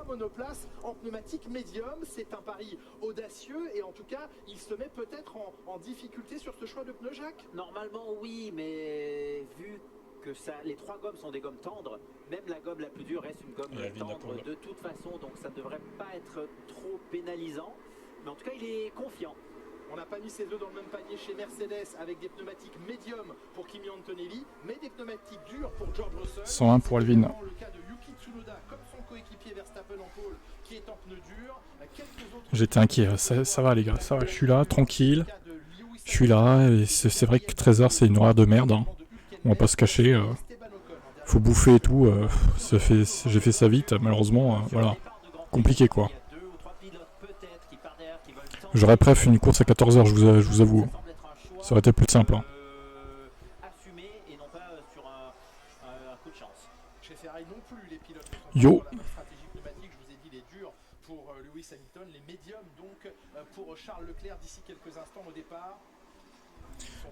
monoplaces en pneumatique médium. C'est un pari audacieux et en tout cas, il se met peut-être en difficulté sur ce choix de pneus, Jacques. Normalement, oui, mais vu que les trois gommes sont des gommes tendres, même la gomme la plus dure reste une gomme tendre de toute façon, donc ça ne devrait pas être trop pénalisant. Mais en tout cas, il est confiant. On n'a pas mis ses œufs dans le même panier chez Mercedes avec des pneumatiques médium pour Kimi Antonelli, mais des pneumatiques dures pour George Russell. 101 pour Alvin. Le cas de Yuki Tsunoda, comme son coéquipier Verstappen en pôle, qui est en pneus durs. J'étais inquiet, ça va les gars, ça va, je suis là, tranquille. Je suis là, et c'est vrai que 13h c'est une horaire de merde. Hein. On va pas se cacher. Faut bouffer et tout. J'ai fait ça vite, malheureusement. Voilà. Compliqué quoi. J'aurais préféré une course à 14h, je vous avoue. Ça aurait été plus simple. Hein. Yo. Pour Lewis Hamilton, les médiums donc pour Charles Leclerc d'ici quelques instants au départ.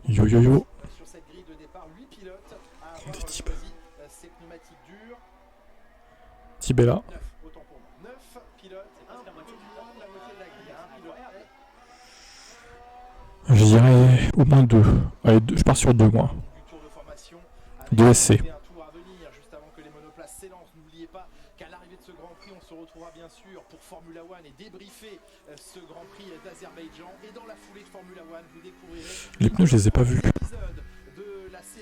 Yo yo yo. Sur cette grille de départ, 8 pilotes à avoir choisi ces pneumatiques dures. Tibella. 9, autant pour moi. 9 pilotes, un peu moins de la moitié de la grille. Un pilote. Je dirais au moins 2. Allez, je pars sur 2 moi. 2 SC. N'oubliez pas qu'à l'arrivée de ce Grand Prix, on se retrouvera bien sûr pour Formula One et débriefer ce Grand Prix d'Azerbaïdjan. Et dans la foulée de Formula One, vous découvrirez les pneus, je les ai pas vus.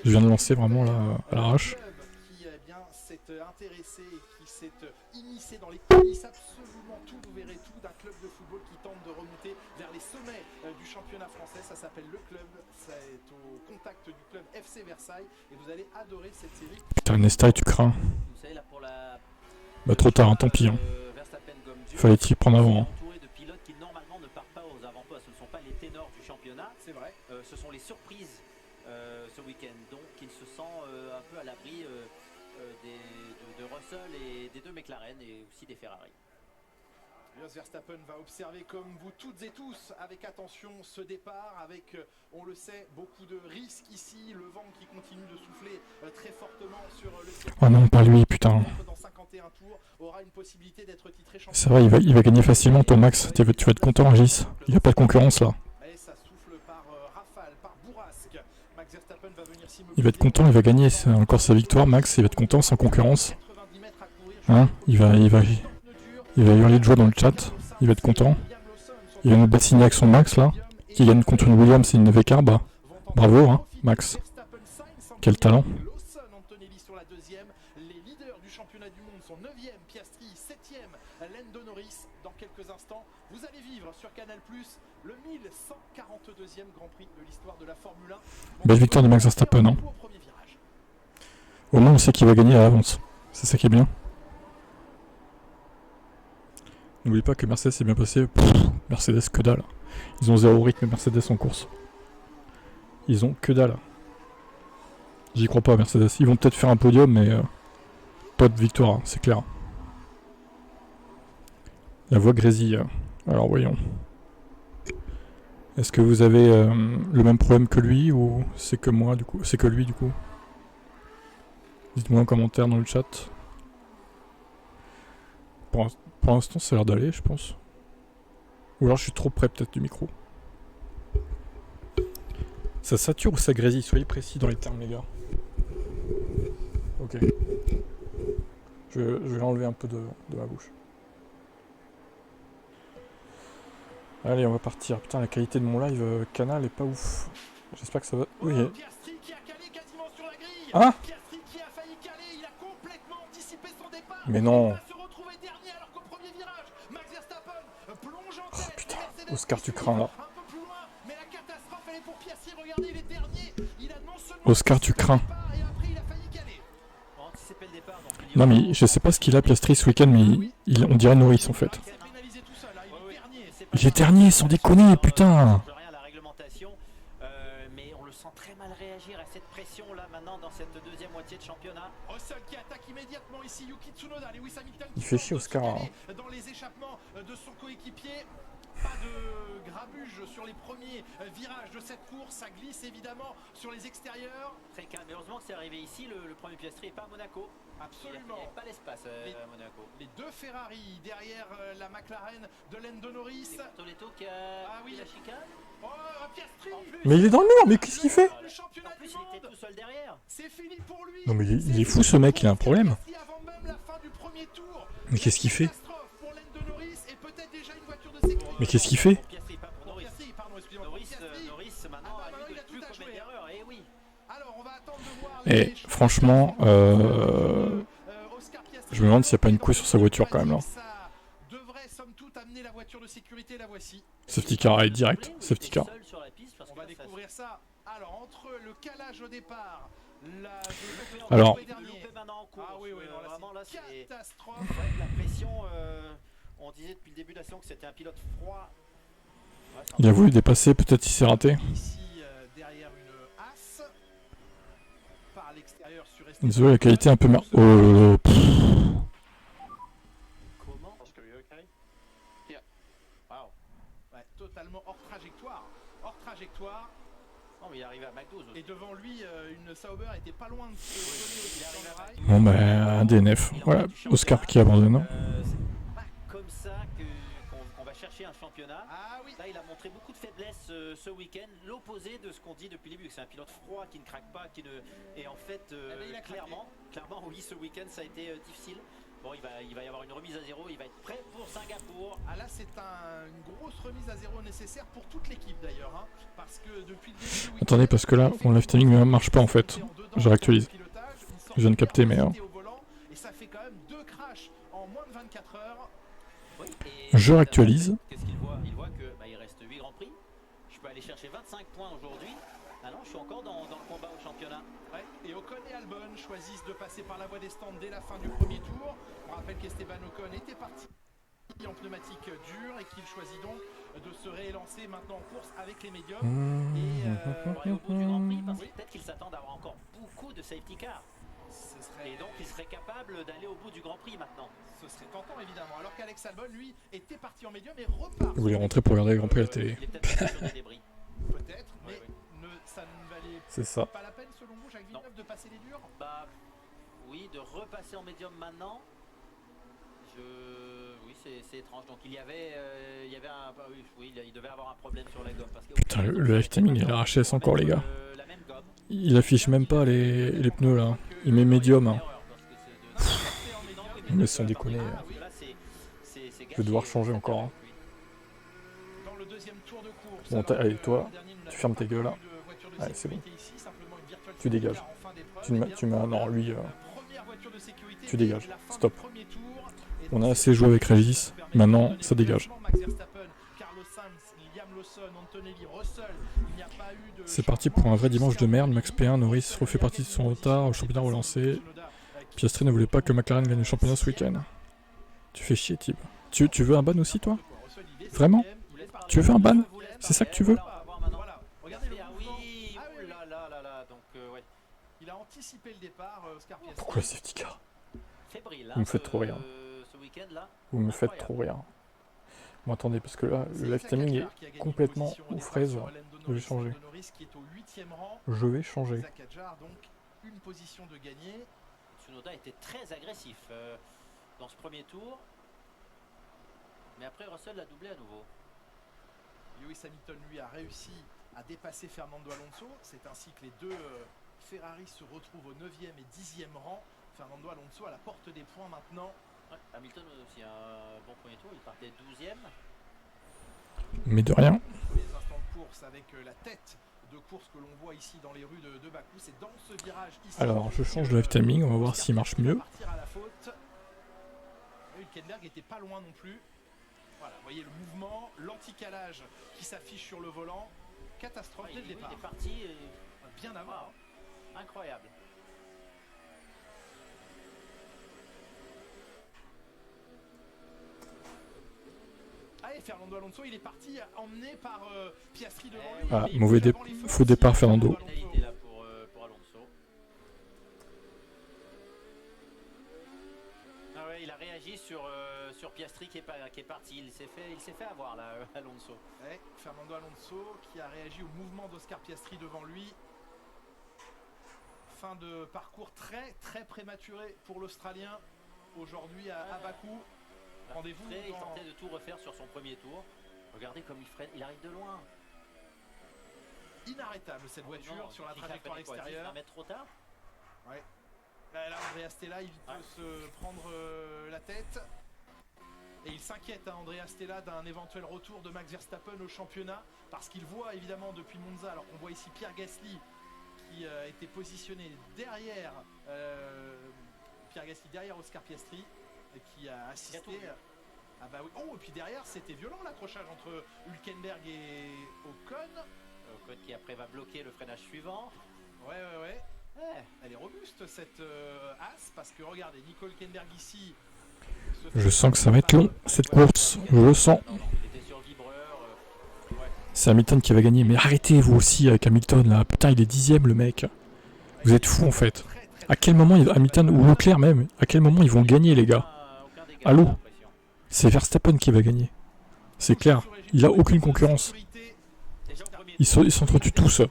Je viens de lancer vraiment là à l'arrache. Qui s'est intéressé et qui s'est immiscé dans les coulisses absolument tout, vous verrez tout, d'un club de football qui tente de remonter vers les sommets du championnat français. Ça s'appelle Le Club, c'est au contact du club FC Versailles et vous allez adorer cette série. Putain, Nesta, tu crains. Bah trop tard, hein, tant pis. Hein. Fallait t'y prendre avant. Hein. De pilotes qui normalement ne partent pas aux avant-postes. Ce ne sont pas les ténors du championnat, c'est vrai. Ce sont les surprises ce week-end. Donc il se sent un peu à l'abri de Russell et des deux McLaren et aussi des Ferrari. Verstappen va observer comme vous toutes et tous avec attention ce départ avec, on le sait, beaucoup de risques ici, le vent qui continue de souffler très fortement sur le circuit. Oh non, pas lui, putain. Dans 51 tours, aura une possibilité d'être titré champion. C'est vrai, il va gagner facilement ton Max. Tu vas être content, Gis. Il n'y a pas de concurrence là. Et ça souffle par rafale, par bourrasque. Max Verstappen va venir il va être content, il va gagner encore sa victoire, Max. Il va être content sans concurrence. Hein, il va hurler de joie dans le chat, il va être content. Il va nous bassiner avec son Max là, qui gagne contre une Williams et une V-Car. Bah, bravo hein, Max. Quel talent. Les leaders du championnat du monde sont 9e Piastri, 7e Lando Norris. Dans quelques instants, vous allez vivre sur Canal+, le 1142e Grand Prix de l'histoire de la Formule 1. Belle victoire de Max Verstappen. Hein. Au moins on sait qu'il va gagner à l'avance. C'est ça qui est bien. N'oubliez pas que Mercedes s'est bien passé. Mercedes que dalle. Ils ont 0 rythme Mercedes en course. Ils ont que dalle. J'y crois pas Mercedes. Ils vont peut-être faire un podium mais pas de victoire, hein, c'est clair. La voix grésille. Alors voyons. Est-ce que vous avez le même problème que lui ou c'est que moi du coup? C'est que lui du coup? Dites-moi en commentaire dans le chat. Pour l'instant, ça a l'air d'aller, je pense. Ou alors je suis trop près peut-être du micro. Ça sature ou ça grésille? Soyez précis dans les termes, les gars. Ok. Je vais enlever un peu de ma bouche. Allez, on va partir. Putain, la qualité de mon live canal est pas ouf. J'espère que ça va... Oui. Hein? Mais non. Oh putain, Oscar tu crains là. Oscar tu crains. Non mais je sais pas ce qu'il a Piastri ce week-end mais on dirait Norris en fait. Il est dernier sans déconner putain. Mais on le sent très mal réagir à cette pression là maintenant dans cette deuxième moitié de championnat. Russell qui attaque immédiatement ici Yuki Tsunoda, Lewis Hamilton il fait chier Oscar. Dans les échappements de son coéquipier, pas de grabuge sur sur les premiers virages de cette course. Ça glisse évidemment sur les extérieurs. Très calme. Mais heureusement que c'est arrivé ici. Le premier Piastri n'est pas à Monaco. Absolument. Il n'y a pas l'espace à Monaco. Les deux Ferrari derrière la McLaren de Lando Norris. C'est Toletto qui a la chicane. Oh, Piastri. Mais il est dans le mur, mais qu'est-ce qu'il fait? Le championnat En plus, du il était monde. tout seul derrière. C'est fini pour lui. Non mais il est fou ce mec, il a un problème. Avant même la fin du premier tour. Mais qu'est-ce qu'il fait? Catastrophe pour Lando Norris et peut-être déjà une voiture de sécurité. Mais qu'est-ce qu'il fait? Pour Piastri, pas pour Norris. Piastri, pardon, excusez-moi. Norris maintenant Ah, a bah, lui il a de tout plus à commettre jouer. d'erreur. Et oui. Alors, on va attendre de voir Et les franchement, Oscar Piastri. je me demande s'il n'y a pas une couille sur sa voiture quand même là. Ça devrait somme toute amener la voiture de sécurité, la voici. Safety car, allez, direct, safety car. Seul sur la piste parce On que va là, ça- découvrir ça. Alors, entre le calage au départ, la... Alors- Le loupé maintenant en course. Ah oui, oui, non, là, vraiment là c'est c'est catastrophe. la pression. On disait depuis le début de la saison que c'était un pilote froid. Ouais, c'est un Il a peu- voulu dépasser, peut-être il s'est raté. Ici, derrière une as. Par l'extérieur sur Désolé, la qualité est un peu mer... Oh là là, pff. Comment? Wow. Ouais, totalement hors trajectoire. Hors trajectoire. Non mais il est arrivé à McDo. Et devant lui, une Sauber était pas loin de se donner Il est arrivé à au Bon bah, un DNF. Voilà, Oscar qui abandonne. C'est pas comme ça qu'on va chercher un championnat. Ah oui. Là, il a montré beaucoup de faiblesse ce week-end, l'opposé de ce qu'on dit depuis le début, que c'est un pilote froid qui ne craque pas, qui ne... Et en fait, ben, il a clairement, oui, ce week-end, ça a été difficile. Bon, il va y avoir une remise à zéro, il va être prêt pour Singapour. Ah là, c'est une grosse remise à zéro nécessaire pour toute l'équipe d'ailleurs, hein, parce que depuis le début du week-end, Attendez, parce que là, mon live timing ne marche pas en fait. Je réactualise. Je viens de capter, mais, au volant, et ça fait quand même 2 crashs en moins de 24 heures. Oui, Je réactualise. Qu'est-ce qu'il voit? Il voit que il reste 8 Grands Prix. Je peux aller chercher 25 points aujourd'hui. Ah non, je suis encore dans le combat au championnat. Ouais, et Ocon et Albon choisissent de passer par la voie des stands dès la fin du premier tour. On rappelle qu'Esteban Ocon était parti en pneumatique dure et qu'il choisit donc de se réélancer maintenant en course avec les médiums. Et Pour aller au bout du Grand Prix, parce que peut-être qu'ils s'attendent à avoir encore beaucoup de safety car. ce serait, Et donc ils seraient capables d'aller au bout du Grand Prix maintenant. ce serait tentant évidemment. Alors qu'Alex Albon, lui, était parti en médium et repart. Il voulait rentrer pour regarder le Grand Prix à la télé. Il est peut-être passé sur des débris. Peut-être, mais Ouais, ça ne valait C'est ça. pas la peine selon vous, Jacques Villeneuve, de passer les durs. Bah oui, de repasser en médium maintenant. Oui, c'est étrange. Donc il y avait un... Oui, il devait avoir un problème sur la gomme. Parce que Putain, le live timing il est RHS encore les gars. La même gomme. Il affiche même pas les pneus là. Il met médium. Hein. Mais sans déconner. Je vais devoir changer encore. Hein. Dans le deuxième tour de course. Bon, allez, toi, tu fermes tes gueules là. Allez, c'est bon. Tu dégages. Tu mets non, lui, tu dégages. Stop. On a assez joué avec Régis. Maintenant, ça dégage. C'est parti pour un vrai dimanche de merde. Max P1, Norris refait partie de son retard au championnat relancé. Piastri ne voulait pas que McLaren gagne le championnat ce week-end. Tu fais chier, Tib. Tu veux un ban aussi, toi? Vraiment? Tu veux un ban? C'est ça que tu veux? Il a anticipé le départ, Oscar Piastri. Pourquoi le safety car? Fébrile, Vous me faites trop rire. Ce week-end-là. Vous me faites trop rire. Bon, attendez, parce que là, le live timing est complètement aux fraises. Je vais changer. Je vais changer. Donc une position de gagner. Tsunoda était très agressif dans ce premier tour. Mais après Russell l'a doublé à nouveau. Lewis Hamilton lui a réussi à dépasser Fernando Alonso. C'est ainsi que les deux Ferrari se retrouvent au 9e et 10e rang. Fernando Alonso à la porte des points maintenant. Ouais, Hamilton aussi un bon premier tour, il partait 12e. Mais de rien. Les instants de course avec la tête de course que l'on voit ici dans les rues de Bakou, c'est dans ce virage ici. Alors, je change de live timing, on va voir s'il marche mieux. Partir à la faute. Hülkenberg était pas loin non plus. Voilà, vous voyez le mouvement, l'anticalage qui s'affiche sur le volant. Catastrophe dès le départ. Il est parti bien avant. Incroyable. Ah, et Fernando Alonso, il est parti emmené par Piastri devant lui. Ah, Et mauvais avant les feux faux aussi, départ, Fernando. Pénalité là pour Alonso. Ah ouais, il a réagi. réagi sur Piastri qui est parti. Il s'est fait avoir là, Alonso. Ouais, Fernando Alonso qui a réagi au mouvement d'Oscar Piastri devant lui. Fin de parcours très prématuré pour l'Australien aujourd'hui à Bakou. Rendez-vous. Il tentait de tout refaire sur son premier tour. Regardez comme il freine, il arrive de loin. Inarrêtable cette voiture sur la trajectoire extérieure. 1 mètre trop tard. Ouais. Là, Andrea Stella, il peut se prendre la tête. Et il s'inquiète, Andrea Stella, d'un éventuel retour de Max Verstappen au championnat. Parce qu'il voit évidemment depuis Monza, alors qu'on voit ici Pierre Gasly qui était positionné derrière Pierre Gasly, derrière Oscar Piastri, qui a assisté. Ah bah oui. Oh, et puis derrière, c'était violent l'accrochage entre Hülkenberg et Ocon. Ocon qui après va bloquer le freinage suivant. Ouais. Elle est robuste cette As, parce que regardez, Nico Hülkenberg ici. Je sens que ça va être long cette course, je le sens. C'est Hamilton qui va gagner, mais arrêtez vous aussi avec Hamilton là, putain il est 10ème le mec. Vous êtes fous en fait. À quel moment Hamilton ou Leclerc même, à quel moment ils vont gagner les gars? Allô? C'est Verstappen qui va gagner. C'est clair, il a aucune concurrence. Ils s'entretuent tous.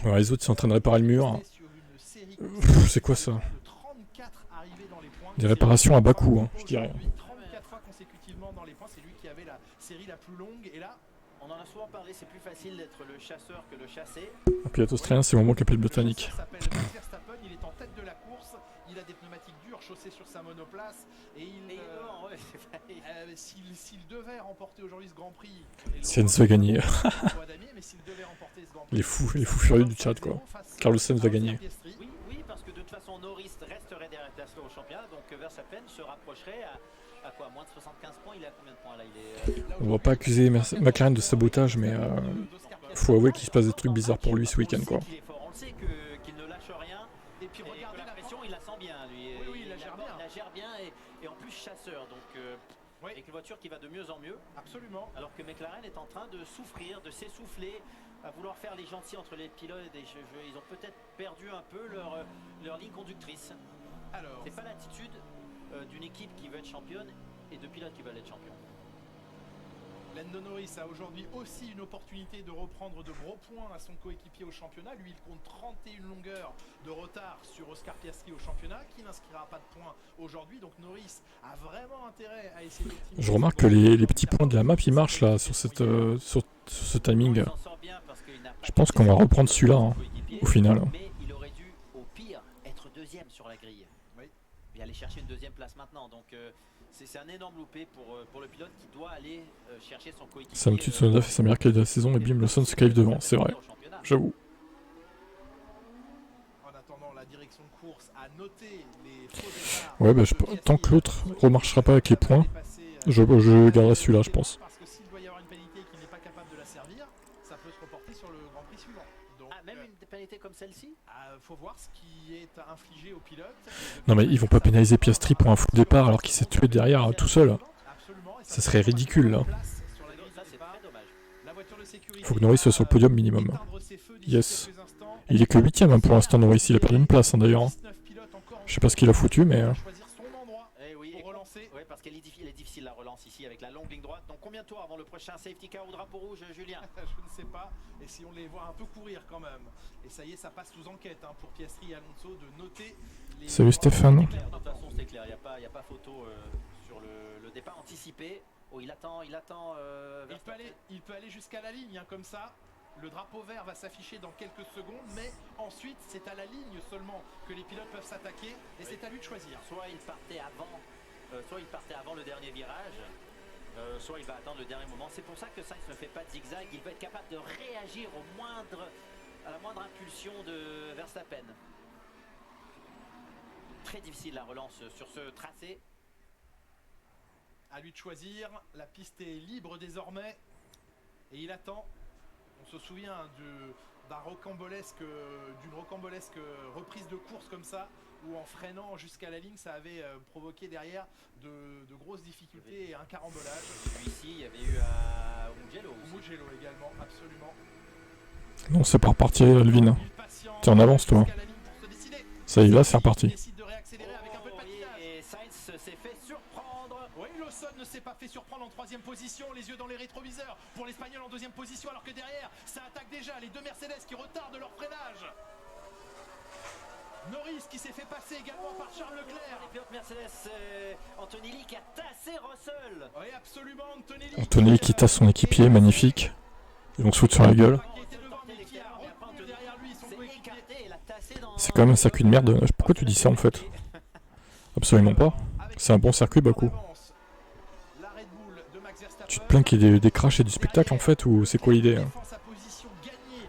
Alors les autres sont en train de réparer le mur. C'est quoi ça? Des réparations à bas coût, hein, je dirais. 34 fois consécutivement dans les points, c'est lui qui avait la série la plus longue. Et là, on en a souvent parlé, c'est plus facile d'être le chasseur que le chassé. Un pilote australien, c'est vraiment que le pilote britannique. Il est en tête de la course, il a des pneumatiques durs chaussés sur sa monoplace. Et s'il devait remporter aujourd'hui ce Grand Prix, Sainz va gagner. Les fous furieux du chat quoi. Carlos Sainz va gagner. Oui, parce que de toute façon Norris resterait derrière Tesla au championnat, donc Verstappen se rapprocherait à quoi, moins de 75 points. Il est à combien de points là? On va pas accuser McLaren de sabotage, mais faut avouer qu'il se passe des trucs bizarres pour lui ce week-end quoi. On sait qu'il ne lâche rien. Et puis regardez la pression, il la sent bien lui. Oui, il la gère bien. Et en plus chasseur, donc avec une voiture qui va de mieux en mieux. Absolument. Alors que McLaren est en train de souffrir, de s'essouffler, à vouloir faire les gentils entre les pilotes. Et ils ont peut-être perdu un peu leur ligne conductrice. Alors, c'est pas l'attitude d'une équipe qui veut être championne et de pilotes qui veulent être champions. Lando Norris a aujourd'hui aussi une opportunité de reprendre de gros points à son coéquipier au championnat. Lui, il compte 31 longueurs de retard sur Oscar Piastri au championnat, qui n'inscrira pas de points aujourd'hui. Donc Norris a vraiment intérêt à essayer d'optimiser. Je remarque que les petits points de la map ils marchent là sur ce timing. Je pense qu'on va reprendre celui-là hein, au final. Mais il aurait dû au pire être deuxième sur la grille. Oui. Et aller chercher une deuxième place maintenant. Donc c'est un énorme loupé pour le pilote qui doit aller chercher son coéquipier. Sam Tsunoda fait sa meilleure qualif de la saison et bim, Lawson se qualifie devant, c'est vrai. J'avoue. En attendant, la direction de course a noté les faux départs. Ouais, bah, tant que l'autre remarchera pas avec les points, je garderai celui-là, je pense. Parce que s'il doit y avoir une pénalité qui n'est pas capable de la servir, ça peut se reporter sur le Grand Prix suivant. Donc, même une pénalité comme celle-ci? Faut voir ce qui est infligé au pilote. Non mais ils vont pas pénaliser Piastri pour un faux départ alors qu'il s'est tué derrière tout seul. Ça serait ridicule là. Faut que Norris soit sur le podium minimum. Yes. Il est que 8ème hein, pour l'instant Norris, il a perdu une place hein, d'ailleurs. Je sais pas ce qu'il a foutu mais... Oui, parce qu'elle est difficile la relance ici avec la longue ligne droite. Donc combien de tours avant le prochain safety car ou drapeau rouge, Julien? Je ne sais pas. Et si on les voit un peu courir quand même. Et ça y est, ça passe sous enquête hein, pour Piastri et Alonso de noter les... Salut Stéphane. De toute façon c'est clair, il n'y a pas photo sur le départ anticipé. Oh, il attend. Il peut aller jusqu'à la ligne hein, comme ça. Le drapeau vert va s'afficher dans quelques secondes, mais ensuite c'est à la ligne seulement que les pilotes peuvent s'attaquer et c'est à lui de choisir. Soit il partait avant le dernier virage, soit il va attendre le dernier moment. C'est pour ça que Sainz ne fait pas de zigzag. Il va être capable de réagir à la moindre impulsion de Verstappen. Très difficile la relance sur ce tracé. À lui de choisir. La piste est libre désormais et il attend. On se souvient d'une rocambolesque reprise de course comme ça, où en freinant jusqu'à la ligne, ça avait provoqué derrière de grosses difficultés et un carambolage. Et puis ici, il y avait eu à Mugello également, absolument. Non, c'est pas reparti, Alvin. T'es en avance, toi. Ça y va, c'est reparti. Et Sainz s'est fait surprendre. Oui, Lawson ne s'est pas fait surprendre en troisième position, les yeux dans les rétroviseurs pour l'Espagnol en deuxième position, alors que derrière, ça attaque déjà les deux Mercedes qui retardent leur freinage. Norris qui s'est fait passer également par Charles Leclerc. Les pilotes Mercedes, Antonelli qui a tassé Russell. Oui, absolument, Antonelli. Antonelli qui tasse son équipier, magnifique. Ils vont se foutre sur la gueule. C'est quand même un circuit de merde. Pourquoi tu dis ça en fait? Absolument pas. C'est un bon circuit, Bakou. Tu te plains qu'il y ait des crashs et du spectacle en fait, ou c'est quoi l'idée hein?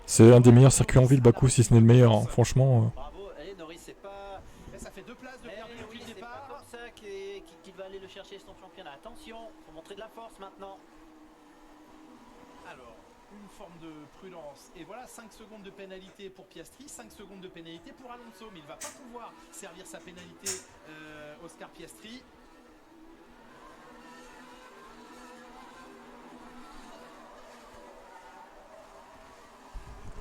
C'est un des meilleurs circuits en ville, Bakou, si ce n'est le meilleur, hein. Franchement. Bravo, allez, Norris, c'est pas. Ça fait 2 places de perdu depuis le C'est pas départ. comme ça qu'il va aller le chercher son championnat. Attention, faut montrer de la force maintenant. Alors, une forme de prudence. Et voilà, 5 secondes de pénalité pour Piastri, 5 secondes de pénalité pour Alonso. Mais il ne va pas pouvoir servir sa pénalité, Oscar Piastri.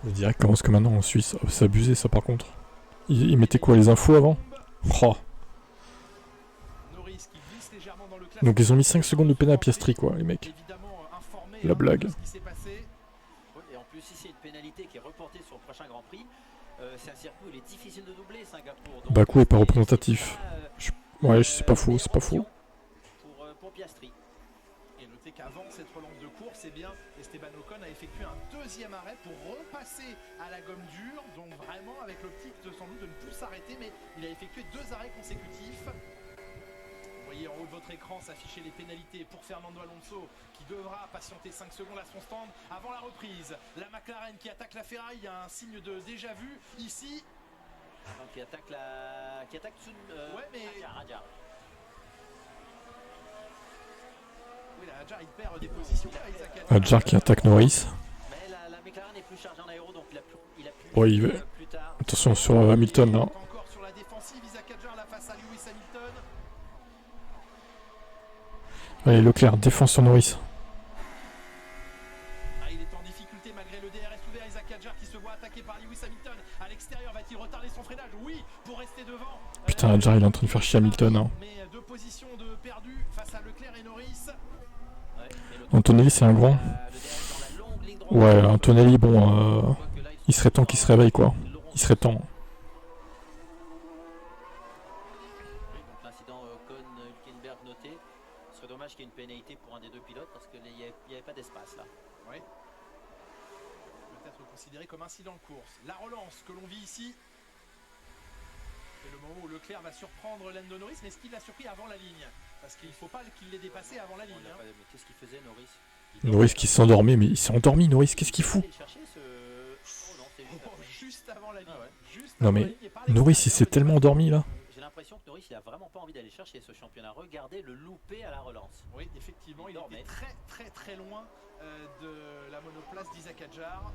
Je dirais comment est-ce que maintenant en Suisse, oh, c'est abusé ça par contre. Ils mettaient quoi, les infos avant? Oh. Donc ils ont mis 5 secondes de pénal à Piastri quoi, les mecs. La blague. Et en plus, si c'est une pénalité qui est reportée sur le prochain Grand Prix, c'est un circuit où il est difficile de doubler, Singapour. Bakou est pas représentatif. Ouais, c'est pas faux, c'est pas faux. Pour Piastri. Et notez qu'avant cette relance de course, eh bien, Esteban Ocon a effectué un deuxième arrêt pour repasser à la gomme dure, donc vraiment avec l'optique sans doute de ne plus s'arrêter, mais il a effectué 2 arrêts consécutifs. Vous voyez en haut de votre écran s'afficher les pénalités pour Fernando Alonso, qui devra patienter 5 secondes à son stand avant la reprise. La McLaren qui attaque la Ferrari, il y a un signe de déjà vu ici. Donc, qui attaque ouais, mais... Radjar. Oui, là, Hadjar, il perd des positions. Hadjar qui attaque Norris. Mais la McLaren est plus chargée en aéro, donc il a pu ouais, il va... plus tard. Attention sur Hamilton là. Encore sur la défensive, Isaac Hadjar là face à Lewis Hamilton. Allez, Leclerc, défense sur Norris. Ah, il est en difficulté malgré le DRS ouvert. Isaac Hadjar qui se voit attaqué par Lewis Hamilton. À l'extérieur, va-t-il retarder son freinage? Oui, pour rester devant. Putain, Hadjar il est en train de faire chier Hamilton. Hein. Mais 2 positions de perdu face à Leclerc et Norris. Antonelli c'est un grand. Ouais, Antonelli, bon, il serait temps qu'il se réveille quoi. Il serait temps. L'incident Ocon-Hülkenberg noté. Ce serait dommage qu'il y ait une pénalité pour un des deux pilotes parce qu'il n'y avait pas d'espace là. Oui. Peut-être considéré comme incident de course. La relance que l'on vit ici. C'est le moment où Leclerc va surprendre Lando Norris, mais est-ce qu'il l'a surpris avant la ligne? Parce qu'il ne faut pas qu'il l'ait dépassé avant la ligne. Hein. Mais qu'est-ce qu'il faisait Norris? Norris qui s'endormait, mais il s'est endormi Norris, qu'est-ce qu'il fout? Juste avant la ligne. Ah ouais. Non mais Norris il s'est tellement endormi là. J'ai l'impression que Norris il a vraiment pas envie d'aller chercher ce championnat. Regardez le loupé à la relance. Oui, effectivement, il était très loin de la monoplace d'Isaac Hadjar.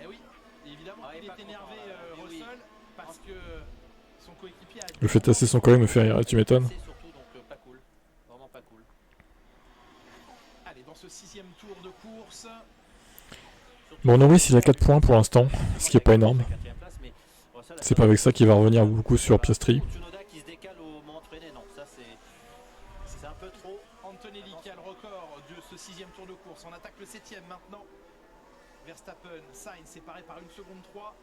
Eh oui, évidemment il est énervé Russell parce que son coéquipier a... Le fait de tasser son collègue me fait rire, tu m'étonnes. Surtout donc pas cool, vraiment pas cool. Allez, dans ce 6e tour de course. Bon, Norris il a 4 points pour l'instant, ce qui est pas énorme. C'est pas avec ça qu'il va revenir beaucoup sur Piastri. Tsunoda qui se décale au moment de freiner, non, ça c'est un peu trop. Antonelli qui a le record de ce 6e tour de course. On attaque le 7e maintenant. Verstappen, Sainz séparé par 1 seconde 3.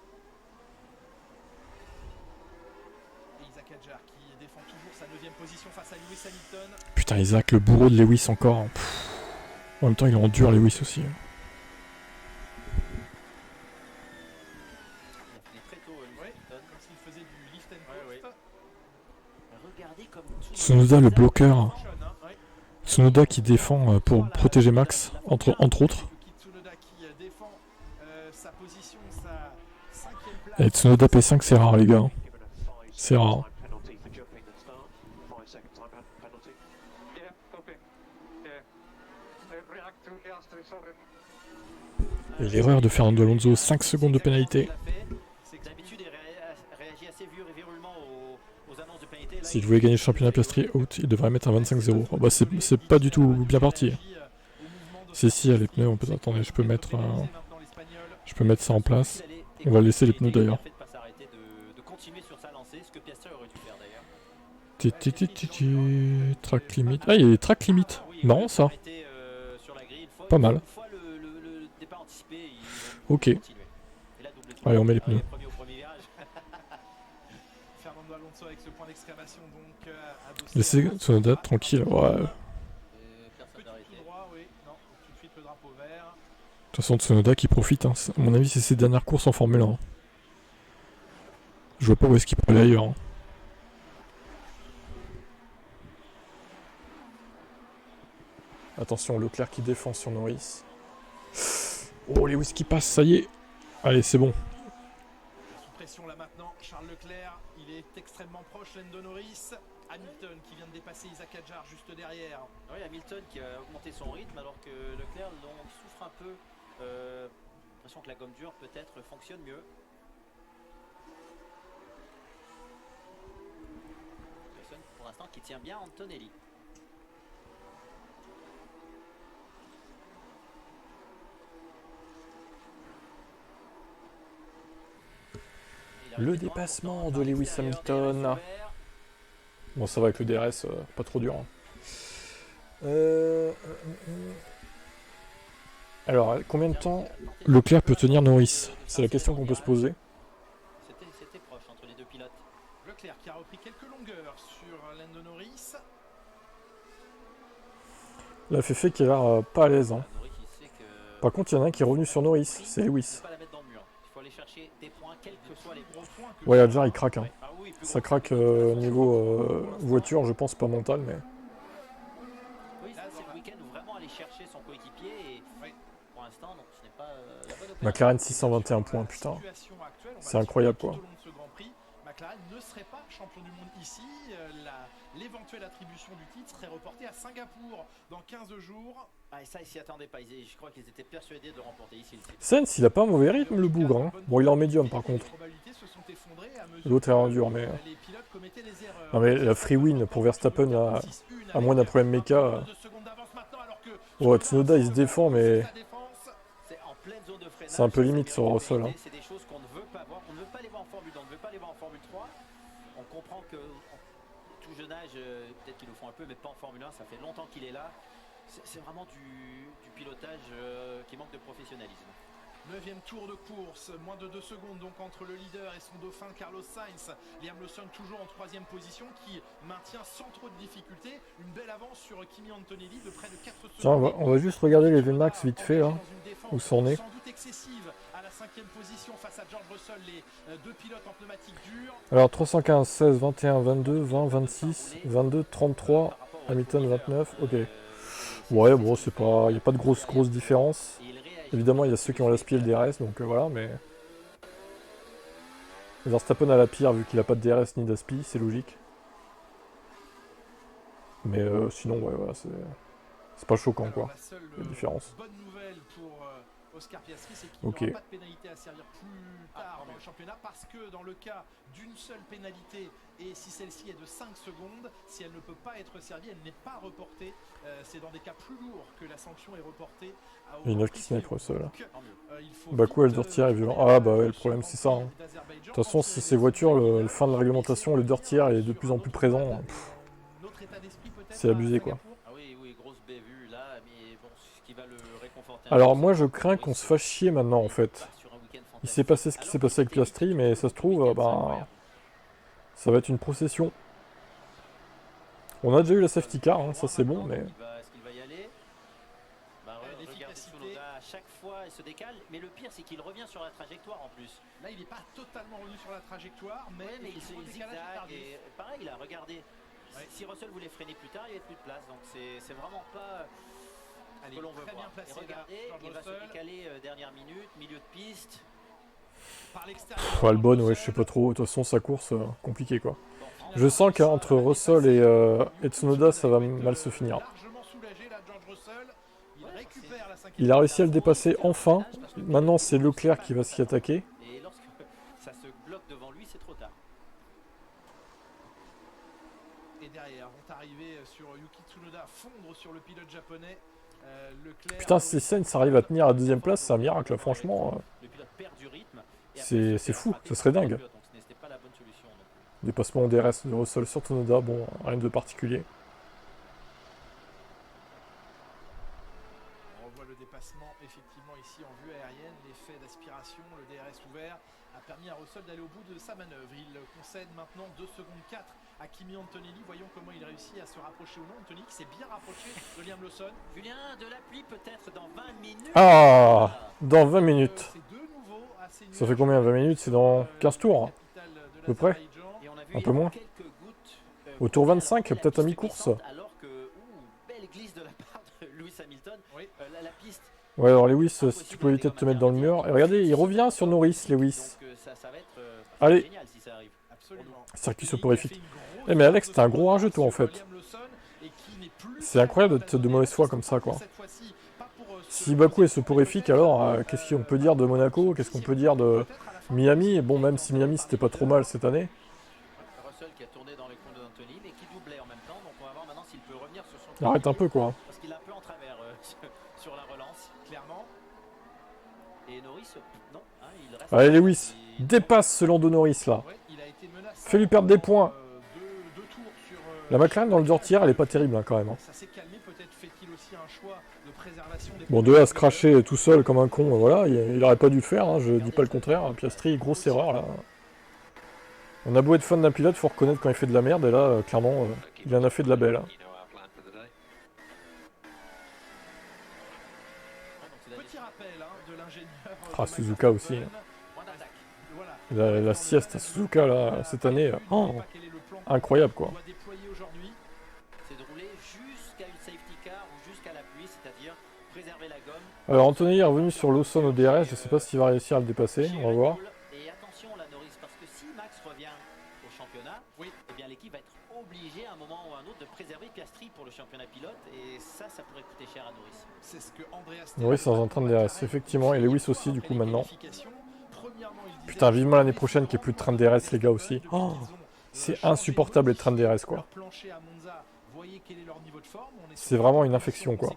Et Isaac Hadjar qui défend toujours sa 9e position face à Lewis Hamilton. Putain, Isaac, le bourreau de Lewis encore. Pff. En même temps, il est en dur Lewis aussi. Tsunoda le bloqueur. Tsunoda qui défend pour protéger Max, entre autres. Et Tsunoda P5 c'est rare les gars. C'est rare. Et l'erreur de Fernando Alonso, 5 secondes de pénalité. S'il voulait gagner le championnat Piastri out, il devrait mettre un 25-0. Oh bah c'est pas du tout bien parti. Si, il y a les pneus, on peut... Attendez, je peux mettre ça en place. On va laisser les pneus d'ailleurs. Track limit. Ah, il y a les track limit. Marrant ça. Pas mal. Ok. Allez, on met les pneus. Laissez Tsunoda tranquille. Ouais. De toute façon, Tsunoda qui profite. Hein. À mon avis, c'est ses dernières courses en Formule 1. Je vois pas où est-ce qu'il peut aller ailleurs. Hein. Attention, Leclerc qui défend sur Norris. Oh, Lewis qui passe, ça y est. Allez, c'est bon. Sous pression là maintenant, Charles Leclerc, il est extrêmement proche, Lando Norris. Hamilton qui vient de dépasser Isaac Hadjar juste derrière. Oui, Hamilton qui a augmenté son rythme alors que Leclerc souffre un peu. L'impression que la gomme dure peut-être fonctionne mieux. Pour l'instant qui tient bien Antonelli. Le dépassement de Lewis Hamilton. Bon, ça va avec le DRS, pas trop dur. Hein. Alors, combien de temps Leclerc peut tenir Norris? C'est la question qu'on peut se poser. C'était proche entre les deux pilotes. Leclerc qui a repris quelques longueurs sur Lando Norris. Là, Fefe qui a l'air pas à l'aise. Hein. Par contre, il y en a un qui est revenu sur Norris, c'est Lewis. Ouais, Hadjar il craque. Hein. Ça craque niveau voiture, je pense, pas mental, mais. Oui, c'est le week-end où vraiment aller chercher son coéquipier et pour l'instant, ce n'est pas la bonne opération. McLaren 621 points, putain. C'est incroyable quoi. McLaren ne serait pas champion du monde ici. L'éventuelle attribution du titre serait reportée à Singapour dans 15 jours. Ah, et ça, ils s'y attendaient pas. Je crois qu'ils étaient persuadés de remporter ici le titre. Sainz, il a pas un mauvais rythme, le bougre. Hein. Bon, il est en médium par contre. L'autre est en dur, mais. Non, mais la free win pour Verstappen, à moins d'un problème méca. Ouais, Tsunoda il se défend, mais. C'est un peu limite sur Russell. Hein. C'est des choses qu'on ne veut pas voir. On ne veut pas les voir en Formule 1, on ne veut pas les voir en Formule 3. On comprend que tout jeune âge, peut-être qu'ils le font un peu, mais pas en Formule 1. Ça fait longtemps qu'il est là. C'est vraiment du pilotage qui manque de professionnalisme. 9e tour de course, moins de 2 secondes donc entre le leader et son dauphin Carlos Sainz. Liam Lawson toujours en 3e position qui maintient sans trop de difficultés une belle avance sur Kimi Antonelli de près de 4 secondes. Tiens, on va juste regarder les VMAX vite fait là, où c'en est. Sans doute excessive à la 5e position face à George Russell, les deux pilotes en pneumatique dure. Alors 315, 16, 21, 22, 20, 26, 22, 33, Hamilton 29, ok. Ouais, bon, c'est pas, il n'y a pas de grosse différence. Évidemment, il y a ceux qui ont l'aspiré le DRS, donc voilà, mais... Verstappen a la pire, vu qu'il n'a pas de DRS ni d'aspi, c'est logique. Mais sinon, ouais, voilà, c'est pas choquant, quoi, la différence. Bonne nouvelle pour Oscar Piastri, c'est qu'il n'y aura pas de pénalité à servir plus tard dans le championnat, parce que dans le cas d'une seule pénalité, et si celle-ci est de 5 secondes, si elle ne peut pas être servie, elle n'est pas reportée. C'est dans des cas plus lourds que la sanction est reportée. Il y en a qui snipe Russell. Bakou, elle dirty est violent. Ah bah ouais, le problème c'est ça. Hein. De toute façon, ces voitures, le fin de la réglementation, le dirty est de plus en plus présent. C'est abusé quoi. Alors moi je crains qu'on se fasse chier maintenant en fait. Il s'est passé ce qui s'est passé avec Piastri, mais ça se trouve, ça va être une procession. On a déjà eu la safety car, hein, ça c'est bon, mais... Est-ce qu'il va y aller? À chaque fois, il se décale, mais le pire c'est qu'il revient sur la trajectoire en plus. Là, il n'est pas totalement revenu sur la trajectoire, mais il zigzag et pareil, il a regardé. Si Russell voulait freiner plus tard, il n'y avait plus de place, donc c'est vraiment pas ce que l'on veut voir. Placé, regardez, il va se décaler dernière minute, milieu de piste. Albon, ouais, je sais pas trop. De toute façon, sa course, compliquée quoi. Je sens qu'entre Russell et Tsunoda, ça va mal se finir. Il a réussi à le dépasser enfin. Maintenant, c'est Leclerc qui va s'y attaquer. Et lorsque ça se bloque devant lui, c'est trop tard. Et derrière, vont arriver sur Yuki Tsunoda, fondre sur le pilote japonais. Putain, si Sainz arrive à tenir à 2ème place, c'est un miracle, franchement. C'est fou, ça serait dingue. Dépassement DRS de Russell sur Tsunoda, bon, rien de particulier. On revoit le dépassement effectivement ici en vue aérienne, l'effet d'aspiration, le DRS ouvert a permis à Russell d'aller au bout de sa manœuvre. Il concède maintenant 2 secondes 4 à Kimi Antonelli. Voyons comment il réussit à se rapprocher ou non. Antonelli qui s'est bien rapproché de Liam Lawson. Julien, de la pluie peut-être dans 20 minutes. Ah, dans 20 minutes. Ça fait combien 20 minutes? C'est dans 15 tours, à peu près. Un peu moins. Au tour 25, peut-être à mi-course. Alors que, belle glisse de la part de Lewis Hamilton. La piste. Ouais, alors Lewis, si tu peux éviter de te mettre dans le mur. Et regardez, il revient sur Norris, Lewis. Ça va être allez, génial si ça arrive. circuit soporifique. Eh mais Alex, t'es un gros rageux toi en fait. C'est incroyable d'être de mauvaise foi comme ça quoi. Si Bakou est soporifique alors, qu'est-ce qu'on peut dire de Monaco? Qu'est-ce qu'on peut dire de Miami? Bon, même si Miami c'était pas trop mal cette année. Russell qui a tourné dans les coins d'Anthony mais qui doublait en même temps. Donc on va voir maintenant s'il peut revenir sur son... Arrête un peu quoi. Parce qu'il est un peu en travers sur la relance, clairement. Et Norris, non, hein, il reste... Allez Lewis, dépasse ce Lando Norris là. Fais-lui perdre des points. La McLaren dans le dur tiers, elle est pas terrible hein, quand même. Hein. Bon, de là à se cracher tout seul comme un con, voilà, il aurait pas dû le faire, hein, je dis pas le contraire. Piastri, grosse erreur là. On a beau être fan d'un pilote, faut reconnaître quand il fait de la merde, et là, clairement, il en a fait de la belle. Hein. Ah, Suzuka aussi. La sieste à Suzuka là, cette année, oh, incroyable quoi. Alors Anthony est revenu sur Lawson au DRS, je sais pas s'il va réussir à le dépasser, on va voir. Et attention la Norris, parce que si Max revient au championnat, eh bien l'équipe va être obligée à un moment ou à un autre de préserver Piastri pour le championnat pilote, et ça pourrait coûter cher à Norris. C'est ce que Andreas Norris est en train de DRS, effectivement, et Lewis aussi du coup maintenant. Putain, vivement l'année prochaine qu'il n'y ait plus de train de DRS les gars aussi. Oh, c'est insupportable les trains de DRS quoi. C'est vraiment une infection quoi.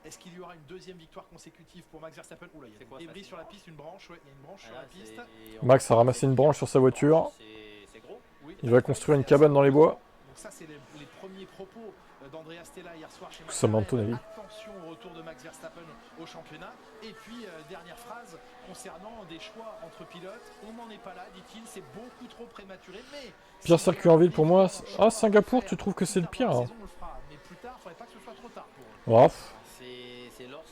Est-ce qu'il y aura une deuxième victoire consécutive pour Max Verstappen? Oula, il y a des débris sur la piste, une branche, ouais, il y a une branche sur la piste. Max a ramassé une branche sur sa voiture. Il va construire une cabane dans les bois. Donc ça, c'est les premiers propos d'Andrea Stella hier soir chez McLaren. Attention au retour de Max Verstappen au championnat. Et puis, dernière phrase concernant des choix entre pilotes. On n'en est pas là, dit-il, c'est beaucoup trop prématuré. Mais pire circuit en ville pour moi. Ah, Singapour, tu trouves que c'est le pire hein? Mais plus tard, il ne faudrait pas que ce soit trop tard pour eux. Oh.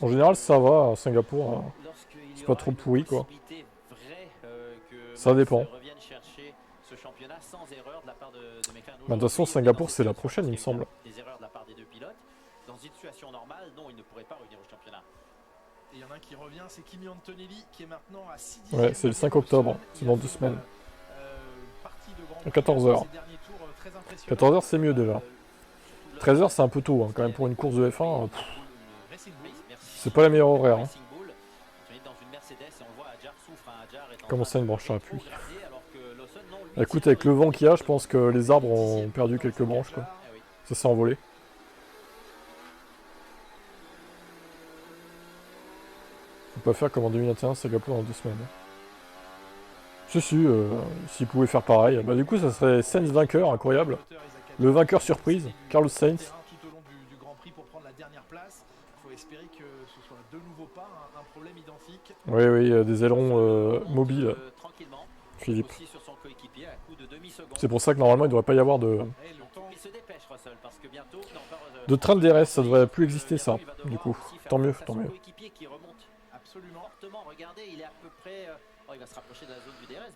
En général, ça va à Singapour. Hein. C'est pas trop pourri, quoi. Ça dépend. De toute façon, Singapour, c'est la prochaine, il me semble. Dans une situation normale, non, il ne pourrait pas revenir au championnat. Et il y en a un qui revient, c'est Kimi Antonelli, qui est maintenant à 6 dixièmes. Ouais, c'est le 5 octobre, c'est dans 2 semaines. À 14h. 14h, c'est mieux déjà. 13h, c'est un peu tôt, hein, quand même, pour une course de F1. C'est pas la meilleure horaire. Hein. Comment ça, une branche sur la pluie? Écoute, avec le vent qu'il y a, je pense que les arbres ont perdu quelques branches, quoi. Ça s'est envolé. Faut pas faire comme en 2021, Singapour dans 2 semaines. Si, s'ils pouvaient faire pareil. Bah du coup, ça serait Sainz vainqueur, incroyable. Le vainqueur surprise, Carlos Sainz. Oui, des ailerons mobiles. Philippe. C'est pour ça que normalement il devrait pas y avoir de train de DRS, ça devrait plus exister ça. Du coup, tant mieux, tant mieux.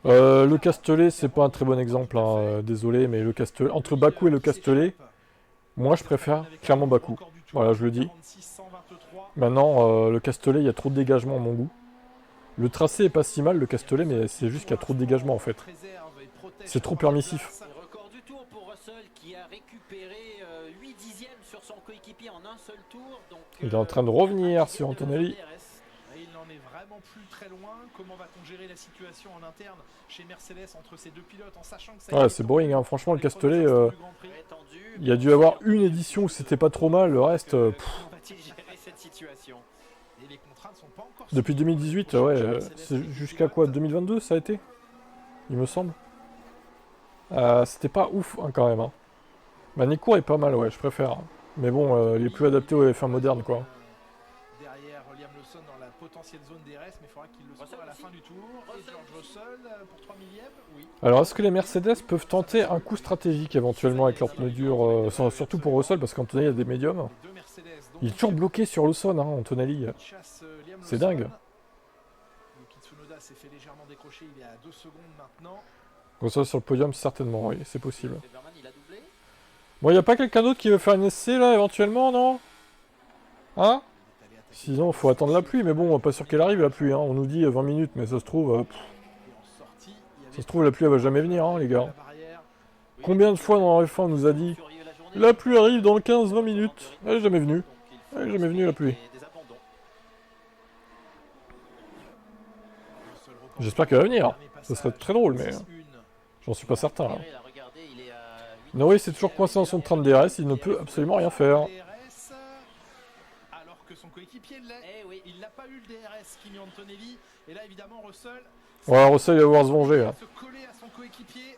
Le Castellet, c'est pas un très bon exemple, hein, désolé, mais le Castellet, entre Bakou et le Castellet, moi je préfère clairement Bakou. Voilà, je le dis. Maintenant, le Castellet, il y a trop de dégagement à mon goût. Le tracé est pas si mal, le Castellet, mais c'est juste qu'il y a trop de dégagement en fait. C'est trop permissif. Record du tour pour Russell qui a récupéré 8 dixièmes sur son coéquipier en un seul tour. Donc, il est en train de revenir sur Antonelli. Il n'en est vraiment plus très loin. Comment va-t-on gérer la situation en interne chez Mercedes entre ces deux pilotes en sachant que ça... Ouais, c'est boring, hein. Franchement, le Castellet, il y a dû avoir une édition où c'était pas trop mal, le reste... cette situation. Et les contrats ne sont pas encore... Depuis 2018, ouais. C'est jusqu'à quoi? 2022, ça a été? Il me semble. C'était pas ouf, hein, quand même. Hein. Manicourt est pas mal, ouais, je préfère. Mais bon, il est plus adapté au F1 moderne, quoi. Derrière Liam Lawson dans la potentielle zone DRS, mais il faudra qu'il le soit à la fin du tour. Et George Russell pour 3 millièmes, oui. Alors, est-ce que les Mercedes peuvent tenter un coup stratégique éventuellement avec leurs pneus durs, surtout pour Russell, parce qu'Antonelli a des médiums. Il est toujours bloqué sur Lawson, hein, Antonelli. C'est dingue. Tsunoda s'est fait légèrement décrocher, il est à 2 secondes maintenant. Russell sur le podium, certainement, oui, c'est possible. Bon, y a pas quelqu'un d'autre qui veut faire un essai, là, éventuellement, non? Hein? Sinon, faut attendre la pluie, mais bon, pas sûr qu'elle arrive, la pluie, hein. On nous dit 20 minutes, mais ça se trouve... ça se trouve, la pluie, elle va jamais venir, hein, les gars. Combien de fois dans la F1 on nous a dit « La pluie arrive dans 15-20 minutes ». Elle est jamais venue. Elle est jamais venue, la pluie. J'espère qu'elle va venir. Ça serait très drôle, mais... j'en suis pas certain, là. Norris est toujours coincé dans son train de DRS, il ne peut absolument rien faire. Alors que son coéquipier l'est, il n'a pas eu le DRS Kimi Antonelli, et là évidemment Russell... Ouais, Russell il va devoir se venger, là. Se coller à son coéquipier.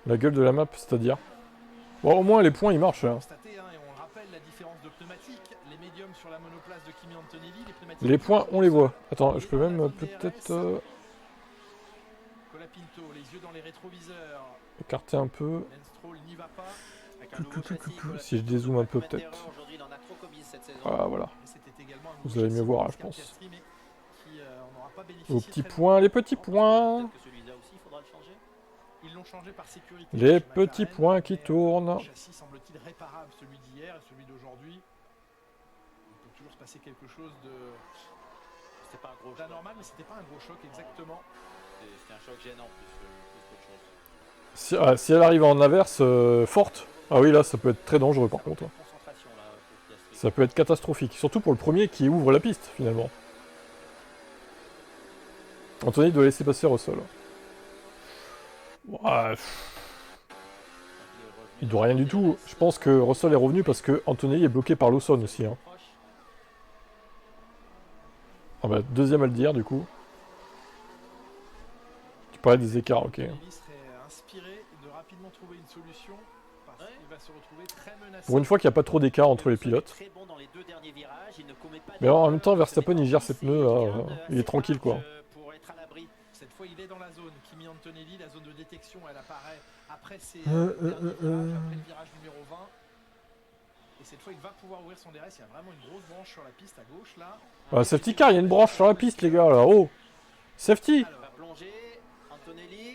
La gueule de la map, c'est-à-dire. Bon, au moins les points ils marchent. Hein. Les points, on les voit. Attends, je peux même peut-être... écarter un peu. Si je dézoome un peu peut-être. Ah voilà. Vous allez mieux voir là, je pense. Aux petits points, les petits points. Ils l'ont changé par sécurité. Les petits points qui tournent. Le châssis semble-t-il réparable, celui d'hier et celui d'aujourd'hui. Il peut toujours se passer quelque chose de... C'était pas un gros choc. Anormal, mais c'était pas un gros choc, exactement. C'était un choc gênant plus Si, qu'autre chose. si elle arrive en averse forte, ah oui là ça peut être très dangereux par contre. Ça peut être catastrophique, surtout pour le premier qui ouvre la piste finalement. Anthony doit laisser passer Russell. Ouais. Il doit rien du tout. Je pense que Russell est revenu parce que Antonelli est bloqué par Lawson aussi. Hein. Ah bah deuxième à le dire du coup. Tu parlais des écarts, ok. Pour une fois qu'il n'y a pas trop d'écart entre les pilotes. Mais en même temps Verstappen il gère ses pneus là. Il est tranquille quoi. Cette fois, il est dans la zone. Kimi Antonelli, la zone de détection, elle apparaît après ses derniers virages, après le virage numéro 20. Et cette fois, il va pouvoir ouvrir son DRS. Il y a vraiment une grosse branche sur la piste à gauche là. Ah, safety car, il y a une branche sur la piste, les gars là. Oh, safety.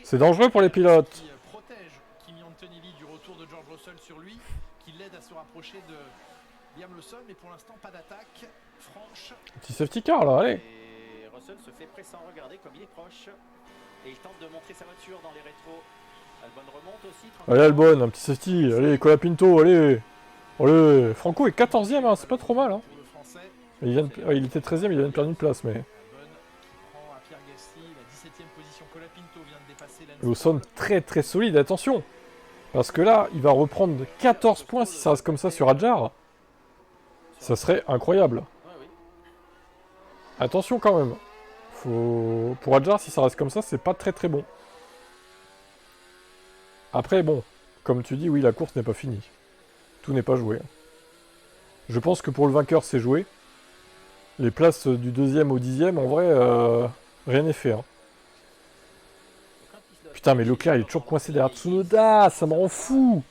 C'est dangereux pour les pilotes. Qui protège Kimi Antonelli du retour de George Russell sur lui, qui l'aide à se rapprocher de Liam Lawson, mais pour l'instant, pas d'attaque franche. Petit safety car là, allez. Russell se fait pressant, regardez comme il est proche. Et il tente de montrer sa voiture dans les rétros. Albon remonte aussi. Allez Albon, un petit safety. Allez, Colapinto, allez. Allez. Franco est 14ème, hein, c'est pas trop mal. Hein. Il était 13ème, il vient de perdre une place, mais... Lawson très très solide, attention. Parce que là, il va reprendre 14 points si ça reste comme ça sur Adjar. Ça serait incroyable. Attention quand même. Pour Adjar, si ça reste comme ça, c'est pas très très bon. Après, bon, comme tu dis, oui, la course n'est pas finie. Tout n'est pas joué. Je pense que pour le vainqueur, c'est joué. Les places du 2e au 10e, en vrai, rien n'est fait. Hein. Putain, mais Leclerc, il est toujours coincé derrière Tsunoda, ça me rend fou.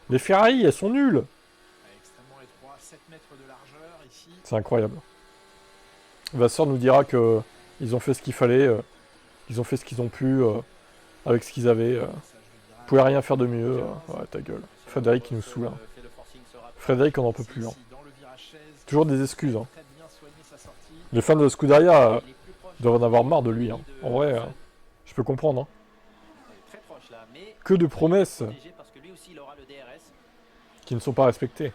Les Ferrari, elles sont nulles. C'est incroyable. Vasseur nous dira que ils ont fait ce qu'il fallait, ils ont fait ce qu'ils ont pu avec ce qu'ils avaient. Ils pouvaient rien faire de mieux. Ouais, ta gueule. Frédéric qui nous saoule. Hein. Frédéric, on n'en peut plus. Hein. Toujours des excuses. Hein. Les fans de Scuderia doivent en avoir marre de lui. Hein. En vrai, je peux comprendre. Hein. Que de promesses qui ne sont pas respectées.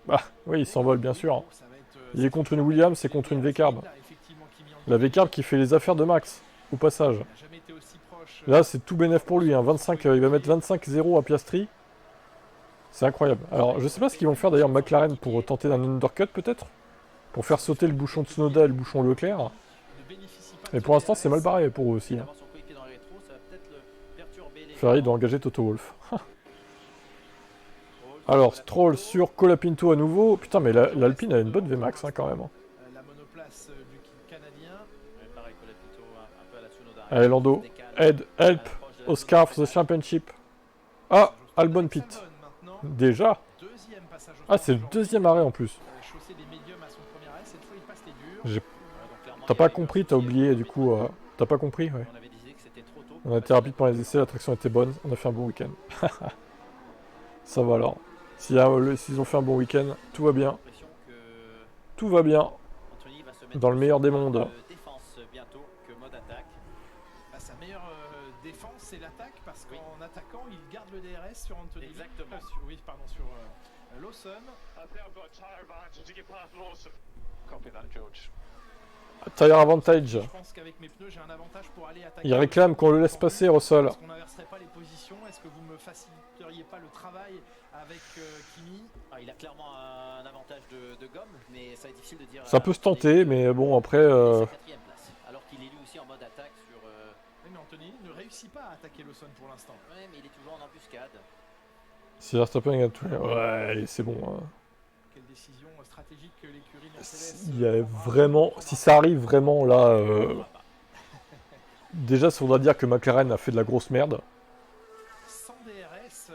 Bah, oui, il s'envole bien sûr. Hein. Il est contre une Williams, c'est contre une V-Carb. La V-Carb qui fait les affaires de Max, au passage. Là, c'est tout bénef pour lui. Hein. 25, il va mettre 25-0 à Piastri. C'est incroyable. Alors, je sais pas ce qu'ils vont faire d'ailleurs McLaren pour tenter d'un undercut peut-être. Pour faire sauter le bouchon Tsunoda et le bouchon Leclerc. Et pour l'instant, c'est mal barré pour eux aussi. Hein. Ferrari doit engager Toto Wolff. Alors, Stroll sur Colapinto à nouveau. Putain, mais l'Alpine a une bonne VMAX hein, quand même. Hein. Allez, Lando. Help. Oscar for the championship. Ah, Albon Pit. Déjà. Ah, c'est le deuxième arrêt en plus. T'as pas compris, t'as oublié du coup. T'as pas compris, ouais. On a été rapide pendant les essais, la traction était bonne, on a fait un bon week-end. Ça va alors. S'ils ont fait un bon week-end, tout va bien. Tout va bien. Dans le meilleur des mondes. Sa meilleure défense, c'est l'attaque, parce qu'en attaquant, il garde le DRS sur Anthony. Exactement. Oui, pardon, sur Lawson. Tire advantage. Je pense qu'avec mes pneus, j'ai un avantage pour aller attaquer. Il réclame qu'on le laisse passer, Russell. Est-ce qu'on n'inverserait pas les positions? Est-ce que vous me faciliteriez pas le travail avec Kimi? Il a clairement un avantage de gomme, mais ça est difficile de dire. Ça peut se tenter, mais bon, après. Alors qu'il est lui aussi en mode attaque sur. Oui, mais Anthony ne réussit pas à attaquer Lawson pour l'instant. Ouais, mais il est toujours en embuscade. Si Verstappen a tout. Ouais, c'est bon. Quelle décision stratégique que l'écurie Mercedes. Il y a vraiment. Si ça arrive vraiment là. Déjà, ça voudra dire que McLaren a fait de la grosse merde. Sans DRS,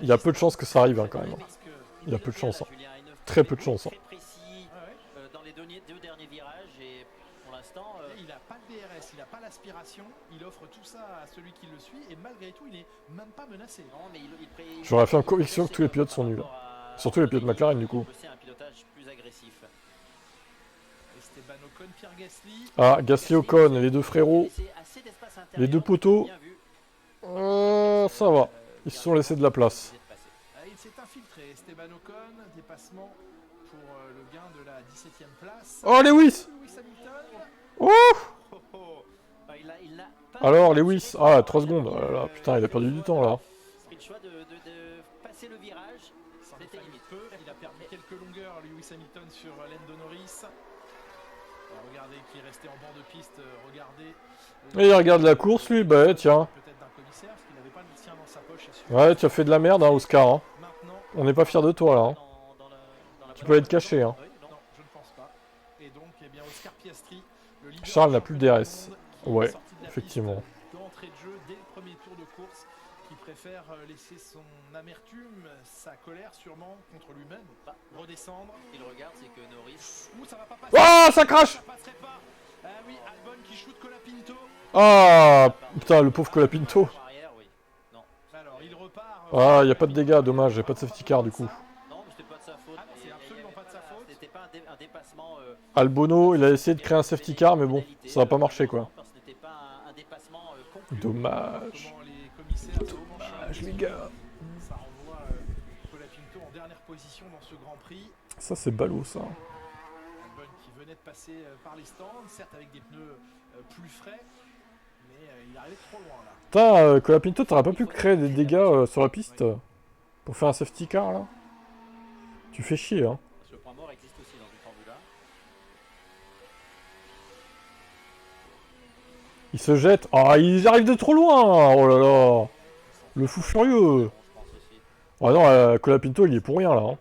il y a peu de chances que ça arrive hein, quand même. Il y a peu de chance. Hein. Très peu de chance. Hein. Dans les deux derniers virages et pour l'instant. Il n'a pas de DRS, il n'a pas l'aspiration, il offre tout ça à celui qui le suit et malgré tout, il n'est même pas menacé. J'aurais fait une conviction que tous les pilotes sont nuls. Surtout les pilotes McLaren du coup. Ah, Gasly Ocon, les deux frérots. Les deux poteaux. Ça va. Ils se sont laissés de la place. Il s'est infiltré, Esteban Ocon, dépassement pour le gain de la 17ème place. Oh, Lewis! Oh! Alors, Lewis. Ah, 3 secondes. Oh là là, putain, il a perdu du temps là. Le choix de passer le virage. C'était limite peu. Il a perdu quelques longueurs, Lewis Hamilton, sur Lando Norris. Regardez qui est resté en bord de piste. Regardez. Et il regarde la course, lui. Bah, tiens. Peut-être d'un commissaire, parce qu'il n'avait pas le sien dans sa poche. Ouais, tu as fait de la merde, hein, Oscar. Hein. On n'est pas fiers de toi là. Hein. Tu peux être caché. Hein. Non, je ne pense pas. Et donc, eh bien, Oscar Piastri, le leader Charles n'a plus de DRS. Ouais, effectivement. D'entrée de jeu dès le premier tour de course, qui préfère laisser son amertume, sa colère sûrement contre lui-même, redescendre. Il regarde, c'est que Norris. Ça va pas passer. Oh, ça crache. Ça passerait pas. Ah oui, Albon qui shoot Colapinto. Ah, putain, le pauvre Colapinto. Alors, il repart. Ah, il n'y a pas de dégâts, dommage, j'ai pas de safety car du coup. Non, mais c'était pas de sa faute. C'est absolument pas de sa faute. C'était pas un dépassement. Albono, il a essayé de créer un safety car, mais bon, ça va pas marcher quoi. C'était pas un dépassement conclu. Dommage. Dommage, les gars. Ça renvoie Colapinto en dernière position dans ce Grand Prix. Ça, c'est ballot ça. Albon qui venait de passer par les stands, certes avec des pneus plus frais, mais il arrivait trop loin là. Putain, Colapinto, t'aurais pas pu créer des dégâts sur la piste pour faire un safety car là? Tu fais chier, hein. Ce point mort existe aussi dans une Formule 1. Il se jette. Ah, ils arrivent de trop loin. Oh là là. Le fou furieux. Ah non, Colapinto, il est pour rien là. Hein.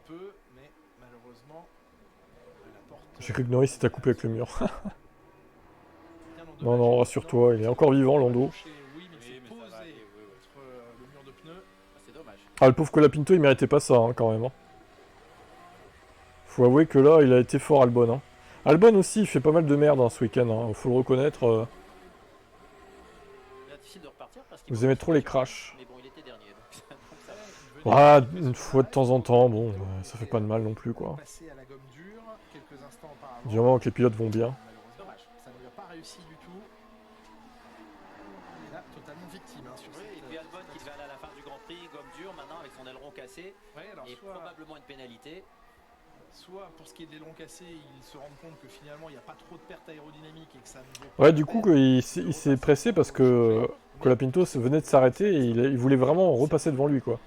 J'ai cru que Norris s'était coupé avec le mur. Non, non, rassure-toi, il est encore vivant, Lando. Ah, le pauvre Colapinto, il méritait pas ça, hein, quand même. Hein. Faut avouer que là, il a été fort, Albon. Hein. Albon aussi, il fait pas mal de merde hein, ce week-end, hein, faut le reconnaître. Vous aimez trop les crashs. Ah, une fois de temps en temps, bon, ça fait pas de mal non plus, quoi. Du moment que les pilotes vont bien. Ça ne lui a pas réussi du tout. Il est là totalement victime. Hein, sur et puis Albon qui devait aller à la fin du Grand Prix, gomme dure, maintenant avec son aileron cassé, et probablement une pénalité. Soit pour ce qui est de l'aileron cassé, ils se rendent compte que finalement il n'y a pas trop de perte aérodynamique et que ça ne vaut pas. Ouais, du coup, il s'est pressé parce que Colapinto venait de s'arrêter et il voulait vraiment repasser devant lui, quoi.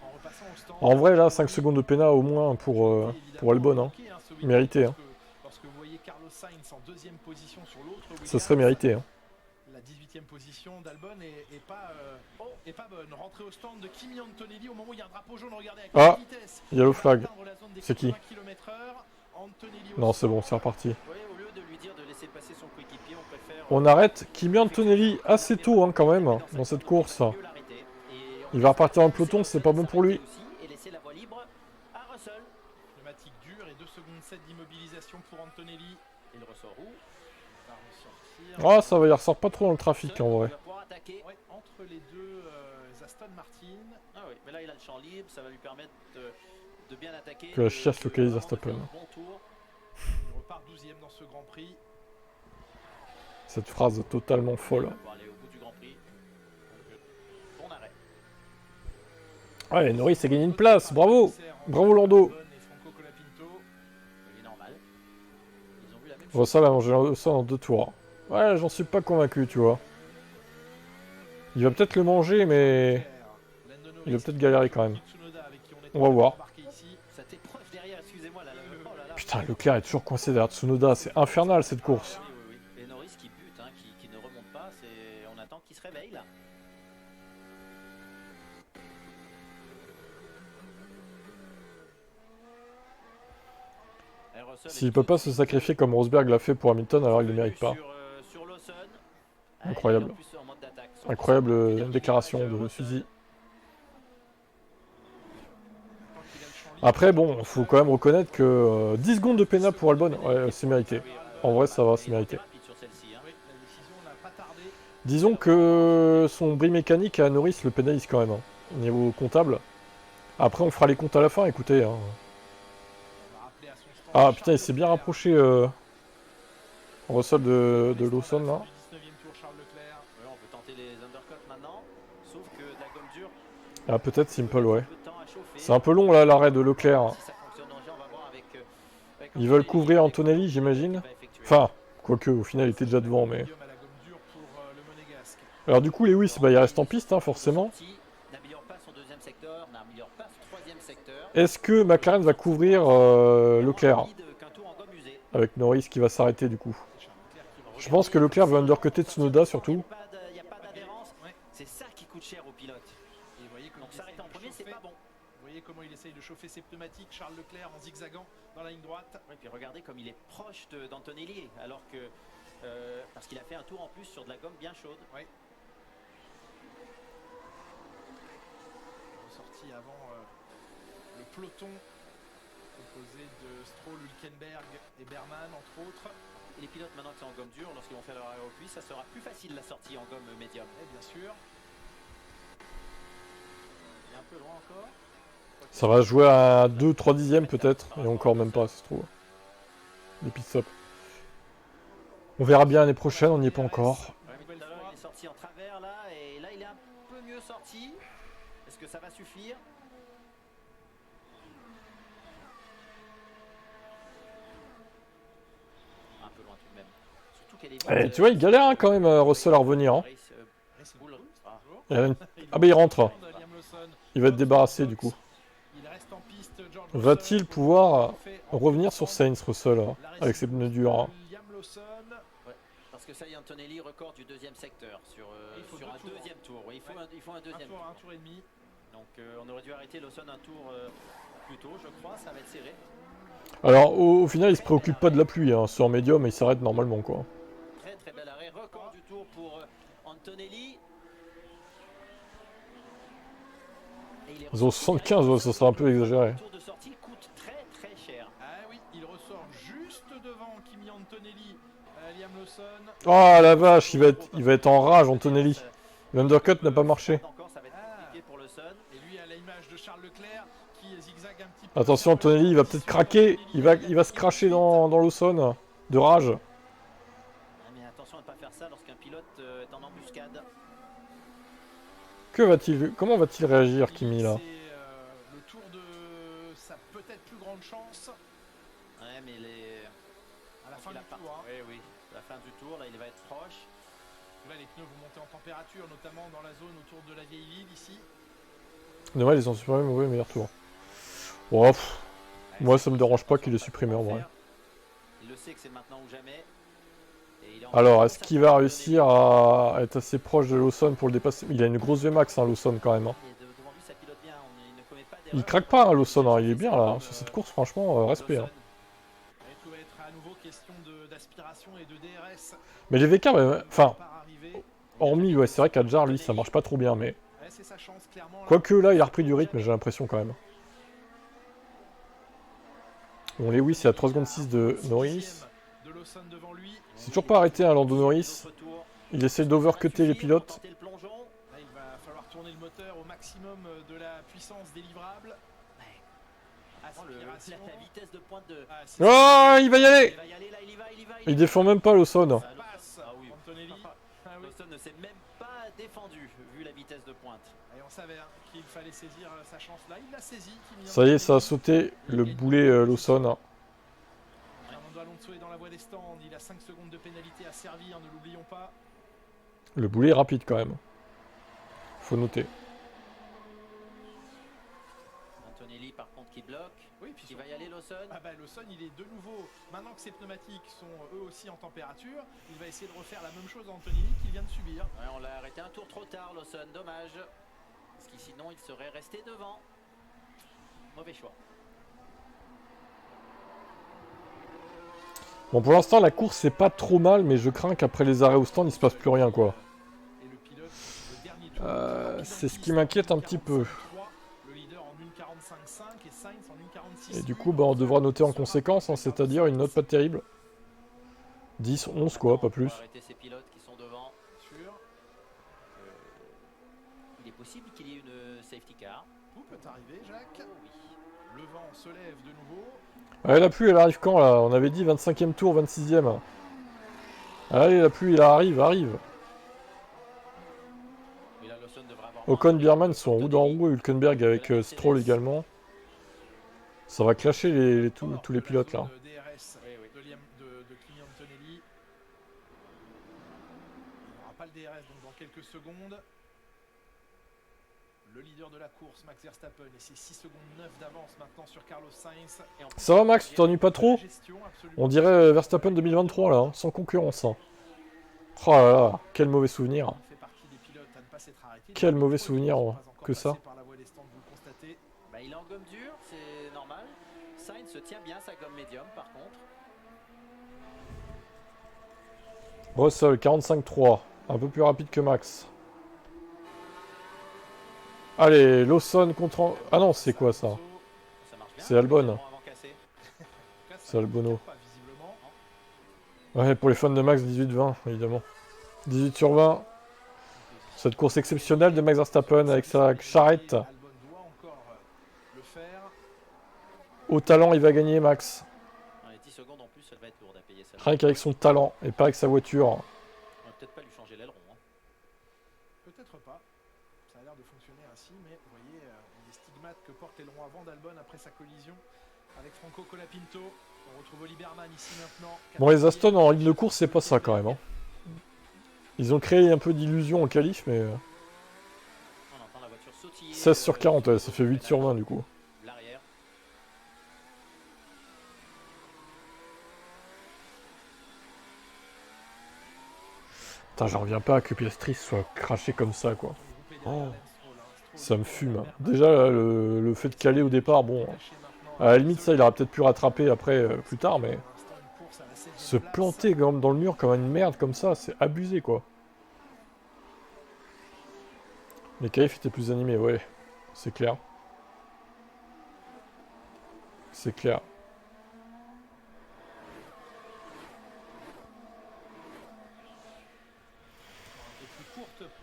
En vrai, là, 5 secondes de pénal au moins pour Albon. Hein. Mérité. Hein. Ça serait mérité. Hein. La 18e position d'Albon est pas bonne. Rentrée au stand de Kimi Antonelli au moment où il y a un drapeau jaune. Regardez avec la vitesse. Yellow flag. C'est qui? Non, c'est bon, c'est reparti. On arrête Kimi Antonelli assez tôt hein, quand même dans cette course. Il va repartir en peloton, c'est pas bon pour lui. Pneumatique dure et 2 secondes 7 d'immobilisation pour Antonelli. Il ressort où? Ah, ça va, il ressort pas trop dans le trafic en vrai. Ouais, entre les deux Aston Martin. Ah oui, mais là il a le champ libre, ça va lui permettre de bien attaquer. Que la chiasse localise Verstappen. Il repart 12e dans ce Grand Prix. Cette phrase totalement folle. Ouais, Norris a gagné une place, bravo! Bravo Lando! Russell a mangé ça en 2 tours. Ouais, j'en suis pas convaincu, tu vois. Il va peut-être le manger, mais... il va peut-être galérer quand même. On va voir. Putain, Leclerc est toujours coincé derrière Tsunoda, c'est infernal cette course. Et Norris qui bute, hein, qui ne remonte pas, on attend qu'il se réveille là. S'il peut pas se sacrifier comme Rosberg l'a fait pour Hamilton, alors il ne le mérite pas. Incroyable. Incroyable déclaration de Suzy. Après, bon, faut quand même reconnaître que 10 secondes de pénal pour Albon, ouais, c'est mérité. En vrai, ça va, c'est mérité. Disons que son bris mécanique à Norris le pénalise quand même, hein, au niveau comptable. Après, on fera les comptes à la fin, écoutez. Hein. Ah putain, il s'est bien rapproché Russell de Lawson là. Ah peut-être Simple, ouais. C'est un peu long là l'arrêt de Leclerc. Ils veulent couvrir Antonelli, j'imagine. Enfin, quoique au final il était déjà devant, mais... Alors du coup Lewis, bah, il reste en piste, hein, forcément. Est-ce que McLaren va couvrir Leclerc avec Norris qui va s'arrêter du coup? Je pense que Leclerc veut undercutter Tsunoda surtout. C'est ça qui coûte cher au pilote. Donc s'arrêter en premier, c'est pas bon. Vous voyez comment il essaye de chauffer ses pneumatiques, Charles Leclerc en zigzagant dans la ligne droite. Et puis regardez comme il est proche d'Antonelli, alors que parce qu'il a fait un tour en plus sur de la gomme bien chaude. Oui. Ressorti avant le peloton composé de Stroll, Hülkenberg et Berman entre autres. Et les pilotes maintenant qui sont en gomme dure, lorsqu'ils vont faire leur aéropuis, ça sera plus facile la sortie en gomme médium. Et bien sûr. Il est un peu loin encore. Ça va jouer à 2-3 dixièmes peut-être, et encore même pas, ça se trouve. Les pit stops. On verra bien l'année prochaine, on n'y est pas encore. Il est sorti en travers là, et là il est un peu mieux sorti. Est-ce que ça va suffire? Un peu loin tout de même. Surtout qu'elle est Et tu vois, il galère hein, quand même Russell à revenir. Hein. Ah bah il rentre. Il va être débarrassé du coup. Va-t-il pouvoir revenir sur Sainz, Russell, hein, avec ses pneus durs hein. Parce que ça y est, Antonelli record du deuxième secteur sur un deuxième tour. Oui, il faut un deuxième tour. Un tour et demi. Donc on aurait dû arrêter Lawson un tour plus tôt, je crois. Ça va être serré. Alors au final, il se préoccupe pas de la pluie. Hein. Sur médium, il s'arrête normalement quoi. Très très bel arrêt. Record du tour pour Antonelli. Ils ont 75, ouais, ça sera un peu exagéré. Le tour de sortie coûte très très cher. Ah oui, il ressort juste devant Kimi Antonelli, Liam Lawson. Oh la vache, il va être en rage Antonelli. L'undercut n'a pas marché. Attention Antonelli, il va peut-être craquer. Il va se cracher dans Lawson de rage. Mais attention à ne pas faire ça lorsqu'un pilote est en embuscade. Comment va-t-il réagir, Kimi, là? Le tour de sa peut-être plus grande chance. Ouais, mais à la fin du tour. Hein. Oui, à la fin du tour, là, il va être proche. Là, les pneus vont monter en température, notamment dans la zone autour de la vieille ville, ici. Dommage, ils ont supprimé le mauvais meilleur tour. Oh, moi, ça me dérange pas qu'il ait supprimé en vrai. Il le sait que c'est maintenant ou jamais. Alors, est-ce qu'il va réussir à être assez proche de Lawson pour le dépasser? Il a une grosse Vmax, hein, Lawson, quand même. Hein. Il craque pas, hein, Lawson, hein. Il est bien, là. Hein. Sur cette course, franchement, respect. Hein. Mais les VK, enfin... Hormis, ouais, c'est vrai qu'Adjar, lui, ça marche pas trop bien, mais... Quoique, là, il a repris du rythme, j'ai l'impression, quand même. Bon, Lewis, il a 3 secondes 6 de Norris. C'est toujours pas arrêté, hein, Lando Norris. Il essaie d'overcutter les pilotes. Il va falloir tourner le moteur au maximum de la puissance des livrables. La vitesse de pointe de... Oh, il va y aller. Il défend même pas Lawson. Lawson ne s'est même pas défendu, vu la vitesse de pointe. Et on savait qu'il fallait saisir sa chance là. Il l'a saisi. Ça y est, ça a sauté le boulet Lawson. Fernando Alonso est dans la voie des stands. Il a 5 secondes de pénalité à servir, ne l'oublions pas. Le boulet est rapide quand même. Faut noter. Antonelli par contre qui bloque. Oui, puis il va y aller Lawson. Ah bah Lawson il est de nouveau, maintenant que ses pneumatiques sont eux aussi en température, il va essayer de refaire la même chose à Antonelli qu'il vient de subir. Ouais, on l'a arrêté un tour trop tard Lawson, dommage. Parce que sinon il serait resté devant. Mauvais choix. Bon, pour l'instant la course c'est pas trop mal, mais je crains qu'après les arrêts au stand il se passe plus rien quoi. C'est ce qui m'inquiète un petit peu. Et du coup, bah, on devra noter en conséquence, hein, c'est-à-dire une note pas terrible. 10, 11 quoi, pas plus. Il est possible qu'il y ait une safety car. Tout peut arriver, Jacques. Le vent se lève de nouveau. Ouais, la pluie elle arrive quand là? On avait dit 25e tour, 26e. Allez, la pluie elle arrive. Ocon, Bierman sont roue dans roue, Hülkenberg avec Stroll également. Ça va clasher tous les pilotes là. Quelques secondes. Le leader de la course, Max Verstappen, et ses 6 secondes 9 d'avance maintenant sur Carlos Sainz. Ça va Max, tu t'ennuies pas trop? On dirait Verstappen 2023 là, hein, sans concurrence. Hein. Oh là là, quel mauvais souvenir. Quel mauvais souvenir que ça. Bah, il est en gomme dure, c'est normal. Sainz se tient bien sa gomme médium par contre. Russell 45-3. Un peu plus rapide que Max. Allez, Lawson contre... Ah non, c'est quoi ça? C'est Albon. C'est Albono. Ouais, pour les fans de Max, 18-20, évidemment. 18 sur 20. Cette course exceptionnelle de Max Verstappen avec sa charrette. Au talent, il va gagner, Max. Rien qu'avec son talent, et pas avec sa voiture. Peut-être pas lui changer l'aileron. Hein. Peut-être pas. Ça a l'air de fonctionner ainsi, mais vous voyez les stigmates que porte l'aileron avant d'Albon après sa collision avec Franco Colapinto. On retrouve Oli Berman ici maintenant. Bon, les Aston en ligne de course, c'est pas ça quand même. Hein. Ils ont créé un peu d'illusion en qualif, mais... 16 sur 40, ouais, ça fait 8 sur 20 du coup. Putain, j'en reviens pas que Piastri soit craché comme ça, quoi. Oh, ça me fume. Déjà, le fait de caler au départ, bon... À la limite, ça, il aura peut-être pu rattraper après, plus tard, mais... Se planter dans le mur comme une merde comme ça, c'est abusé, quoi. Les qualifs étaient plus animés, ouais. C'est clair. C'est clair.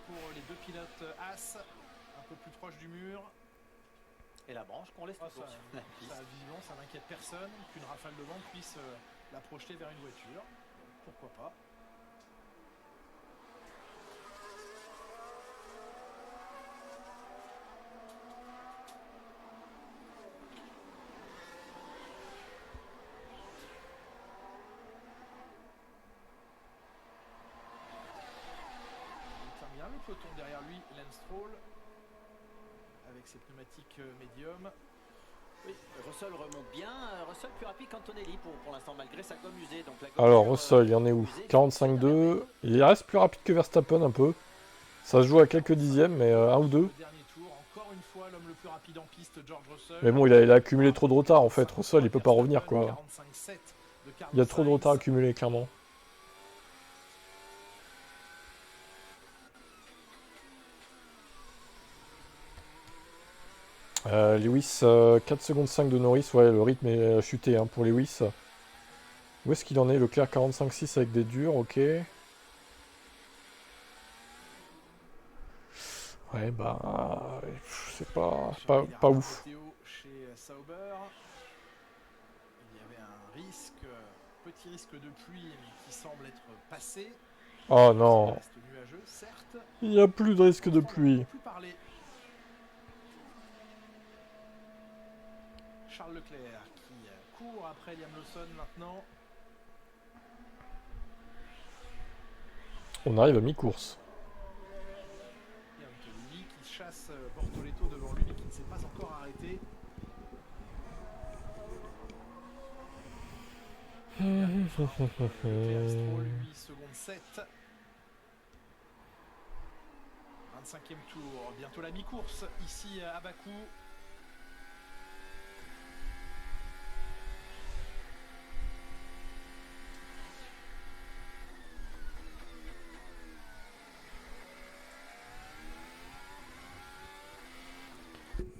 Pour les deux pilotes As, un peu plus proche du mur. Et la branche qu'on laisse ça, visiblement, ça n'inquiète personne qu'une rafale de vent puisse la projeter vers une voiture. Pourquoi pas. Le peloton derrière lui, Lance Stroll. avec ses pneumatiques médium. Oui, Russell remonte bien. Russell plus rapide qu'Antonelli pour l'instant, malgré sa gomme usée. Donc, la Alors, Russell, il en est où? 45,2. Il reste plus rapide que Verstappen un peu. Ça se joue à quelques dixièmes, mais un ou deux. Mais bon, il a accumulé trop de retard en fait. Russell, il peut pas revenir quoi. Il y a trop de retard accumulé, clairement. Lewis, 4 secondes 5 de Norris. Ouais, le rythme est chuté hein, pour Lewis. Où est-ce qu'il en est? Leclerc 45,6 avec des durs, ok. Ouais, bah, c'est pas ouf. Chez Sauber, il y avait un risque, petit risque de pluie, mais qui semble être passé. Oh non. Il n'y a plus de risque de pluie. Charles Leclerc qui court après Liam Lawson maintenant. On arrive à mi-course. Et Antonelli qui chasse Bortoleto devant lui mais qui ne s'est pas encore arrêté. Leclerc Stroll, lui, seconde 7. 25e tour, bientôt la mi-course ici à Bakou.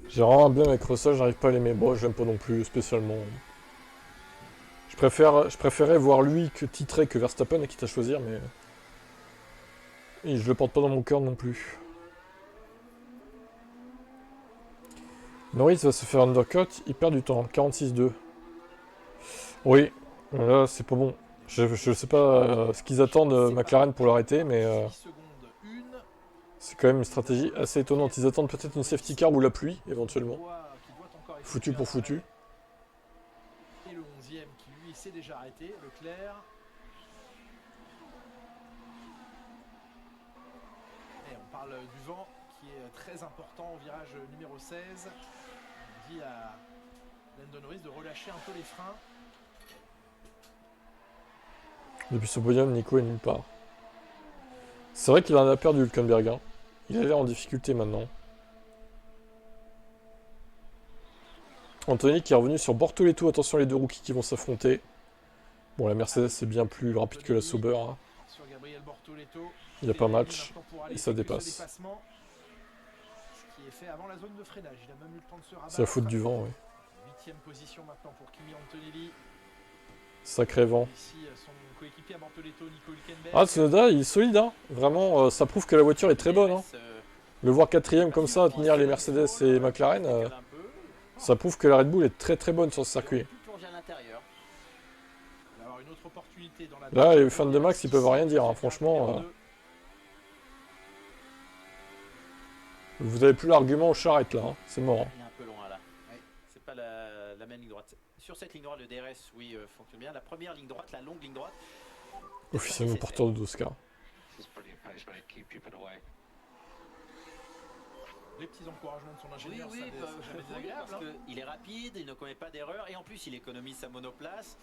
J'ai vraiment un blême avec Russell, j'arrive pas à l'aimer. Bon, j'aime pas non plus spécialement. Je préférais voir lui que titrer que Verstappen et quitte à choisir, mais... Et je le porte pas dans mon cœur non plus. Norris va se faire undercut, il perd du temps. 46,2. Oui, là c'est pas bon. Je sais pas ce qu'ils attendent McLaren pour l'arrêter, mais... c'est quand même une stratégie assez étonnante. Ils attendent peut-être une safety car ou la pluie, éventuellement. Foutu pour foutu. Et le 11e qui lui s'est déjà arrêté, Leclerc. Et on parle du vent qui est très important au virage numéro 16. On dit à Lando Norris de relâcher un peu les freins. Depuis ce podium, Nico est nulle part. C'est vrai qu'il en a perdu, Hülkenberg. Hein. Il a l'air en difficulté maintenant. Anthony qui est revenu sur Bortoleto. Attention les deux rookies qui vont s'affronter. Bon, la Mercedes c'est bien plus rapide que la Sauber. Hein. Il n'y a pas match. Et ça dépasse. C'est la faute du vent, oui. 8e position maintenant pour Kimi Antonelli. Sacré vent. Ah, Tsunoda, il est solide, hein. Vraiment, ça prouve que la voiture est très bonne. Hein. Le voir quatrième comme ça, tenir les Mercedes et McLaren, ça prouve que la Red Bull est très très bonne sur ce circuit. Là, les fans de Max, ils peuvent rien dire, hein. Franchement. Vous avez plus l'argument au charrette là, hein. C'est mort. Hein. Il est un peu loin là. C'est pas la même ligne droite. Sur cette ligne droite, le DRS, oui, fonctionne bien. La première ligne droite, la longue ligne droite. Officiellement porteur de Oscar. Les petits encouragements de son ingénieur, oui, ça jamais désagréable. Parce qu'il est rapide, il ne commet pas d'erreur et en plus il économise sa monoplace.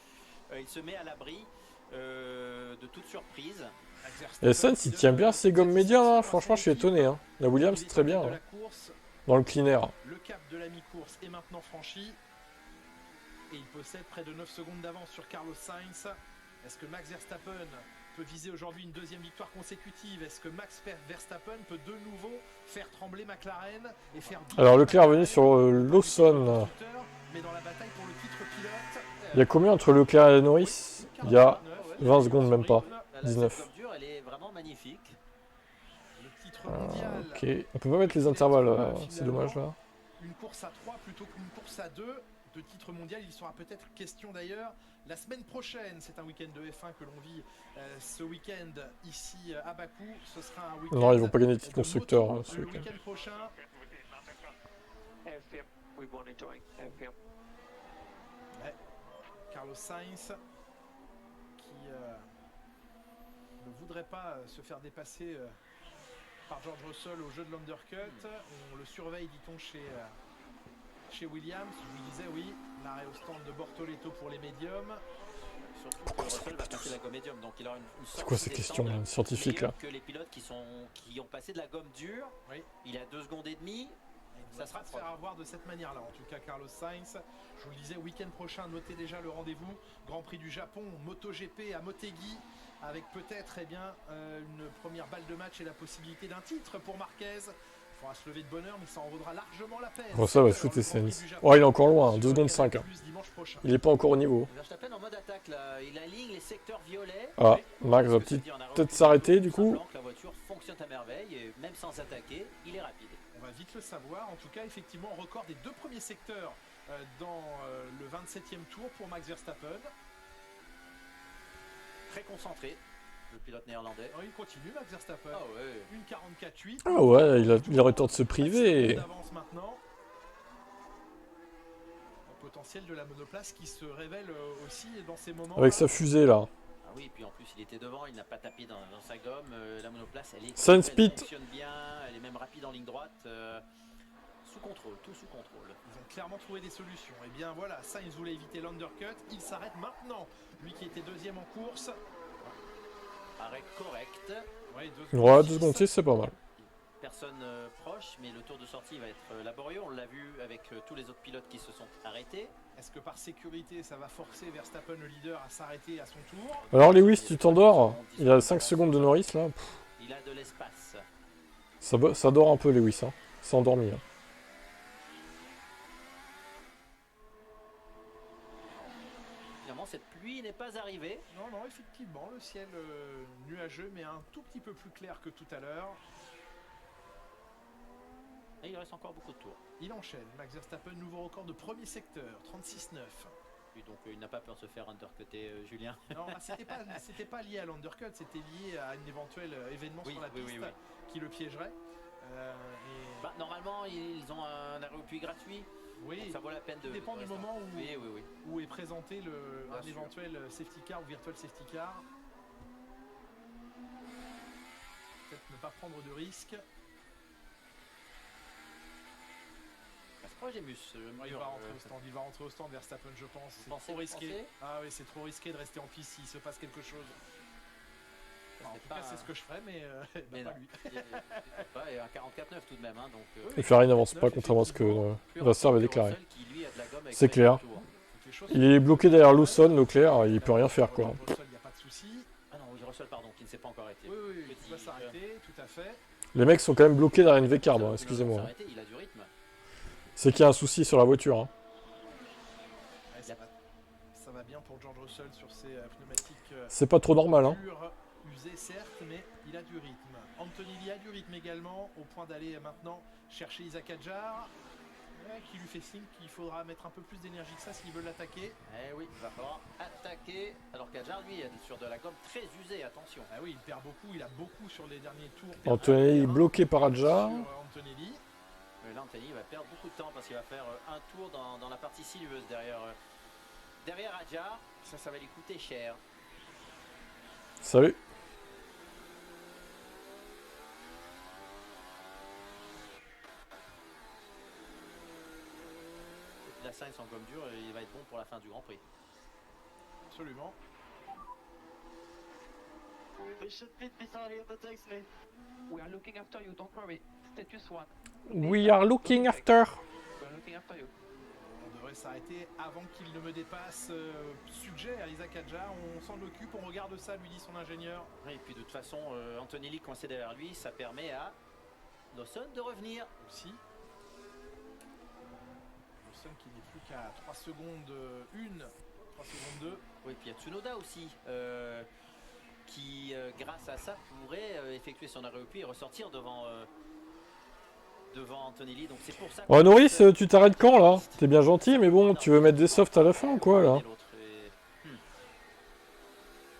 Il se met à l'abri de toute surprise. Et Sainz, il tient bien ses gommes médias, hein. Franchement, je suis étonné. Hein. La Williams, c'est très bien. Hein. Dans le clean air. Le cap de la mi-course est maintenant franchi. Et il possède près de 9 secondes d'avance sur Carlos Sainz. Est-ce que Max Verstappen peut viser aujourd'hui une deuxième victoire consécutive? Est-ce que Max Verstappen peut de nouveau faire trembler McLaren et faire... Alors Leclerc est venu sur Lawson. Mais dans la bataille pour le titre pilote, il y a combien entre Leclerc et Norris? Il y a 20 secondes, même pas. 19. Elle est vraiment magnifique. Ok, on peut pas mettre les intervalles, c'est dommage là. Une course à 3 plutôt qu'une course à 2. De titre mondial, il sera peut-être question d'ailleurs la semaine prochaine. C'est un week-end de F1 que l'on vit ce week-end ici à Bakou. Ce sera un week-end. Non, ils vont pas gagner le titre constructeur ce week-end. Prochain. Ouais. Carlos Sainz qui ne voudrait pas se faire dépasser par George Russell au jeu de l'undercut. On le surveille, dit-on, chez Williams. Je lui disais, oui, l'arrêt au stand de Bortoleto pour les médiums. Surtout que Russell va passer la gomme médium, donc il aura une sorte C'est quoi ces questions scientifiques là? Que les pilotes qui ont passé de la gomme dure, oui. Il a 2 secondes et demie. Ça sera de faire avoir de cette manière-là. En tout cas, Carlos Sainz, je vous le disais, week-end prochain, notez déjà le rendez-vous. Grand Prix du Japon, MotoGP à Motegi, avec peut-être une première balle de match et la possibilité d'un titre pour Marquez. Il faudra se lever de bonne heure, mais ça en vaudra largement la peine. Bon, ça va se foutre Sainz. Oh, il est encore loin, 2 secondes 5. Hein. Il est pas encore au niveau. Verstappen en mode attaque là, il aligne les secteurs violets. Ah, Max va peut-être s'arrêter du coup. La voiture fonctionne à merveille et même sans attaquer, il est rapide. On va vite le savoir. En tout cas, effectivement, record des 2 premiers secteurs dans le 27e tour pour Max Verstappen. Très concentré, le pilote néerlandais. Oh, il continue, Max Verstappen. Ah ouais. Une 44.8. Ah ouais, il aurait tort de se priver. D'avance maintenant. Le potentiel de la monoplace qui se révèle aussi dans ces moments. Avec sa fusée là. Ah oui, puis en plus il était devant, il n'a pas tapé dans sa gomme. La monoplace, elle fonctionne bien, elle est même rapide en ligne droite. Sous contrôle, tout sous contrôle. Ils ont clairement trouvé des solutions. Et bien voilà, Sainz voulait éviter l'undercut. Il s'arrête maintenant. Lui qui était 2e en course. Arrêt correct. Ouais, 2 secondes 6, c'est pas mal. Personne proche, mais le tour de sortie va être laborieux. On l'a vu avec tous les autres pilotes qui se sont arrêtés. Est-ce que par sécurité, ça va forcer Verstappen, le leader, à s'arrêter à son tour? Alors Lewis, tu t'endors? Il a 5 secondes de Norris là. Il a de l'espace. Ça dort un peu Lewis, hein. C'est endormi. Hein. Finalement, cette pluie n'est pas arrivée. Non, effectivement, le ciel nuageux, mais un tout petit peu plus clair que tout à l'heure. Et il reste encore beaucoup de tours. Il enchaîne. Max Verstappen, nouveau record de premier secteur, 36,9. Et donc il n'a pas peur de se faire undercuter Julien. Non, c'était pas lié à l'undercut, c'était lié à un éventuel événement sur la piste qui le piégerait. Normalement, ils ont un arrêt au puits gratuit. Oui, donc ça vaut la peine de. Ça dépend du moment où est présenté un sûr. éventuel safety car ou virtual safety car. Peut-être ne pas prendre de risques. Il va rentrer au stand, Verstappen, je pense. C'est trop risqué. Ah oui, c'est trop risqué de rester en piste s'il se passe quelque chose. En tout cas, c'est ce que je ferais, mais pas lui. Et un 44,9 tout de même. Hein, donc, et Ferrari n'avance pas, contrairement à ce que Vassar avait déclaré. C'est clair. Il est bloqué derrière Lawson, Leclerc, il peut rien faire quoi. Il n'y a pas de souci. Ah non, Russell, pardon, qui ne s'est pas encore arrêté. Oui, il va s'arrêter, tout à fait. Les mecs sont quand même bloqués derrière une V-carb, excusez-moi. Il a du rythme. C'est qu'il y a un souci sur la voiture. Hein. Ouais, ça va bien pour George Russell sur ses pneumatiques. C'est pas trop normal. Hein. Usé certes, mais il a du rythme. Antonelli a du rythme également, au point d'aller maintenant chercher Isaac Hadjar, qui lui fait signe qu'il faudra mettre un peu plus d'énergie que ça s'il veut l'attaquer. Eh oui, il va falloir attaquer. Alors qu'Hadjar, lui, est sur de la gomme très usée, attention. Ah oui, il perd beaucoup, il a beaucoup sur les derniers tours. Antonelli bloqué par Hadjar. Antonelli. Mais là, Antonelli va perdre beaucoup de temps parce qu'il va faire un tour dans la partie sinueuse derrière Hadjar. Ça va lui coûter cher. Salut. La Sainz en gomme dure, il va être bon pour la fin du Grand Prix. Absolument. We are looking after you, don't worry. Status 1. We are looking after. We are looking after you. On devrait s'arrêter avant qu'il ne me dépasse. Suggère Isaac Hadjar, on s'en occupe, on regarde ça, lui dit son ingénieur. Et puis de toute façon, Antonelli coincé derrière lui, ça permet à Lawson de revenir. Aussi. Lawson qui n'est plus qu'à 3 secondes 1, 3 secondes 2. Oui, puis il y a Tsunoda aussi, qui grâce à ça pourrait effectuer son arrêt au puits et ressortir devant Antonelli. Donc c'est pour ça. Oh Norris, tu t'arrêtes quand là? T'es bien gentil, mais bon, tu veux mettre des softs à la fin ou quoi là?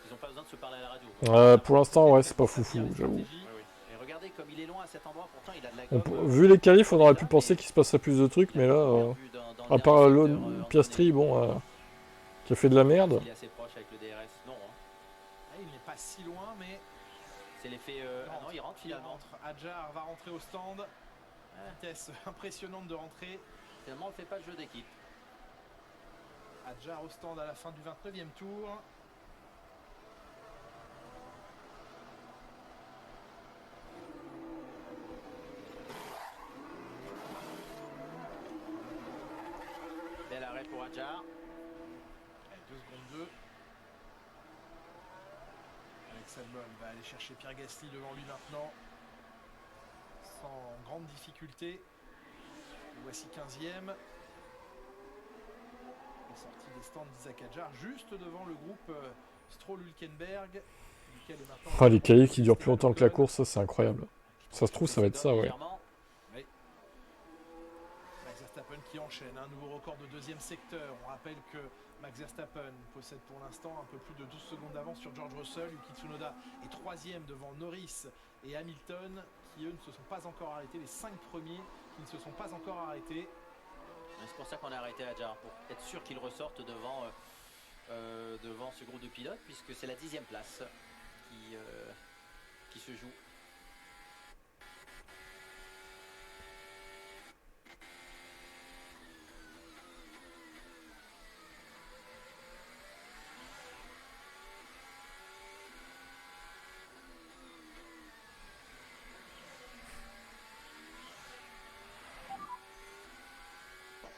Ils ont pas besoin de se parler à la radio. Pour l'instant, ouais, c'est pas foufou, j'avoue. Et regardez comme il est loin à cet endroit, pourtant il a de la gomme. Vu les qualifs, on aurait pu penser qu'il se passerait plus de trucs, mais là, à part Piastri, bon, qui a fait de la merde. Il est assez proche avec le DRS, non. Il n'est pas si loin, mais C'est l'effet... ah non, il rentre finalement. Adjar va rentrer au stand. Vitesse impressionnante de rentrer. Finalement, on ne fait pas le jeu d'équipe. Adjar au stand à la fin du 29e tour. Bel arrêt pour Adjar. 2 secondes 2. Alex Albon va aller chercher Pierre Gasly devant lui maintenant. Sans grande difficulté. Le voici 15e. La sortie des stands d'Isaac Adjar juste devant le groupe Stroll-Hülkenberg. Ah, les qualifs qui durent plus longtemps que la course, ça c'est incroyable. Ça se trouve, ça va être ça, ouais. Max Verstappen qui enchaîne un nouveau record de deuxième secteur. On rappelle que Max Verstappen possède pour l'instant un peu plus de 12 secondes d'avance sur George Russell. Yuki Tsunoda est 3e devant Norris et Hamilton qui eux ne se sont pas encore arrêtés. Les 5 premiers qui ne se sont pas encore arrêtés. C'est pour ça qu'on a arrêté Adjar, pour être sûr qu'il ressorte devant, devant ce groupe de pilotes, puisque c'est la 10e place qui se joue.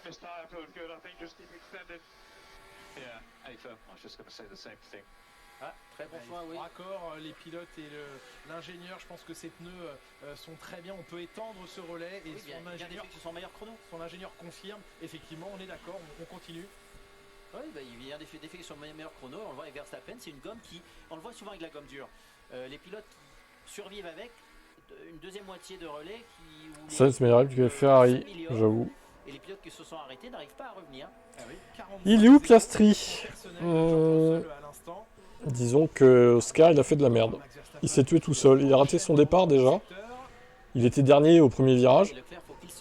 This tire feels good, I think just keep extended. Yeah, Aether, I was just going to say the same thing. Ah, très bon choix, oui. Raccord, les pilotes et l'ingénieur, je pense que ces pneus sont très bien. On peut étendre ce relais et oui, son meilleur chrono. Son ingénieur confirme. Effectivement, on est d'accord, on continue. Oui, bah, il vient d'effectuer son meilleur chrono. On le voit avec Verstappen, c'est une gomme qui, on le voit souvent avec la gomme dure. Les pilotes qui survivent avec une deuxième moitié de relais qui. Ça, c'est meilleur que Ferrari, j'avoue. Et les pilotes qui se sont arrêtés n'arrivent pas à revenir. Ah oui, il est où Piastri? Disons que Oscar il a fait de la merde. Il s'est tué tout seul. Il a raté son départ déjà. Il était dernier au premier virage.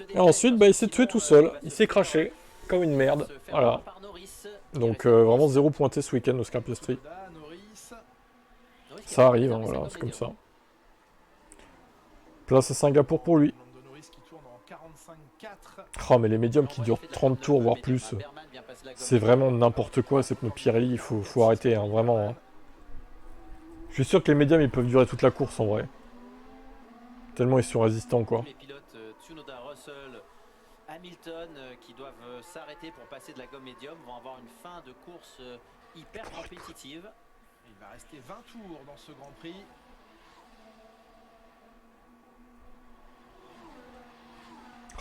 Et ensuite bah, il s'est tué tout seul. Il s'est craché comme une merde. Voilà. Donc vraiment zéro pointé ce week-end Oscar Piastri. Ça arrive, hein, voilà, c'est comme ça. Place à Singapour pour lui. Oh mais les médiums qui durent 30 tours voire plus, c'est vraiment n'importe quoi ces pneus Pirelli, il faut arrêter, hein, vraiment. Hein. Je suis sûr que les médiums ils peuvent durer toute la course en vrai. Tellement ils sont résistants quoi. Les pilotes Tsunoda, Russell, Hamilton qui doivent s'arrêter pour passer de la gomme médium vont avoir une fin de course hyper compétitive. Il va rester 20 tours dans ce Grand Prix.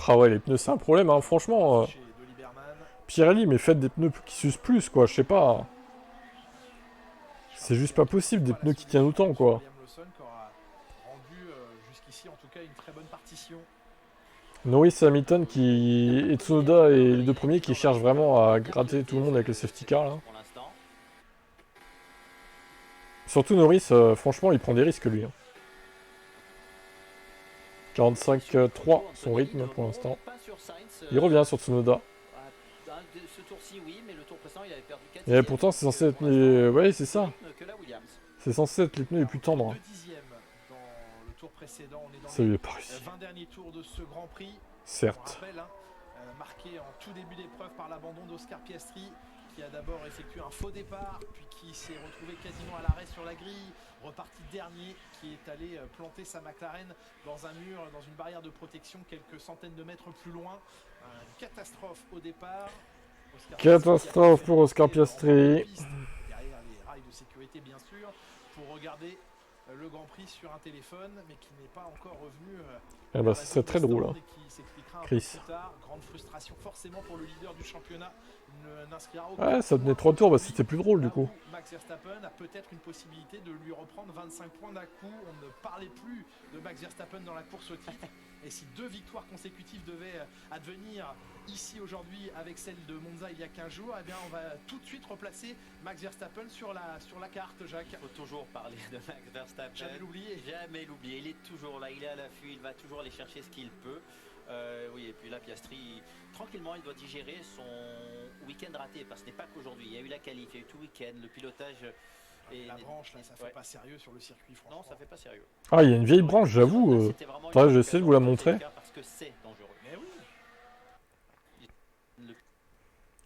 Ah ouais les pneus c'est un problème hein, franchement. Pirelli mais faites des pneus qui s'usent plus quoi, je sais pas. C'est juste pas possible des pneus qui tiennent autant quoi. Norris et Hamilton et Tsunoda et les deux premiers qui cherchent vraiment à gratter tout le monde avec le safety car là. Surtout Norris, franchement il prend des risques lui. Hein. 45-3 son rythme pour l'instant. Il revient sur Tsunoda. Ce tour-ci oui, mais le tour précédent il avait perdu 4. Et pourtant c'est censé être les... Ouais c'est ça. C'est censé être les pneus les plus tendres. Ça lui est pas réussi. 20 derniers tours de ce Grand Prix. Certes. Marqué en tout début d'épreuve par l'abandon d'Oscar Piastri, qui a d'abord effectué un faux départ, puis qui s'est retrouvé quasiment à l'arrêt sur la grille, reparti dernier, qui est allé planter sa McLaren dans un mur, dans une barrière de protection quelques centaines de mètres plus loin. Une catastrophe au départ. Catastrophe pour Oscar Piastri. Derrière les rails de sécurité bien sûr, pour regarder le Grand Prix sur un téléphone, mais qui n'est pas encore revenu. Eh ben, c'est très drôle. Hein. Chris. Grande frustration forcément pour le leader du championnat. Ouais, ça tenait 3 tours, bah c'était plus drôle du coup. Max Verstappen a peut-être une possibilité de lui reprendre 25 points d'un coup. On ne parlait plus de Max Verstappen dans la course au titre. Et si 2 victoires consécutives devaient advenir ici aujourd'hui avec celle de Monza il y a 15 jours, eh bien on va tout de suite replacer Max Verstappen sur la carte, Jacques. Il faut toujours parler de Max Verstappen. Jamais l'oublier. Jamais l'oublier. Il est toujours là, il est à l'affût, il va toujours aller chercher ce qu'il peut. Oui, et puis là, Piastri, tranquillement, il doit digérer son week-end raté, parce que ce n'est pas qu'aujourd'hui. Il y a eu la qualif, il y a eu tout le week-end, le pilotage Et La branche, là, ça fait ouais. pas sérieux sur le circuit, franchement. Non, ça fait pas sérieux. Ah, il y a une vieille branche, j'avoue. Là, c'était vraiment une Attends, bonne je vais essayer de vous la occasion montrer. faire parce que c'est dangereux. Mais oui.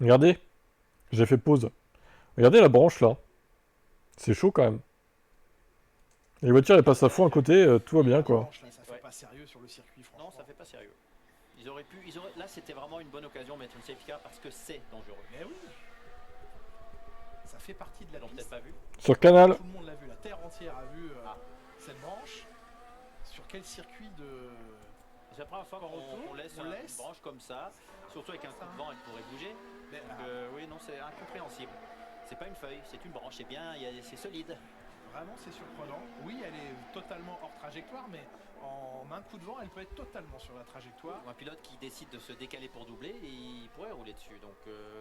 Regardez, j'ai fait pause. Regardez la branche là. C'est chaud quand même. Et les voitures elles passent à fond à côté, tout va bien La quoi. branche, là, ça fait Ouais. pas sérieux sur le circuit, franchement. Non, ça fait pas sérieux. Ils auraient pu. Là, c'était vraiment une bonne occasion de mettre une safety car parce que c'est dangereux. Mais oui. Ça fait partie de la Ils l'ont piste. peut-être pas vu. Sur Canal. Tout le monde l'a vu, la terre entière a vu Ah. cette branche. Sur quel circuit de... C'est la première fois qu'on Roto, laisse on une laisse. branche comme ça, surtout avec un coup de vent, elle pourrait bouger. Mais, Donc, oui, non, c'est incompréhensible. C'est pas une feuille, c'est une branche. C'est bien, c'est solide. Vraiment, c'est surprenant. Oui, elle est totalement hors trajectoire, mais en un coup de vent, elle peut être totalement sur la trajectoire. Un pilote qui décide de se décaler pour doubler, il pourrait rouler dessus. Donc,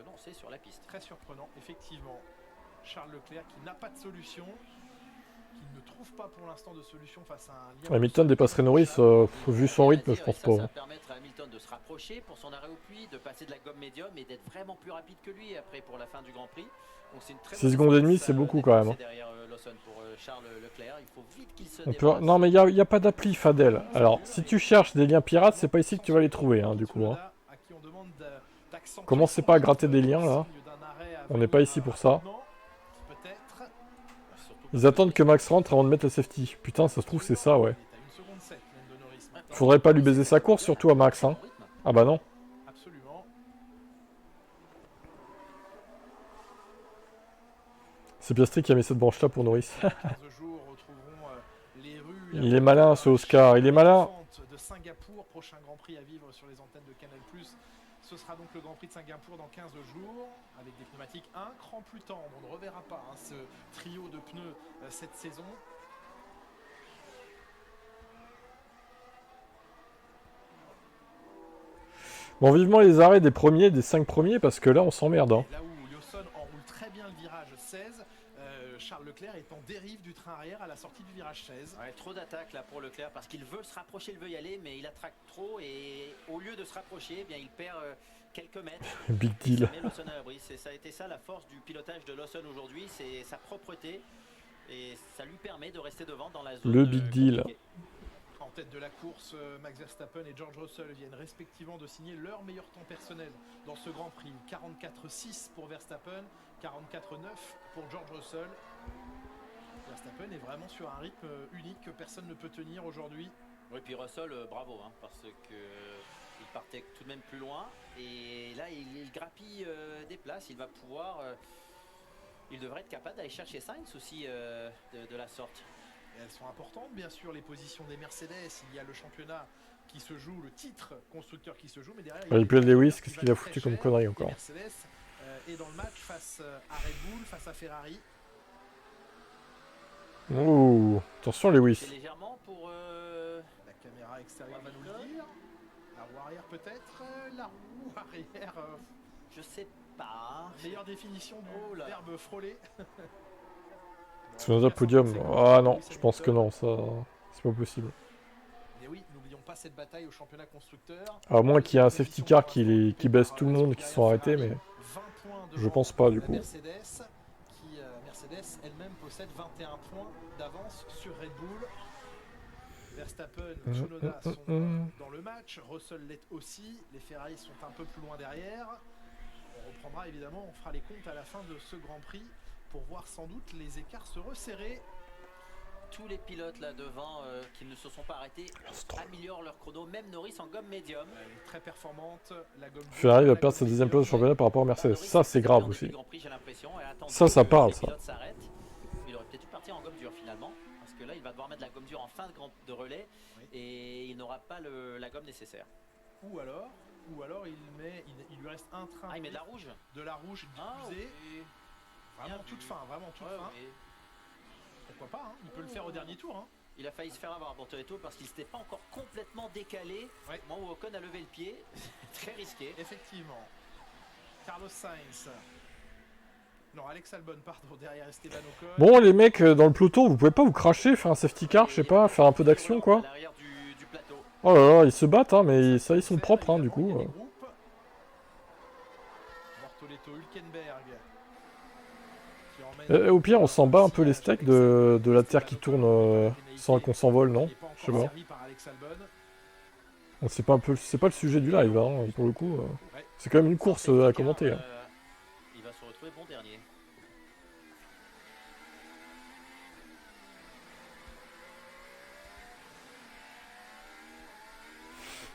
non, c'est sur la piste. Très surprenant, effectivement. Charles Leclerc qui n'a pas de solution, qui ne trouve pas pour l'instant de solution face à un Liam Hamilton dépasserait Norris, vu son rythme, je pense Ça va pas. permettre à Hamilton de se rapprocher pour son arrêt au puits, de passer de la gomme médium et d'être vraiment plus rapide que lui après pour la fin du Grand Prix. Donc c'est une très 6 bonne secondes et demie, distance c'est à beaucoup quand même. dépasser derrière Lawson pour Charles Leclerc. Il faut vite qu'il se On peut- dépasse. Non mais il y a pas d'appli Fadel. Alors, si tu cherches des liens pirates, c'est pas ici que tu vas les trouver, hein, du coup. Hein. à qui on demande d'accentuer Commencez son pas à rythme gratter des liens, au là. signe d'un arrêt à On n'est pas venir ici pour ça. rapidement, peut-être. Surtout Ils attendent que Max rentre avant de mettre la safety. Putain, ça se trouve c'est ça, ouais. Il est à 1 seconde 7 même de Norris maintenant. Faudrait pas lui baiser sa course, surtout à Max, hein. Ah bah non. Absolument. C'est Piastri qui a mis cette branche là pour Norris. 15 jours retrouveront les rues. Il est malin ce Oscar, il est malin. De Singapour, prochain Grand Prix à vivre sur les antennes de Canal+. Ce sera donc le Grand Prix de Singapour dans 15 jours, avec des pneumatiques un cran plus tendres. On ne reverra pas hein, ce trio de pneus cette saison. Bon, vivement les arrêts des premiers, des 5 premiers, parce que là on s'emmerde. Hein. Là où Lawson enroule très bien le virage 16, Charles Leclerc est en dérive du train arrière à la sortie du virage 16. Ouais, trop d'attaques là pour Leclerc parce qu'il veut se rapprocher, il veut y aller, mais il attraque trop et au lieu de se rapprocher, eh bien, il perd quelques mètres. Big Ça deal. met Lawson à l'abri. Ça a été ça la force du pilotage de Lawson aujourd'hui, c'est sa propreté et ça lui permet de rester devant dans la zone. Le big deal. compliquée. En tête de la course, Max Verstappen et George Russell viennent respectivement de signer leur meilleur temps personnel dans ce Grand Prix. 44,6 pour Verstappen, 44,9 pour George Russell. Verstappen est vraiment sur un rythme unique que personne ne peut tenir aujourd'hui. Oui, puis Russell, bravo, hein, parce que il partait tout de même plus loin et là il grappille des places. Il va pouvoir, il devrait être capable d'aller chercher Sainz aussi de la sorte. Et elles sont importantes, bien sûr, les positions des Mercedes. Il y a le championnat qui se joue, le titre constructeur qui se joue, mais derrière... Ah, il plaît Lewis, qu'est-ce qu'il a foutu comme connerie encore. Mercedes est dans le match face à Red Bull, face à Ferrari. Ouh, attention C'est Lewis. légèrement pour... La caméra extérieure va nous le dire. La roue arrière peut-être. La roue arrière... je sais pas. meilleure définition du Oh là. verbe frôler. Sur notre podium. Ah non, je pense que non, ça c'est pas possible. Mais oui, n'oublions pas cette bataille au championnat constructeur. À moins qu'il y ait un safety car qui baisse tout le monde, qui se sont arrêtés, mais 20 points je pense pas du la coup. Mercedes, Mercedes elle-même possède 21 points d'avance sur Red Bull. Verstappen, Tsunoda sont dans le match, Russell l'est aussi, les Ferrari sont un peu plus loin derrière. On reprendra évidemment, on fera les comptes à la fin de ce Grand Prix pour voir sans doute les écarts se resserrer. Tous les pilotes là devant qui ne se sont pas arrêtés améliorent leur chrono, même Norris en gomme médium. Elle est très performante, la gomme Ferrari va la perdre sa gomme deuxième place au médium. championnat par rapport à Mercedes. Norris, Ça c'est grave en début aussi. de Grand Prix, j'ai l'impression, et attendez Ça que parle, les ça. pilotes s'arrêtent. Il aurait peut-être dû partir en gomme dure finalement, parce que là il va devoir mettre la gomme dure en fin de relais Oui. et il n'aura pas la gomme nécessaire. Ou alors il lui reste un train Ah, il met de la rouge. de la rouge diffusée. ok. Vraiment Bien toute vu. fin, vraiment toute Ouais, fin. ouais. Pourquoi pas, hein, il peut le faire au dernier tour. Hein. Il a failli se faire avoir pour Toretto parce qu'il s'était pas encore complètement décalé. Ouais. Au moment où Ocon a levé le pied, très risqué. Effectivement. Carlos Sainz. Non, Alex Albon, pardon, derrière Esteban Ocon. Bon les mecs dans le peloton, vous pouvez pas vous cracher, faire un safety car, je sais pas, faire un peu d'action quoi. À l'arrière du plateau. Oh là là, ils se battent hein, mais ça ils sont propres hein du Évidemment, coup. il y a des groupes. Bortoleto, Hülkenberg qui emmène Au pire, on s'en bat un peu les steaks de la terre qui tourne sans qu'on s'envole, non? Je sais pas. Bon, c'est pas le sujet du live, hein, pour le coup. C'est quand même une course à commenter. Hein. Il va se retrouver bon dernier.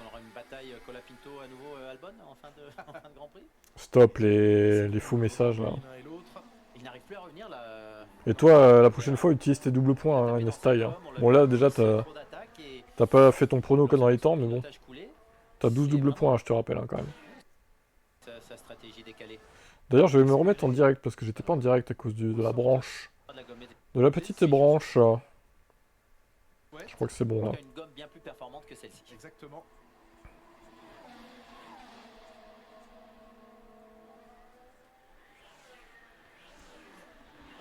On aura une bataille Colapinto à nouveau Albon en fin de Grand Prix. Stop les faux messages là. Il n'arrive plus à revenir là. Et toi, la prochaine fois, utilise tes doubles points, hein, Nestai. Hein. Bon là, déjà, t'as pas fait ton prono comme dans les temps, mais bon. T'as 12 doubles points, je te rappelle, hein, quand même. Sa stratégie décalée. D'ailleurs, je vais me remettre en direct, parce que j'étais pas en direct à cause de la branche. De la petite branche. Je crois que c'est bon, là. Une gomme bien plus performante que celle-ci. Exactement.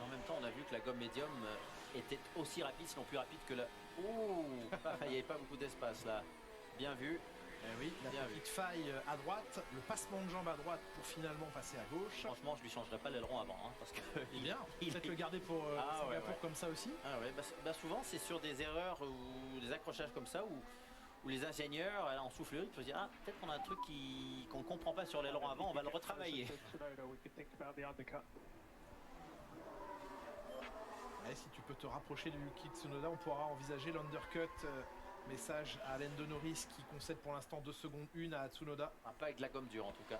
En même temps, on a vu que la gomme médium était aussi rapide, sinon plus rapide que la... Ouh, il n'y avait pas beaucoup d'espace là. Bien vu. Oui, la petite faille à droite, le passement de jambe à droite pour finalement passer à gauche. Franchement, je lui changerai pas l'aileron avant, hein, parce que bien. Peut-être le garder pour Singapour comme ça aussi. Ah ouais, souvent c'est sur des erreurs ou des accrochages comme ça où les ingénieurs en soufflerie ils peuvent dire peut-être qu'on a un truc qu'on comprend pas sur l'aileron avant, on va le retravailler. Ouais, si tu peux te rapprocher de Yuki Tsunoda, on pourra envisager l'undercut. Message à Lando Norris qui concède pour l'instant 2 secondes 1 à Tsunoda. Pas avec la gomme dure en tout cas.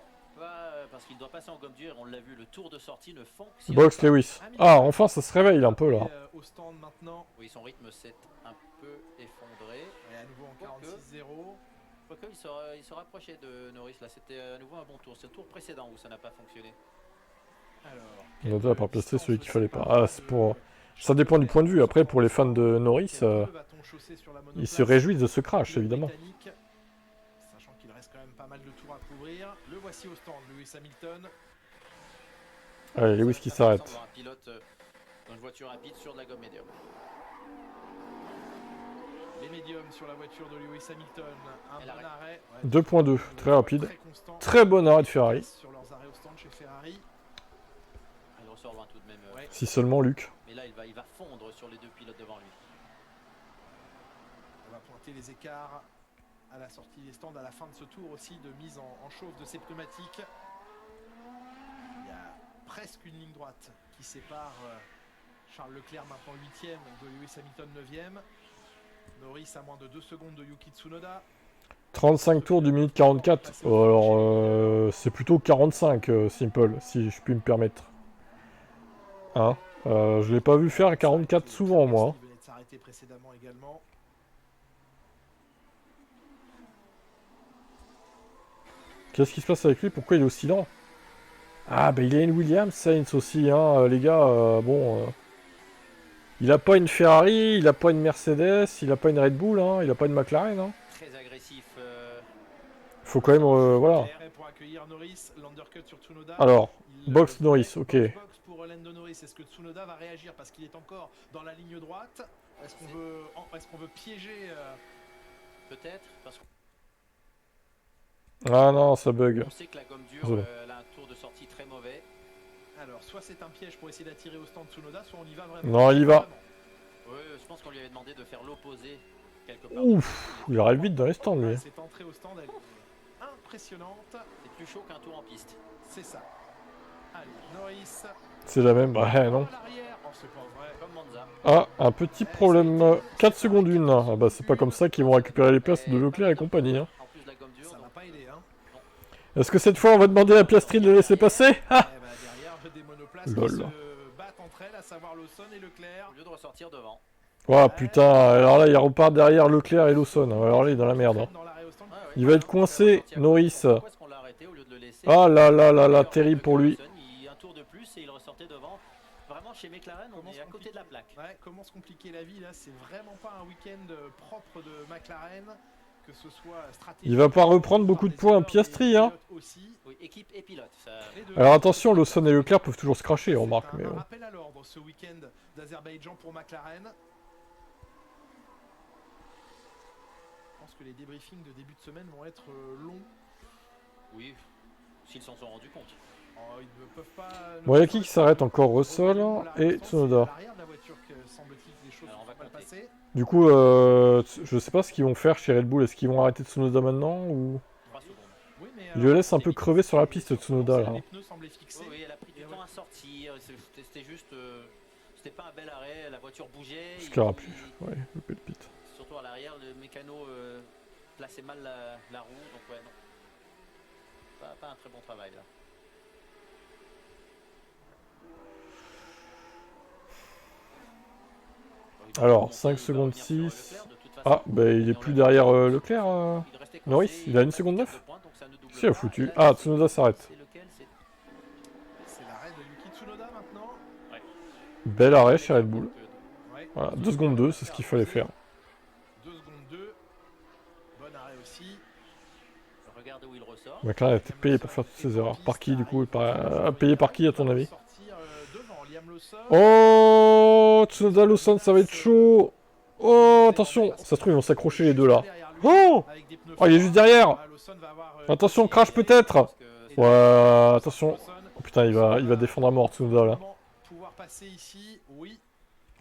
Parce qu'il doit passer en gomme dure et on l'a vu, le tour de sortie ne fonctionne Box pas. Lewis. Ah, enfin ça se réveille un peu là. Au stand maintenant. Oui, son rythme s'est un peu effondré. Et à nouveau en 46-0. Quoique il se rapprochait de Norris là, c'était à nouveau un bon tour. C'est le tour précédent où ça n'a pas fonctionné. Alors, Tsunoda a pas placé celui qu'il fallait pas. Ah, c'est pour... Ça dépend du point de vue. Après, pour les fans de Norris, ils se réjouissent de ce crash, évidemment. Sachant qu'il reste quand même pas mal de tours à couvrir. Le voici au stand, Lewis Hamilton. Allez, Lewis qui s'arrête. Un pilote dans une voiture rapide sur de la gomme médium. Les médiums sur la voiture de Lewis Hamilton. Un bon arrêt. 2.2, très rapide. Très bon arrêt de Ferrari. Sur leurs arrêts au stand chez Ferrari. Il ressort loin tout de même. Si seulement Luc. Mais là, il va fondre sur les deux pilotes devant lui. On va pointer les écarts à la sortie des stands à la fin de ce tour aussi de mise en chauffe de ces pneumatiques. Il y a presque une ligne droite qui sépare Charles Leclerc maintenant 8ème de Lewis Hamilton 9ème. Norris à moins de 2 secondes de Yuki Tsunoda. 35 tours du minute 44. Oh, alors, c'est plutôt 45, Simple, si je puis me permettre. Hein je l'ai pas vu faire 44 souvent, moi. Il venait de s'arrêter précédemment également. Qu'est-ce qui se passe avec lui? Pourquoi il est aussi lent? Ah, bah il a une Williams, Sainz aussi, hein, les gars, bon... Il a pas une Ferrari, il a pas une Mercedes, il a pas une Red Bull, hein, il a pas une McLaren, hein. Très agressif. Faut quand même, voilà. Pour accueillir Norris, l'undercut sur Tsunoda. Alors, box Norris, ok. Box pour Lando Norris, est-ce que Tsunoda va réagir parce qu'il est encore dans la ligne droite? Est-ce qu'on veut piéger Peut-être, parce que... Ah non, ça bug. On sait que la gomme dure, elle a un tour de sortie très mauvais. Alors, soit c'est un piège pour essayer d'attirer au stand Tsunoda, soit on y va vraiment. Non, il y va. Oui, je pense qu'on lui avait demandé de faire l'opposé quelque part. Ouf, il arrive vite dans les stands, lui. Cette entrée au stand, elle est impressionnante. C'est plus chaud qu'un tour en piste. C'est ça. Allez, Norris. C'est la même, ouais, non. Oh, c'est pas vrai. Comme Monza. Ah, un petit problème. 4 secondes 1. Ah bah c'est pas comme ça qu'ils vont récupérer les places de Leclerc et compagnie. Hein. En plus, la gomme dure, ça va pas aider, hein. Est-ce que cette fois on va demander à Piastri de le laisser passer? Ah derrière, des monoplaces lol. Qui se battent entre elles, à savoir Lawson et Leclerc. Au lieu de ressortir devant. Oh putain, alors là il repart derrière Leclerc et Lawson. Alors là il est dans la merde. Hein. Il va être coincé, Norris. Ah là là là là, terrible pour lui. Un tour de plus et il ressortait devant. Vraiment chez McLaren, on est à côté de la plaque. Ouais, comment se compliquer la vie là? C'est vraiment pas un week-end propre de McLaren. Que ce soit stratégique. Il va pas reprendre beaucoup de points à Piastri, hein. Oui, équipe et pilote. Ça... Alors attention, Lawson et Leclerc peuvent toujours se cracher, on remarque. Mais un bon. rappel à l'ordre ce week-end d'Azerbaïdjan pour McLaren. Je pense que les débriefings de début de semaine vont être longs. Oui, s'ils s'en sont rendus compte. Oh, ils ne peuvent pas... Bon, il y a qui s'arrête encore? Russell et Tsunoda. Alors, on va compter. Du coup, je sais pas ce qu'ils vont faire chez Red Bull. Est-ce qu'ils vont arrêter Tsunoda maintenant ou 3 secondes. ils le laissent un peu crever sur la piste Tsunoda là? Oui, oui, elle a pris du temps à sortir. C'était juste... c'était pas un bel arrêt, la voiture bougeait. Scarapu, ouais, le pit. Surtout à l'arrière, le mécano plaçait mal la roue, donc ouais, non. Pas un très bon travail là. Alors, 5 secondes 6. Ah, bah il est plus derrière Leclerc, Norris. Il a 1 seconde 9. Si, il a foutu. Ah, Tsunoda s'arrête. C'est l'arrêt de Yuki Tsunoda maintenant. Bel arrêt chez Red Bull. Voilà, 2 secondes 2, c'est ce qu'il fallait faire. 2 secondes 2. Bon arrêt aussi. Regardez où il ressort. McLaren a été payé pour faire toutes ces erreurs. Par qui du coup? Payé par qui à ton avis? Oh, Tsunoda, Lawson, ça va être chaud. Oh, attention, ça se trouve ils vont s'accrocher les deux là. Oh, oh, il est juste derrière. Attention, crash peut-être. Ouais, attention. Oh putain, il va défendre à mort Tsunoda là.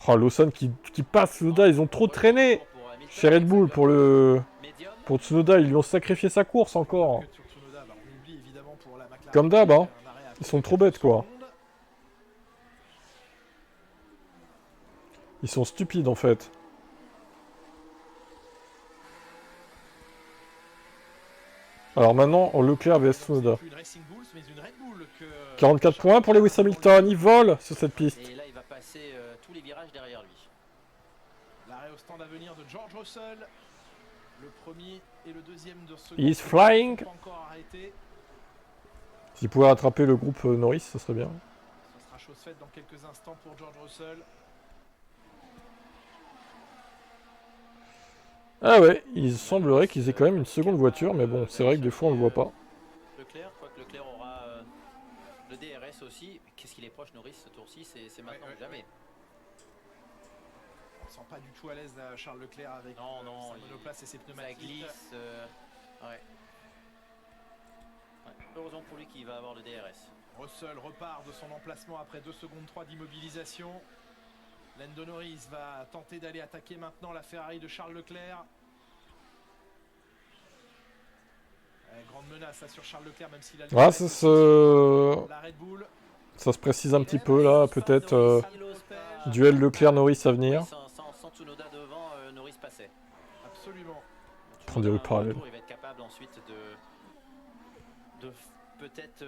Oh, Lawson qui passe Tsunoda, ils ont trop traîné. Chez Red Bull pour Tsunoda, ils lui ont sacrifié sa course encore. Comme d'hab, hein. Ils sont trop bêtes quoi. Ils sont stupides en fait. Alors maintenant, on Leclerc vs Tsunoda. 44 points pour Lewis Hamilton, il vole sur cette piste. Et là, il va passer tous les virages derrière lui. L'arrêt au stand à venir de George Russell. Le premier et le deuxième de ce He's flying. pas encore arrêté. S'il pouvait rattraper le groupe Norris, ce serait bien. Ce sera chose faite dans quelques instants pour George Russell. Ah ouais, il semblerait qu'ils aient quand même une seconde voiture, mais bon, c'est vrai que des fois on le voit pas. Leclerc, je crois que Leclerc aura le DRS aussi. Qu'est-ce qu'il est proche Norris ce tour-ci, c'est maintenant ou jamais. On sent pas du tout à l'aise Charles Leclerc avec sa monoplace et ses pneumatiques. Ça glisse. Ouais. Heureusement pour lui qu'il va avoir le DRS. Russell repart de son emplacement après 2 secondes 3 d'immobilisation. Lando Norris va tenter d'aller attaquer maintenant la Ferrari de Charles Leclerc. Grande menace sur Charles Leclerc, même s'il a... Ah, ça se précise un petit peu là, peut-être duel Leclerc-Norris à venir. Sans Tsunoda devant, Norris passait. Absolument. Prendre des rues parallèles. Il va être capable ensuite de peut-être...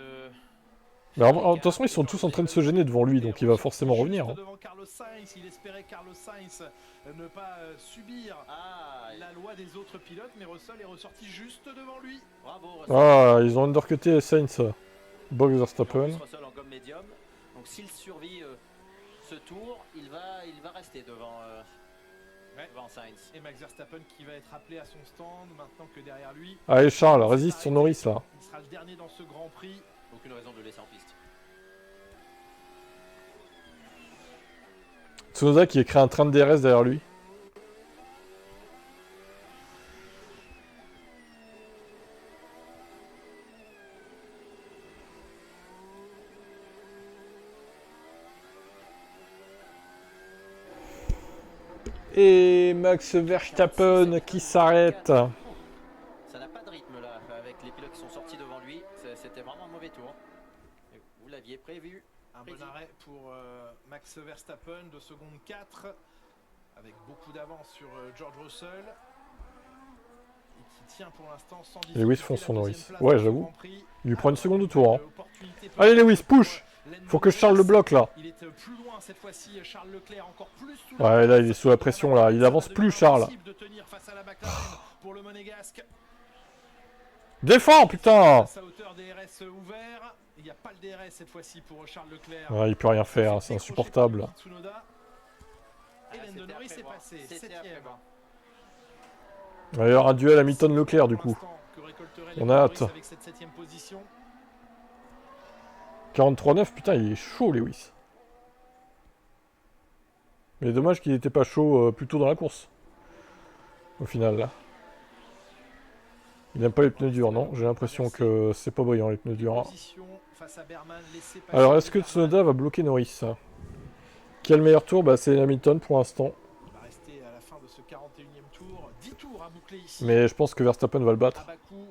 Mais de toute façon, ils sont tous en train de se gêner devant lui, donc il va forcément revenir. Hein. Devant Carlos Sainz, il espérait Carlos Sainz ne pas subir la loi des autres pilotes, mais Russell est ressorti juste devant lui. Bravo, Ah, ils ont undercuté Sainz. Box Verstappen. Russell en gomme médium. Donc s'il survit ce tour, il va rester devant Sainz. Et Max Verstappen qui va être appelé à son stand maintenant que derrière lui. Allez Charles, résiste sur Norris là. Il sera le dernier dans ce Grand Prix. Aucune raison de le laisser en piste. Tsunoda qui écrit un train de DRS derrière lui. Et Max Verstappen qui s'arrête. Ça n'a pas de rythme là, avec les pilotes qui sont sortis devant lui. C'était vraiment un mauvais tour. Vous l'aviez prévu. Un bon arrêt pour Max Verstappen, 2 secondes 4, avec beaucoup d'avance sur George Russell. Et qui tient pour l'instant sans difficulté. Lewis fonce sur Norris. Ouais, j'avoue. Il lui prend une seconde de tour. Hein. Allez Lewis, push. Faut que Charles le bloque là. Il est plus loin cette fois-ci, Charles Leclerc encore plus sous ouais, là il est sous la pression là. Il avance plus Charles. De tenir face à la McLaren pour le Monégasque. Défends putain. Sa hauteur DRS ouvert. Il n'y a pas le DRS cette fois-ci pour Charles Leclerc. Ouais, il peut rien faire, c'est insupportable. Et Lando Norris est passé, 7ème. D'ailleurs, un duel Hamilton-Leclerc du coup. On a hâte. 43-9, putain, il est chaud Lewis. Mais dommage qu'il n'était pas chaud plus tôt dans la course. Au final là. Il n'aime pas les pneus durs, non? J'ai l'impression que c'est pas brillant les pneus durs. Position face à Berman, laissé passer Alors, est-ce que Berman. Tsunoda va bloquer Norris? Quel meilleur tour? Bah, c'est Hamilton pour l'instant. Il va rester à la fin de ce 41e tour. 10 tours à boucler ici. Mais je pense que Verstappen va le battre. À Bakou,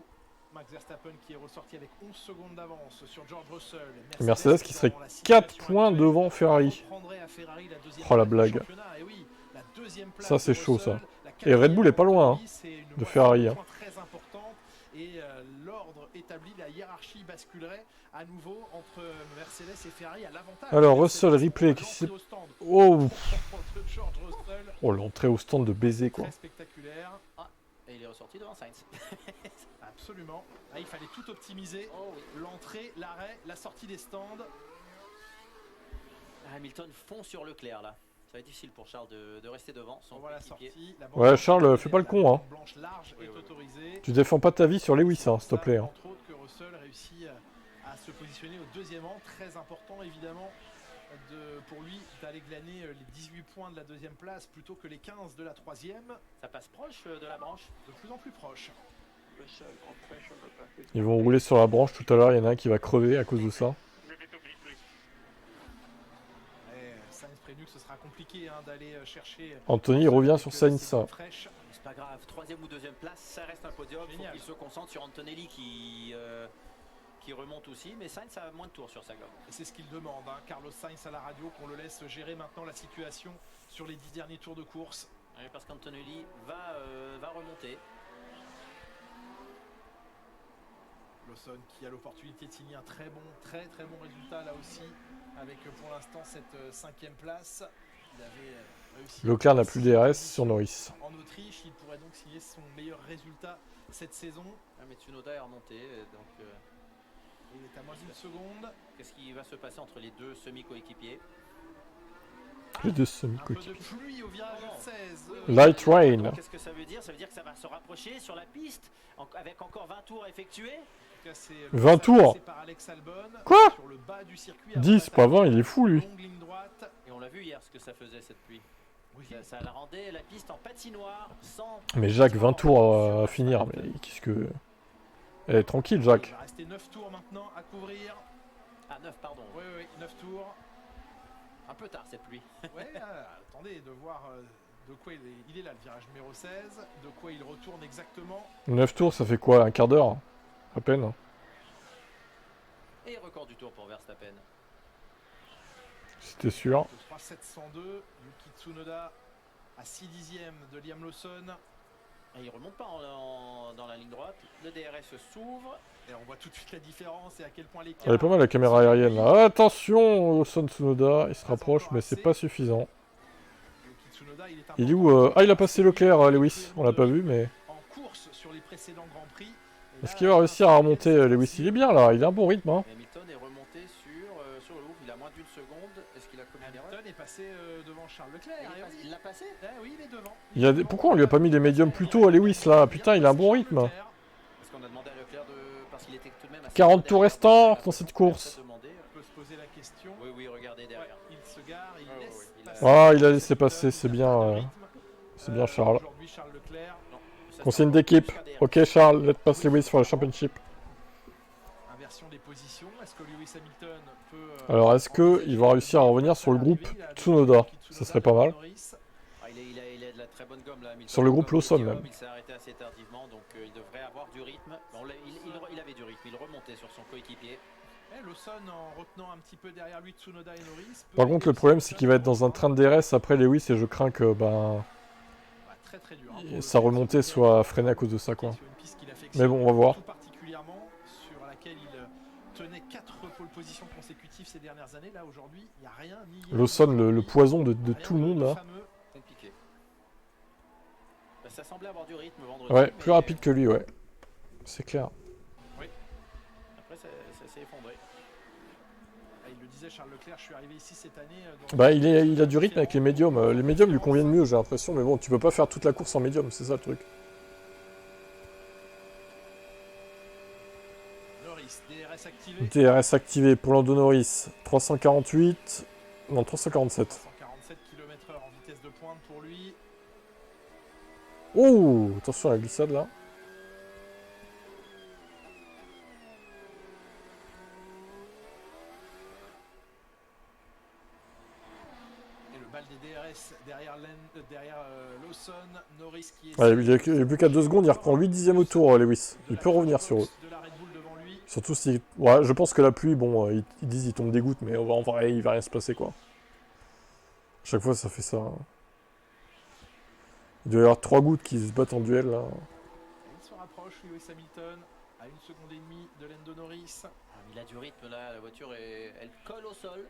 Max Verstappen qui est ressorti avec 11 secondes d'avance sur George Russell. Mercedes qui serait dans la 4 situation points actuelle, devant Ferrari. reprendrait à Ferrari la deuxième Oh la place du blague. championnat. Et oui, la deuxième place Ça, c'est de chaud, Russell, ça. la Et Red Bull est pas loin, hein, quatrième c'est une de moisson Ferrari, de hein. points très importante. Et l'ordre établi, la hiérarchie basculerait à nouveau entre Mercedes et Ferrari à l'avantage. Alors, de Russell, Mercedes. replay, L'entrée qui s'est- au stand Oh, de George Russell, oh l'entrée au stand de baiser, quoi. très spectaculaire. Et il est ressorti devant Sainz. Absolument. Là, il fallait tout optimiser. Oh oui. L'entrée, l'arrêt, la sortie des stands. Hamilton fond sur Leclerc là. Ça va être difficile pour Charles de rester devant. Son On voit la coéquipier. sortie. La Ouais, bande Charles, blanche, fais pas le la con, bande hein. blanche large Oui, est oui, oui. autorisée. Tu défends pas ta vie sur Lewis, hein, s'il te plaît. Hein. Entre autres que Russell réussit à se positionner au deuxième rang. Très important évidemment pour lui d'aller glaner les 18 points de la deuxième place plutôt que les 15 de la troisième. Ça passe proche de la branche. De plus en plus proche. Russell on pressure at the back. Ils vont rouler sur la branche tout à l'heure. Il y en a un qui va crever à cause de ça. Move it to me, please. Et Sainz prévenu que ce sera compliqué d'aller chercher. Anthony revient sur Sainz. Sainz. C'est pas grave, troisième ou deuxième place, ça reste un podium. Génial. Il faut qu'il se concentre sur Antonelli qui remonte aussi, mais Sainz a moins de tours sur sa gomme. Et c'est ce qu'il demande, Carlos Sainz à la radio, qu'on le laisse gérer maintenant la situation sur les 10 derniers tours de course. Oui, parce qu'Antonelli va remonter. Lawson qui a l'opportunité de signer un très bon résultat là aussi, avec pour l'instant cette 5e place. Il avait réussi. Leclerc n'a plus DRS sur Norris. En Autriche, il pourrait donc signer son meilleur résultat cette saison. Ah, mais Tsunoda est remonté, donc Il est à moins d'une seconde. qu'est-ce qui va se passer entre les deux semi-coéquipiers? Les deux Un peu de semi-coéquipiers. pluie au virage 16. Light rain. Qu'est-ce que ça veut dire? Ça veut dire que ça va se rapprocher sur la piste, avec encore 20 tours à effectuer. 20 tours. Par Alex Albon, Quoi? sur le bas du circuit, 10, pas 20, il est fou lui. longue ligne droite. Et on l'a vu hier ce que ça faisait cette pluie. Oui. Ça la rendait la piste en patinoire sans. Mais Jacques, 20 tours à finir. Mais qu'est-ce que. Eh, tranquille, Il Jacques. va rester 9 tours maintenant à couvrir. Ah 9 pardon. Oui, 9 tours. Un peu tard cette pluie. Ouais, attendez de voir de quoi il est là, le virage numéro 16. De quoi il retourne exactement. 9 tours, ça fait quoi? Un quart d'heure? À peine. Et record du tour pour Verstappen. C'était sûr. 3.702. Yuki Tsunoda à 6 dixièmes de Liam Lawson. Et il remonte pas dans la ligne droite. Le DRS s'ouvre. Et on voit tout de suite la différence et à quel point l'écart. Elle est pas mal la caméra aérienne là. Attention, Lawson Tsunoda, il se rapproche, mais c'est pas suffisant. Yuki Tsunoda, Il est où Ah, il a passé Leclerc, Lewis. On l'a pas vu, mais. En course sur les précédents Grands Prix. Et Est-ce là, qu'il va réussir à remonter Lewis? Il est bien là, il a un bon rythme. Hein. Et Hamilton est remonté sur le louvre. Il a moins d'une seconde. Est-ce qu'il a commis une erreur? Hamilton est passé devant Charles Leclerc. Eh oui. Il l'a passé? Oui, il est devant. Il y a des... Pourquoi on lui a pas mis des médiums plus tôt à Lewis là? Putain, il a un bon rythme. Parce qu'on a demandé à Leclerc parce qu'il était tout de même assez 40 tours derrière. restants dans cette course. On peut se poser la question. Oui, regardez derrière. Il se gare, il Ouais, laisse ouais, il a- passer. Ah, il a laissé passer, c'est bien. C'est bien Charles. Aujourd'hui, Charles Leclerc. Ça Consigne sent d'équipe. jusqu'à derrière. Ok Charles, let pass Lewis for le championship. Inversion des positions. Est-ce que Lewis Hamilton peut. Alors est-ce qu'il va réussir à revenir sur le groupe Tsunoda? Ça serait pas mal. Ah, il a de la très bonne gomme là. Hamilton. Sur le groupe Comme Lawson, médium, même. Il s'est arrêté assez tardivement, donc il devrait avoir du rythme. Bon, là, il avait du rythme. Il remontait sur son coéquipier. Lawson, en retenant un petit peu derrière lui Tsunoda et Norris. Par contre le problème c'est qu'il va être dans un train de DRS après Lewis et je crains que Très dur, sa remontée soit freinée à cause de ça quoi. Sur une piste qu'il affectionne Mais bon, on va voir. tout particulièrement, sur laquelle il tenait 4 pole positions consécutives ces dernières années. Là aujourd'hui, il n'y a rien ni. Lawson, le poison de rien tout le monde là. fameux. Compliqué. Bah, ça semblait avoir du rythme vendredi. Ouais, mais plus rapide que lui, ouais. C'est clair. Après, ça s'est effondré. Il le disait Charles Leclerc, je suis arrivé ici cette année. Bah il a du rythme avec les médiums. Les médiums lui conviennent mieux j'ai l'impression, mais bon, tu peux pas faire toute la course en médium, c'est ça le truc. Norris, DRS activé. DRS activé pour Lando Norris. 348. Non, 347. 147 km/h en vitesse de pointe pour lui. Oh, attention à la glissade là. Lawson, Norris qui est... Ouais, il est plus qu'à 2 secondes, il reprend 8 dixièmes au tour, Lewis. Il peut revenir sur eux. De la Red Bull devant lui. Surtout si... Ouais, je pense que la pluie, bon, ils disent il tombe des gouttes, mais en vrai, il va rien se passer, quoi. Chaque fois, ça fait ça. Hein. Il doit y avoir 3 gouttes qui se battent en duel, là. Il se rapproche, Lewis Hamilton, à 1 seconde et demie de Lando Norris. Il a du rythme là, la voiture elle colle au sol.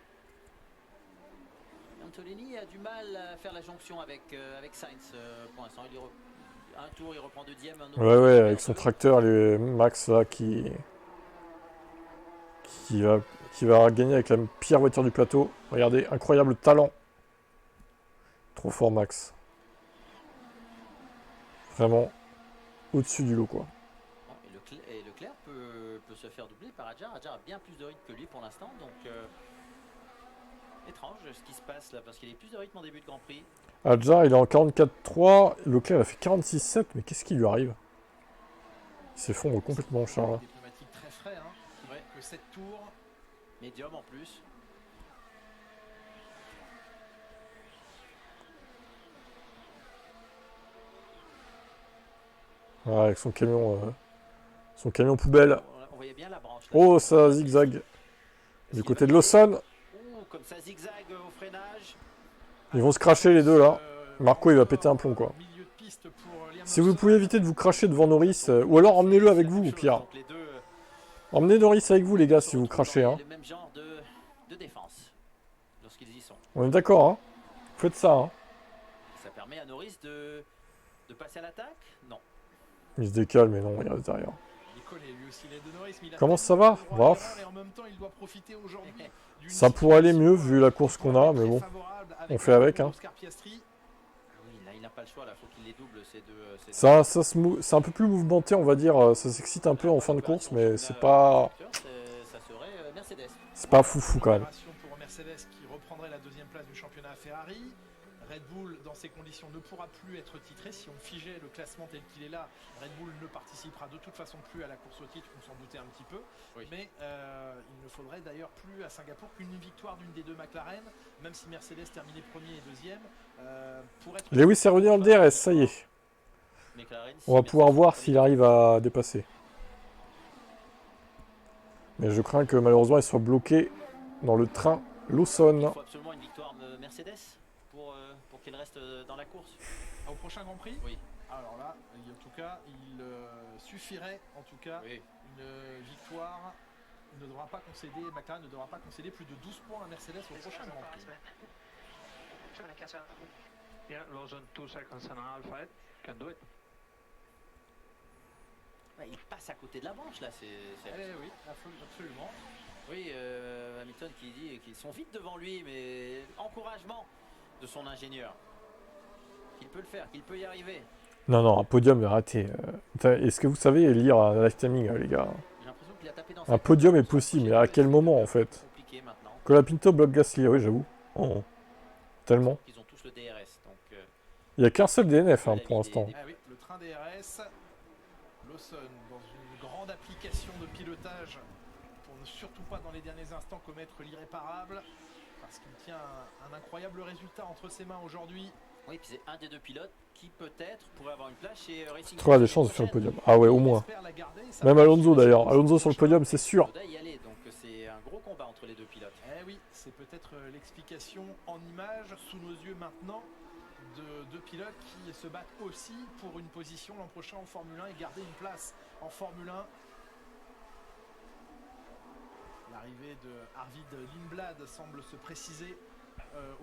Antolini a du mal à faire la jonction avec Sainz pour l'instant. Un tour, il reprend deuxième. Un autre Ouais, avec son tracteur, Max, là, qui va gagner avec la pire voiture du plateau. Regardez, incroyable talent. Trop fort, Max. Vraiment au-dessus du lot, quoi. Et Leclerc peut se faire doubler par Hadjar. Hadjar a bien plus de rythme que lui pour l'instant, donc étrange ce qui se passe là, parce qu'il a plus de rythme en début de Grand Prix. Hadjar, il est en 44.3. Leclerc, il a fait 46.7, mais qu'est-ce qui lui arrive? Il s'effondre complètement, Charles. Diplomatique très frais, hein. Ouais. Que 7 tours. Médium en plus. Ouais, avec son camion poubelle. On voyait bien la branche. Là. Oh, ça zigzag. Du côté de Lawson. Comme ça zigzag au freinage. Ils vont se cracher les deux là. Marco il va péter un plomb quoi. Si vous pouvez éviter de vous cracher devant Norris, ou alors emmenez-le avec vous au pire. Emmenez Norris avec vous les gars si vous crachez. Hein. Le même genre de défense lorsqu'ils y sont. On est d'accord hein. Faites ça hein. Ça permet à Norris de passer à l'attaque? Non. Il se décale mais non il reste derrière. Norris, comment ça va? Ça pourrait aller mieux vu la course qu'on a mais bon. On fait avec hein. Il n'a pas le choix là, faut qu'il les double ces deux. C'est un peu plus mouvementé on va dire, ça s'excite un peu en fin de course mais c'est pas... C'est pas foufou quand même. Pour Mercedes qui reprendrait la deuxième place du championnat Ferrari. Red Bull dans ces conditions ne pourra plus être titré. Si on figeait le classement tel qu'il est là, Red Bull ne participera de toute façon plus à la course au titre, on s'en doutait un petit peu. Oui. Mais il ne faudrait d'ailleurs plus à Singapour qu'une victoire d'une des deux McLaren, même si Mercedes terminait premier et deuxième. Pour être Lewis est revenu en DRS, ça y est. On va pouvoir voir s'il arrive à dépasser. Mais je crains que malheureusement il soit bloqué dans le train Lawson. Il faut absolument une victoire de Mercedes pour qu'il reste dans la course. Au prochain Grand Prix? Oui. Alors là, en tout cas, il suffirait en tout cas une victoire. Il ne devra pas concéder, McLaren ne devra pas concéder plus de 12 points à Mercedes au prochain Grand Prix. Yeah, Lawson 2 seconds and a half ahead. Can do it. Il passe à côté de la branche là, oui, absolument. Oui, Hamilton qui dit qu'ils sont vite devant lui, mais encouragement de son ingénieur. Qu'il peut le faire, qu'il peut y arriver. Non, un podium est raté. Est-ce que vous savez lire un live timing, les gars? J'ai l'impression qu'il a tapé dans un podium est possible, mais à quel moment en fait? Colapinto bloque Gasly, oui j'avoue. Oh. Tellement. Ils ont tous le DRS, donc, il n'y a qu'un seul DNF hein, pour l'instant. Ah oui, le train DRS. Lawson dans une grande application de pilotage pour ne surtout pas dans les derniers instants commettre l'irréparable parce qu'il tient un incroyable résultat entre ses mains aujourd'hui. Oui, puis c'est un des deux pilotes qui peut-être pourrait avoir une place chez Racing. Tu auras des chances de faire le podium. Ah ouais, au moins. Même Alonso d'ailleurs. Alonso sur le podium, c'est sûr. Donc c'est un gros combat entre les deux pilotes. Eh oui, c'est peut-être l'explication en image sous nos yeux maintenant de deux pilotes qui se battent aussi pour une position l'an prochain en Formule 1 et garder une place en Formule 1. L'arrivée de Arvid Lindblad semble se préciser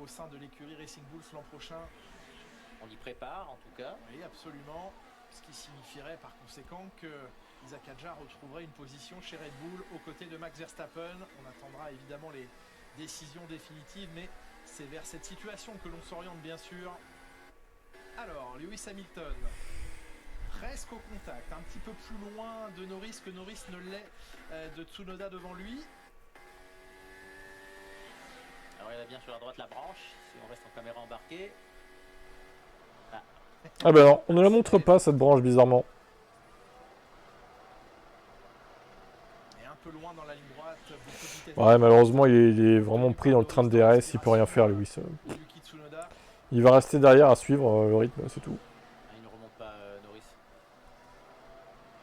au sein de l'écurie Racing Bulls l'an prochain. On y prépare en tout cas. Oui, absolument. Ce qui signifierait par conséquent que Isaac Hadjar retrouverait une position chez Red Bull aux côtés de Max Verstappen. On attendra évidemment les décisions définitives, mais c'est vers cette situation que l'on s'oriente bien sûr. Alors, Lewis Hamilton, presque au contact, un petit peu plus loin de Norris que Norris ne l'est de Tsunoda devant lui. Alors il a bien sur la droite la branche, si on reste en caméra embarquée. Ah ben non, on ne la montre pas cette branche bizarrement. Et un peu loin dans la ligne droite, ouais malheureusement il est vraiment pris dans le train de DRS, il peut rien faire Lewis. Yuki Tsunoda Il va rester derrière à suivre le rythme, c'est tout. Il ne remonte pas Norris.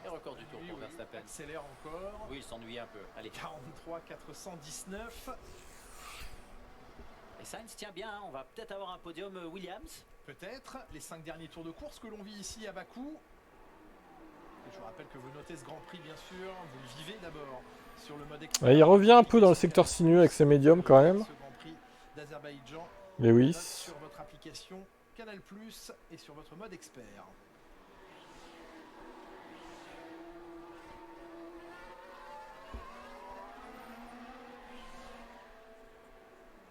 Et record du tour pour Verstappen. Accélère encore. Oui, il s'ennuie un peu. Allez. 43 419. Et Sainz tient bien, hein. On va peut-être avoir un podium Williams. Peut-être. Les 5 derniers tours de course que l'on vit ici à Bakou. Et je vous rappelle que vous notez ce Grand Prix, bien sûr. Vous le vivez d'abord sur le mode Il revient un peu dans le secteur sinueux avec ses médiums quand même. Ce Grand Prix d'Azerbaïdjan. Lewis. Sur votre application Canal+ et sur votre mode expert.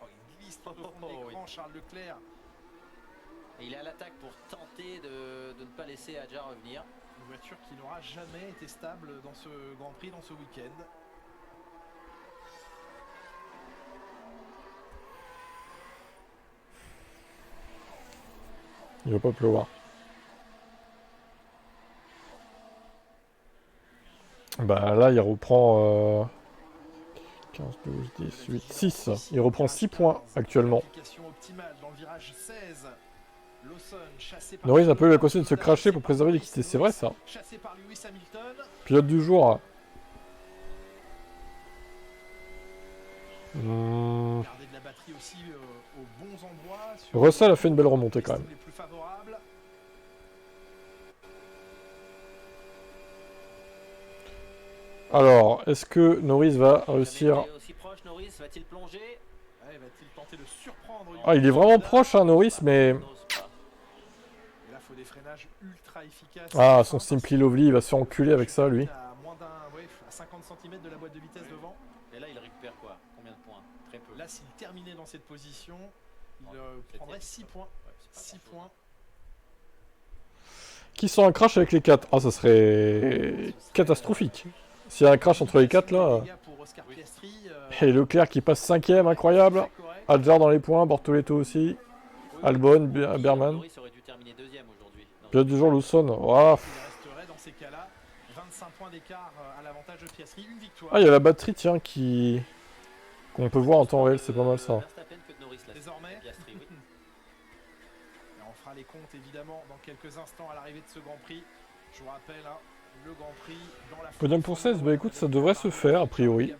Oh, il glisse tout au fond de l'écran, Charles Leclerc. Et il est à l'attaque pour tenter de ne pas laisser Adja revenir. Une voiture qui n'aura jamais été stable dans ce Grand Prix, dans ce week-end. Il va pas pleuvoir. Bah là il reprend 15, 12, 18, 6. Il reprend 6 points actuellement. Norris a pas eu la caution de se cracher pour préserver l'équité, c'est vrai ça. Pilote du jour. Russell a fait une belle remontée quand même. Alors, est-ce que Norris va réussir? Ah, il est vraiment proche, hein, Norris, mais... Ah, son Simply Lovely, il va se faire enculer avec ça, lui. À 50 cm de la boîte de vitesse devant. Et là, il récupère quoi? Combien de points? Très peu. Là, s'il terminait dans cette position, il prendrait 6 points. 6 points. Qui sent un crash avec les 4? Ah, ça serait catastrophique. S'il y a un crash entre les 4 là. Et Leclerc qui passe 5ème, incroyable. Adjar dans les points, Bortoletto aussi. Albon, Berman. Pilote du jour, Lawson. Wow. Ah, il y a la batterie, tiens, qu'on peut voir en temps réel, c'est pas mal ça. Désormais, on fera les comptes évidemment dans quelques instants à l'arrivée de ce Grand Prix. Je vous rappelle, hein, le Grand Prix dans la podium pour 16, bah écoute, ça devrait se faire a priori.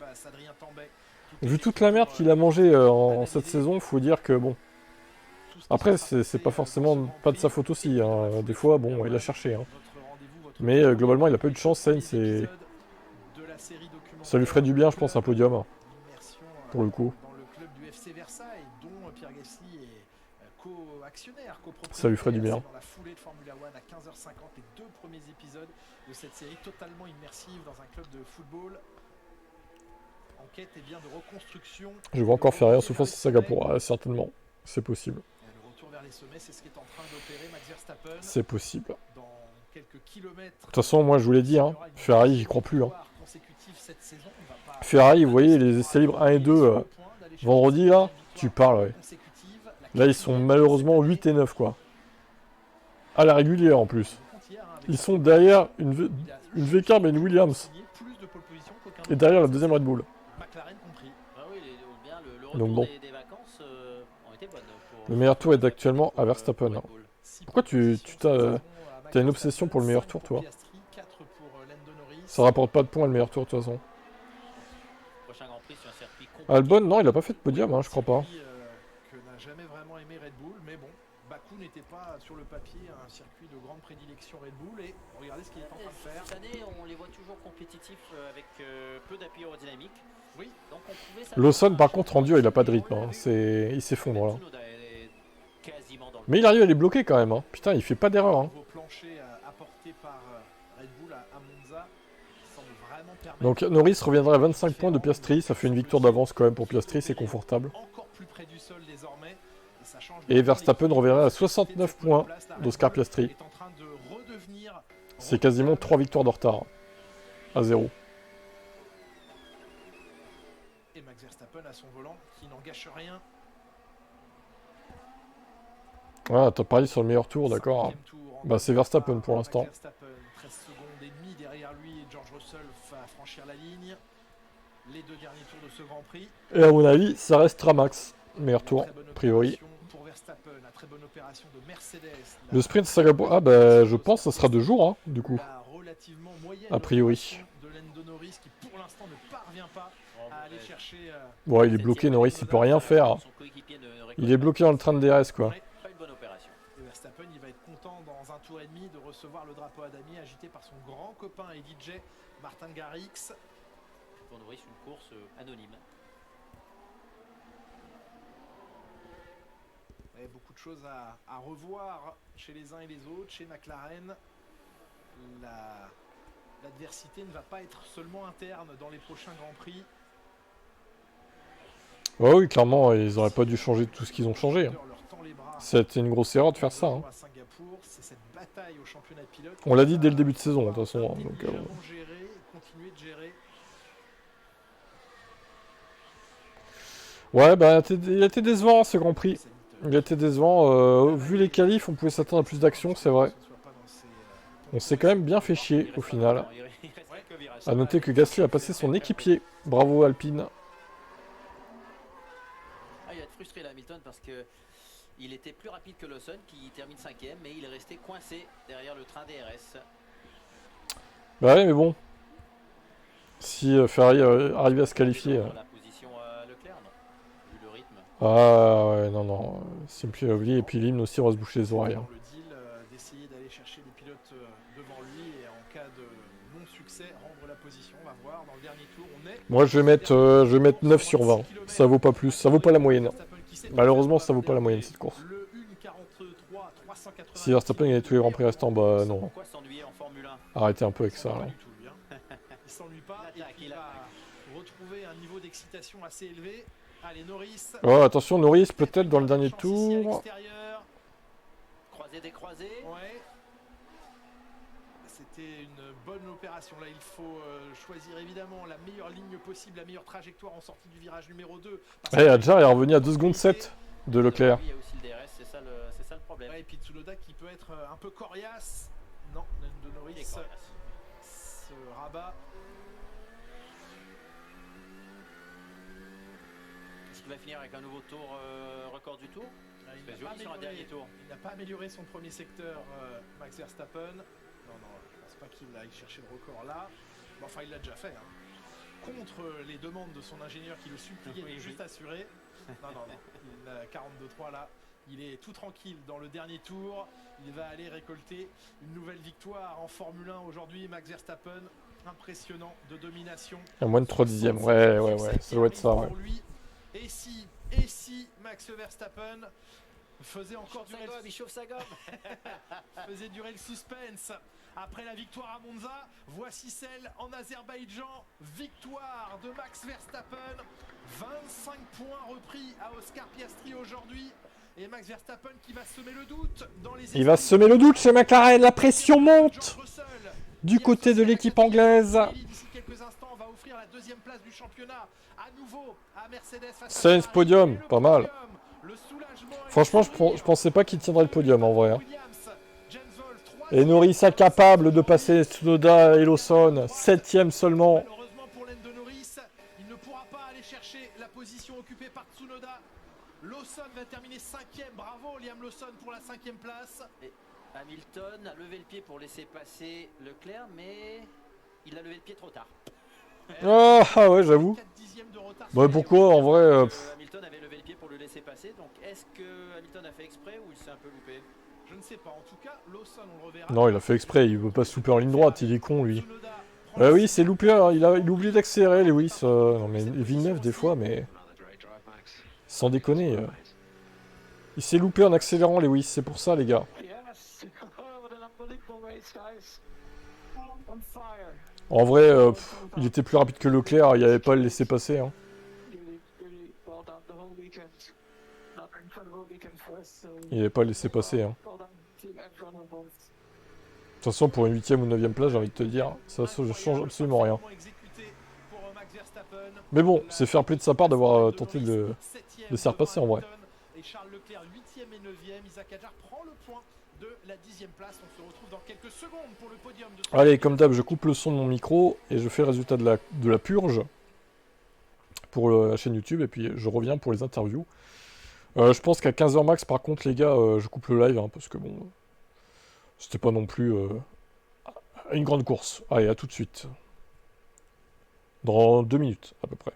Vu toute la merde qu'il a mangé en cette saison, faut dire que bon. Après, c'est pas forcément pas de sa faute aussi. Hein. Des fois, bon, il a cherché. Hein. Mais globalement, il a pas eu de chance, Sainz, et ça lui ferait du bien, je pense, un podium. Hein, pour le coup. Ça lui ferait du bien. Dans la foulée de Formula One à 15h50, les 2 premiers épisodes de cette série totalement immersive dans un club de football. Enquête et bien de reconstruction. Je vais encore faire rien sous force à Singapour, certainement. C'est possible. Le retour vers les sommets, c'est ce qui est en train d'opérer Max Verstappen. C'est possible. Dans quelques kilomètres. De toute façon, moi je vous l'ai dit, hein, Ferrari, j'y crois plus. Hein. Ferrari, vous voyez, les essais libres 1 et 2, vendredi, là, tu parles, ouais. Là, ils sont malheureusement 8 et 9, quoi. À la régulière, en plus. Ils sont derrière une V-Carb et une Williams. Et derrière la deuxième Red Bull. Donc bon. Le meilleur tour est actuellement à Verstappen. Hein. Pourquoi tu t'as une obsession pour le meilleur tour, toi? Ça rapporte pas de points le meilleur tour, de toute façon. Albon, non, il a pas fait de podium, hein, je crois pas. Jamais vraiment aimé Red Bull, mais bon, Bakou n'était pas sur le papier un circuit de grande prédilection Red Bull, et regardez ce qu'il est en train de faire. Cette année, on les voit toujours compétitifs avec peu d'appui aérodynamique. Oui. Donc on pouvait Lawson, par contre, en dur, il a pas de rythme, hein. Il s'effondre là. Mais il arrive à les bloquer quand même, hein. Putain, il fait pas d'erreur. Hein. Donc Norris reviendra à 25 points de Piastri, ça fait une victoire d'avance quand même pour Piastri, c'est confortable. Et Verstappen reviendra à 69 points d'Oscar Piastri. C'est quasiment 3 victoires de retard. À 0. Et Max Verstappen à son volant qui n'en gâche rien. Ah, t'as parié sur le meilleur tour, d'accord. Bah c'est Verstappen pour l'instant. 13 secondes et demie derrière lui et George Russell va franchir la ligne. Les 2 derniers tours de ce Grand Prix. Et à mon avis, ça restera Max. Meilleur tour, Très bonne a priori. opération pour Verstappen, la très bonne opération de Mercedes. Le sprint Singapour... Ah bah je pense que ça sera 2 jours, hein, du coup. La relativement moyenne A priori. opération de Lando Norris qui pour l'instant ne parvient pas à aller chercher... Bon, il est bloqué, Norris, il peut rien faire. Il est bloqué dans le train de DRS, quoi. Pas une bonne opération. Et Verstappen, il va être content dans un tour et demi de recevoir le drapeau à damier agité par son grand copain et DJ Martin Garrix. Pour Norris, une course anonyme. Et beaucoup de choses à revoir chez les uns et les autres, chez McLaren. L'adversité ne va pas être seulement interne dans les prochains Grands Prix. Oh oui, clairement, ils auraient pas dû changer tout ce qu'ils ont changé. Hein. C'était une grosse erreur de faire ça. Hein. On l'a dit dès le début de saison, de toute façon. Hein, donc, ouais, bah, il a été décevant ce Grand Prix. Il a été décevant. Vu les qualifs, on pouvait s'attendre à plus d'action, c'est vrai. On s'est quand même bien fait chier au final. A noter que Gasly a passé son équipier. Bravo Alpine. Il va être frustré là, Hamilton, parce que il était plus rapide que Lawson qui termine 5ème, mais il est resté coincé derrière le train DRS. Bah ouais, mais bon. Si Ferrari arrivait à se qualifier. La position Leclerc, non. Vu le rythme. Ah ouais, non, non. C'est plus oublié. Et puis l'hymne aussi, on va se boucher les oreilles. Hein. Le deal d'essayer d'aller chercher les pilotes devant lui et en cas de non-succès, rendre la position. On va voir dans le dernier tour. Moi, je vais mettre 9 sur 20. Ça vaut pas plus. Ça vaut pas la moyenne. Malheureusement, ça vaut pas la moyenne cette course. Si Verstappen gagne tous les grands prix restants, bah non. Arrêtez un peu avec ça. Là. Il s'ennuie pas et il va retrouver un niveau d'excitation assez élevé. Allez, Norris. Oh, attention, Norris peut-être dans le dernier tour. Croisé, décroisé. Ouais. C'était une bonne opération. Là, il faut choisir évidemment la meilleure ligne possible, la meilleure trajectoire en sortie du virage numéro 2. Et Adjar est revenu à 2 secondes 7 de Leclerc. Il y a aussi le DRS, c'est ça le problème. Ouais, et puis Tsunoda qui peut être un peu coriace. Non, Lando Norris se rabat. Est-ce qu'il va finir avec un nouveau tour, record du tour? Il n'a pas amélioré son premier secteur, Max Verstappen. Non, je pense pas qu'il aille chercher le record là. Bon, enfin, il l'a déjà fait. Hein. Contre les demandes de son ingénieur qui le suppliait de juste assurer. Non, il a 42-3 là. Il est tout tranquille dans le dernier tour. Il va aller récolter une nouvelle victoire en Formule 1 aujourd'hui. Max Verstappen, impressionnant de domination. À moins de 3 dixièmes, ouais, ça doit être ça, ouais. Et si Max Verstappen faisait encore durer il chauffe sa gomme. faisait durer le suspense après la victoire à Monza, voici celle en Azerbaïdjan, victoire de Max Verstappen, 25 points repris à Oscar Piastri aujourd'hui, et Max Verstappen qui va semer le doute dans les... Il va semer le doute chez McLaren, la pression monte du côté de l'équipe anglaise. D'ici quelques instants, on va offrir la deuxième place du championnat à nouveau à Mercedes. Sainz podium, pas mal. Franchement, je pensais pas qu'il tiendrait le podium en vrai. Hein. Et Norris incapable de passer Tsunoda et Lawson, 7ème seulement. Malheureusement pour Lando Norris, il ne pourra pas aller chercher la position occupée par Tsunoda. Lawson va terminer 5ème, bravo Liam Lawson pour la 5ème place. Et Hamilton a levé le pied pour laisser passer Leclerc, mais il a levé le pied trop tard. Ah ouais, j'avoue. Bah pourquoi en vrai Hamilton avait levé le pied pour le laisser passer, donc est-ce que Hamilton a fait exprès ou il s'est un peu loupé? Je ne sais pas, en tout cas, Lawson on le reverra. Non, il a fait exprès, il veut pas se louper en ligne droite, il est con lui. Bah oui, c'est loupé, hein. Il a oublié d'accélérer Lewis. Non mais Villeneuve des fois, mais... Sans déconner. Il s'est loupé en accélérant Lewis, c'est pour ça les gars. En vrai, il était plus rapide que Leclerc, il n'y avait pas à le laisser passer. Hein. Il n'y avait pas à le laisser passer. Hein. De toute façon, pour une 8ème ou 9ème place, j'ai envie de te dire, ça change absolument rien. Mais bon, c'est fair play de sa part d'avoir tenté de se faire passer en vrai. Et Charles Leclerc 8ème et 9ème, Isaac Hadjar prend le point de la 10ème place. On se retrouve dans quelques secondes pour le podium de... Allez, comme d'hab, je coupe le son de mon micro et je fais le résultat de la purge pour la chaîne YouTube et puis je reviens pour les interviews. Je pense qu'à 15h max, par contre, les gars, je coupe le live, hein, parce que bon, c'était pas non plus une grande course. Allez, à tout de suite. Dans 2 minutes, à peu près.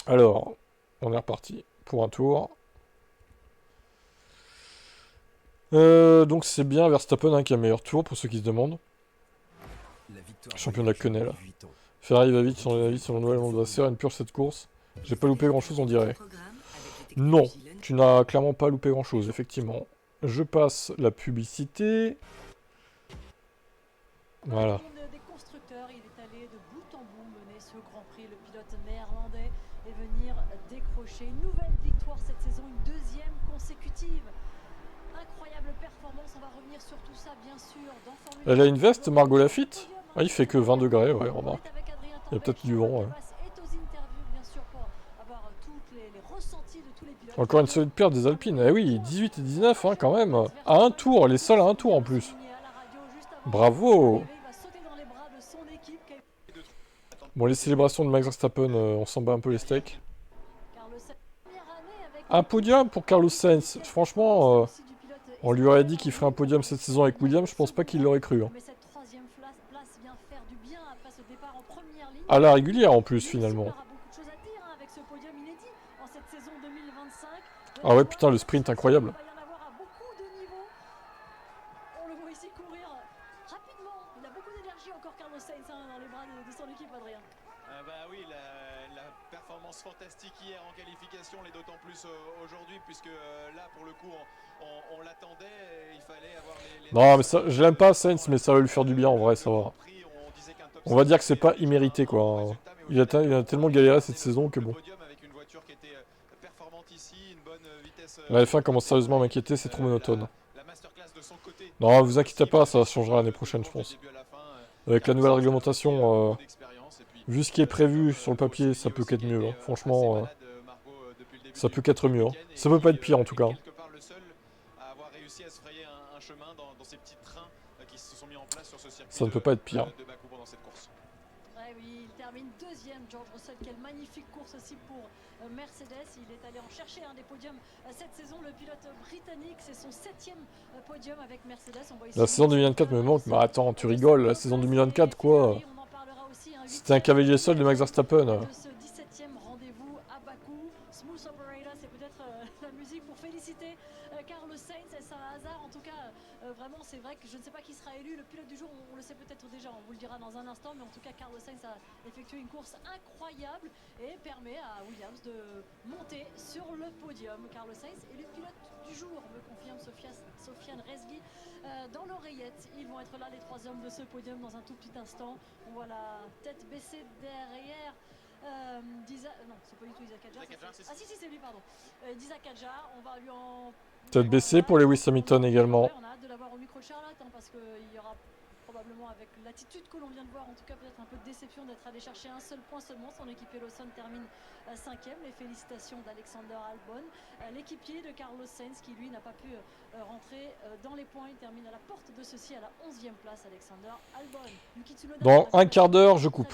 Alors, on est reparti pour un tour. Donc c'est bien Verstappen hein, qui a le meilleur tour, pour ceux qui se demandent. Championnat connaît là. Ferrari va vite, son avis, selon Noël, on va faire une purge cette course. J'ai pas loupé grand chose, on dirait. Non, tu n'as clairement pas loupé grand chose, effectivement. Je passe la publicité. Voilà. Des constructeurs, il est allé de bout en bout mener ce Grand Prix. Le pilote néerlandais et venir décrocher une nouvelle victoire cette saison, une deuxième consécutive. Incroyable performance, on va revenir sur tout ça bien sûr dans Formule 1. Elle a une veste, Margot Lafitte? Ah, il fait que 20 degrés, ouais, remarque. Il y a peut-être du vent, ouais. Encore une solide perte des Alpines. Eh oui, 18 et 19, hein, quand même. À un tour, les seuls à un tour en plus. Bravo! Bon, les célébrations de Max Verstappen, on s'en bat un peu les steaks. Un podium pour Carlos Sainz. Franchement, on lui aurait dit qu'il ferait un podium cette saison avec Williams, je pense pas qu'il l'aurait cru. Hein. À la régulière en plus, finalement. Ah ouais, putain, le sprint incroyable. Fantastique hier en qualification, l'est d'autant plus aujourd'hui puisque là pour le coup on l'attendait, il fallait avoir les... Non mais ça, je l'aime pas Sainz, mais ça va lui faire du bien en vrai, ça va. On va dire que c'est pas immérité quoi. Il a tellement galéré cette saison que bon. La F1 commence sérieusement à m'inquiéter, c'est trop monotone. Non, vous inquiétez pas, ça changera l'année prochaine je pense. Avec la nouvelle réglementation... Vu ce qui est prévu sur le papier, ça peut qu'être mieux. Hein. Franchement, ça peut qu'être mieux. Hein. Ça peut pas être pire en tout cas. Ça ne peut pas être pire. vrai, oui, il termine deuxième. George Russell, quelle magnifique course aussi pour Mercedes. Il est allé en chercher un des podiums cette saison. Le pilote britannique, c'est son 7e podium avec Mercedes. On voit ici La saison 2024 me manque. Mais attends, tu rigoles, la saison 2024, quoi? C'était un cavalier seul de Max Verstappen. De ce 17e rendez-vous à Bakou. Smooth Operator, c'est peut-être la musique pour féliciter Carlos Sainz. Est-ce un hasard? En tout cas, vraiment, c'est vrai que je ne sais pas qui sera élu. Le pilote du jour, on le sait peut-être déjà, on vous le dira dans un instant. Mais en tout cas, Carlos Sainz a effectué une course incroyable et permet à Williams de monter sur le podium. Carlos Sainz est le pilote du jour, me confirme Sofiane Rezghi dans l'oreillette. Ils vont être là, les 3 hommes de ce podium, dans un tout petit instant. On voit la tête baissée derrière. Non, c'est pas du tout Isaac Hadjar. Ah si, c'est lui, pardon. D'Isaac Hadjar, on va lui en... Tête baissée pour Lewis Hamilton également. On a hâte de l'avoir au micro de Charlotte, parce qu'il y aura probablement, avec l'attitude que l'on vient de voir, en tout cas peut-être un peu de déception d'être allé chercher un seul point seulement. Son équipier Lawson termine 5e. Les félicitations d'Alexander Albon, l'équipier de Carlos Sainz, qui lui n'a pas pu rentrer dans les points. Il termine à la porte de ceci à la 11e place. Alexander Albon. Yuki Tsunoda, Dans un quart d'heure, je coupe.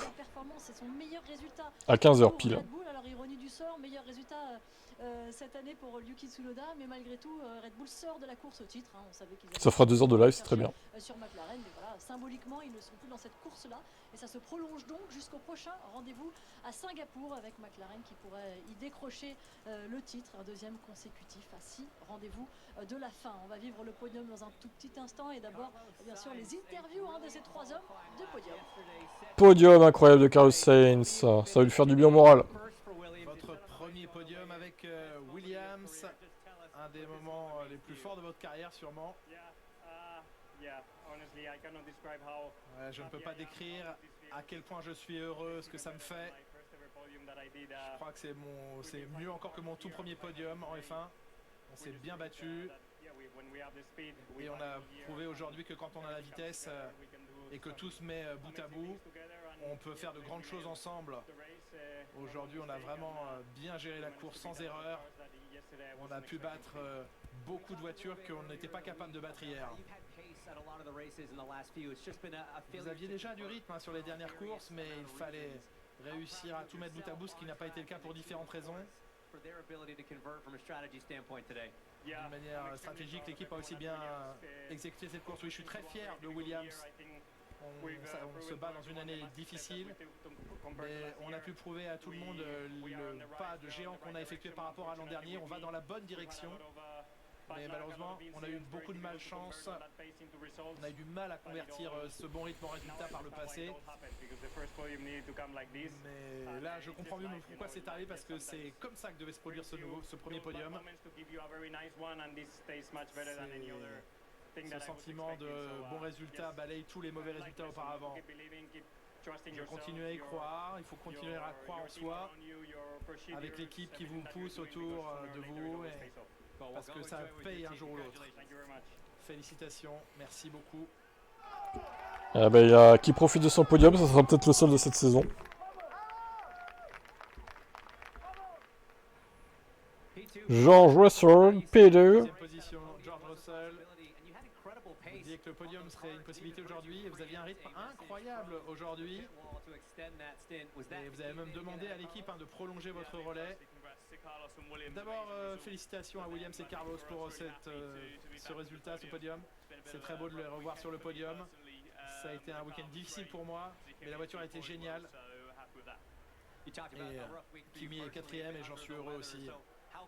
C'est son meilleur résultat À 15h pile. Red Bull. Alors ironie du sort, meilleur résultat cette année pour Yuki Tsunoda, mais malgré tout Red Bull sort de la course au titre. On savait qu'ils Ça fera 2 heures de live, c'est très bien. Sur McLaren, mais voilà, symboliquement ils ne sont plus dans cette course là et ça se prolonge donc jusqu'au prochain rendez-vous à Singapour avec McLaren qui pourrait y décrocher le titre, un 2e consécutif à 6 rendez-vous de la fin. On va vivre le podium dans un tout petit instant et d'abord bien sûr les interviews de ces 3 hommes de podium. Podium incroyable de Carlos Sainz, ça va lui faire du bien au moral. Votre premier podium avec Williams, un des moments les plus forts de votre carrière sûrement. Je ne peux pas décrire à quel point je suis heureux, ce que ça me fait. Je crois que c'est mieux encore que mon tout premier podium en F1. On s'est bien battu et on a prouvé aujourd'hui que quand on a la vitesse et que tout se met bout à bout, on peut faire de grandes choses ensemble. Aujourd'hui, on a vraiment bien géré la course sans erreur. On a pu battre beaucoup de voitures qu'on n'était pas capable de battre hier. Vous aviez déjà du rythme sur les dernières courses, mais il fallait réussir à tout mettre bout à bout, ce qui n'a pas été le cas pour différentes raisons. D'une manière stratégique, l'équipe a aussi bien exécuté cette course. Oui, je suis très fier de Williams. On se bat dans une année difficile, mais on a pu prouver à tout le monde le pas de géant qu'on a effectué par rapport à l'an dernier. On va dans la bonne direction, mais malheureusement on a eu beaucoup de malchance. On a eu du mal à convertir ce bon rythme en résultat par le passé, mais là je comprends mieux pourquoi c'est arrivé, parce que c'est comme ça que devait se produire ce premier podium. Ce sentiment de bon résultat balaye tous les mauvais résultats auparavant. Je continue à y croire, il faut continuer à croire en soi, avec l'équipe qui vous pousse autour de vous, parce que ça paye un jour ou l'autre. Félicitations, merci beaucoup. Il y a qui profite de son podium, ça sera peut-être le seul de cette saison. George Russell, P2. Position, George Russell. Vous disiez que le podium serait une possibilité aujourd'hui et vous aviez un rythme incroyable aujourd'hui. Et vous avez même demandé à l'équipe de prolonger votre relais. D'abord, félicitations à Williams et Carlos pour ce résultat, ce podium. C'est très beau de les revoir sur le podium. Ça a été un week-end difficile pour moi, mais la voiture a été géniale. Et Kimi est 4e et j'en suis heureux aussi. À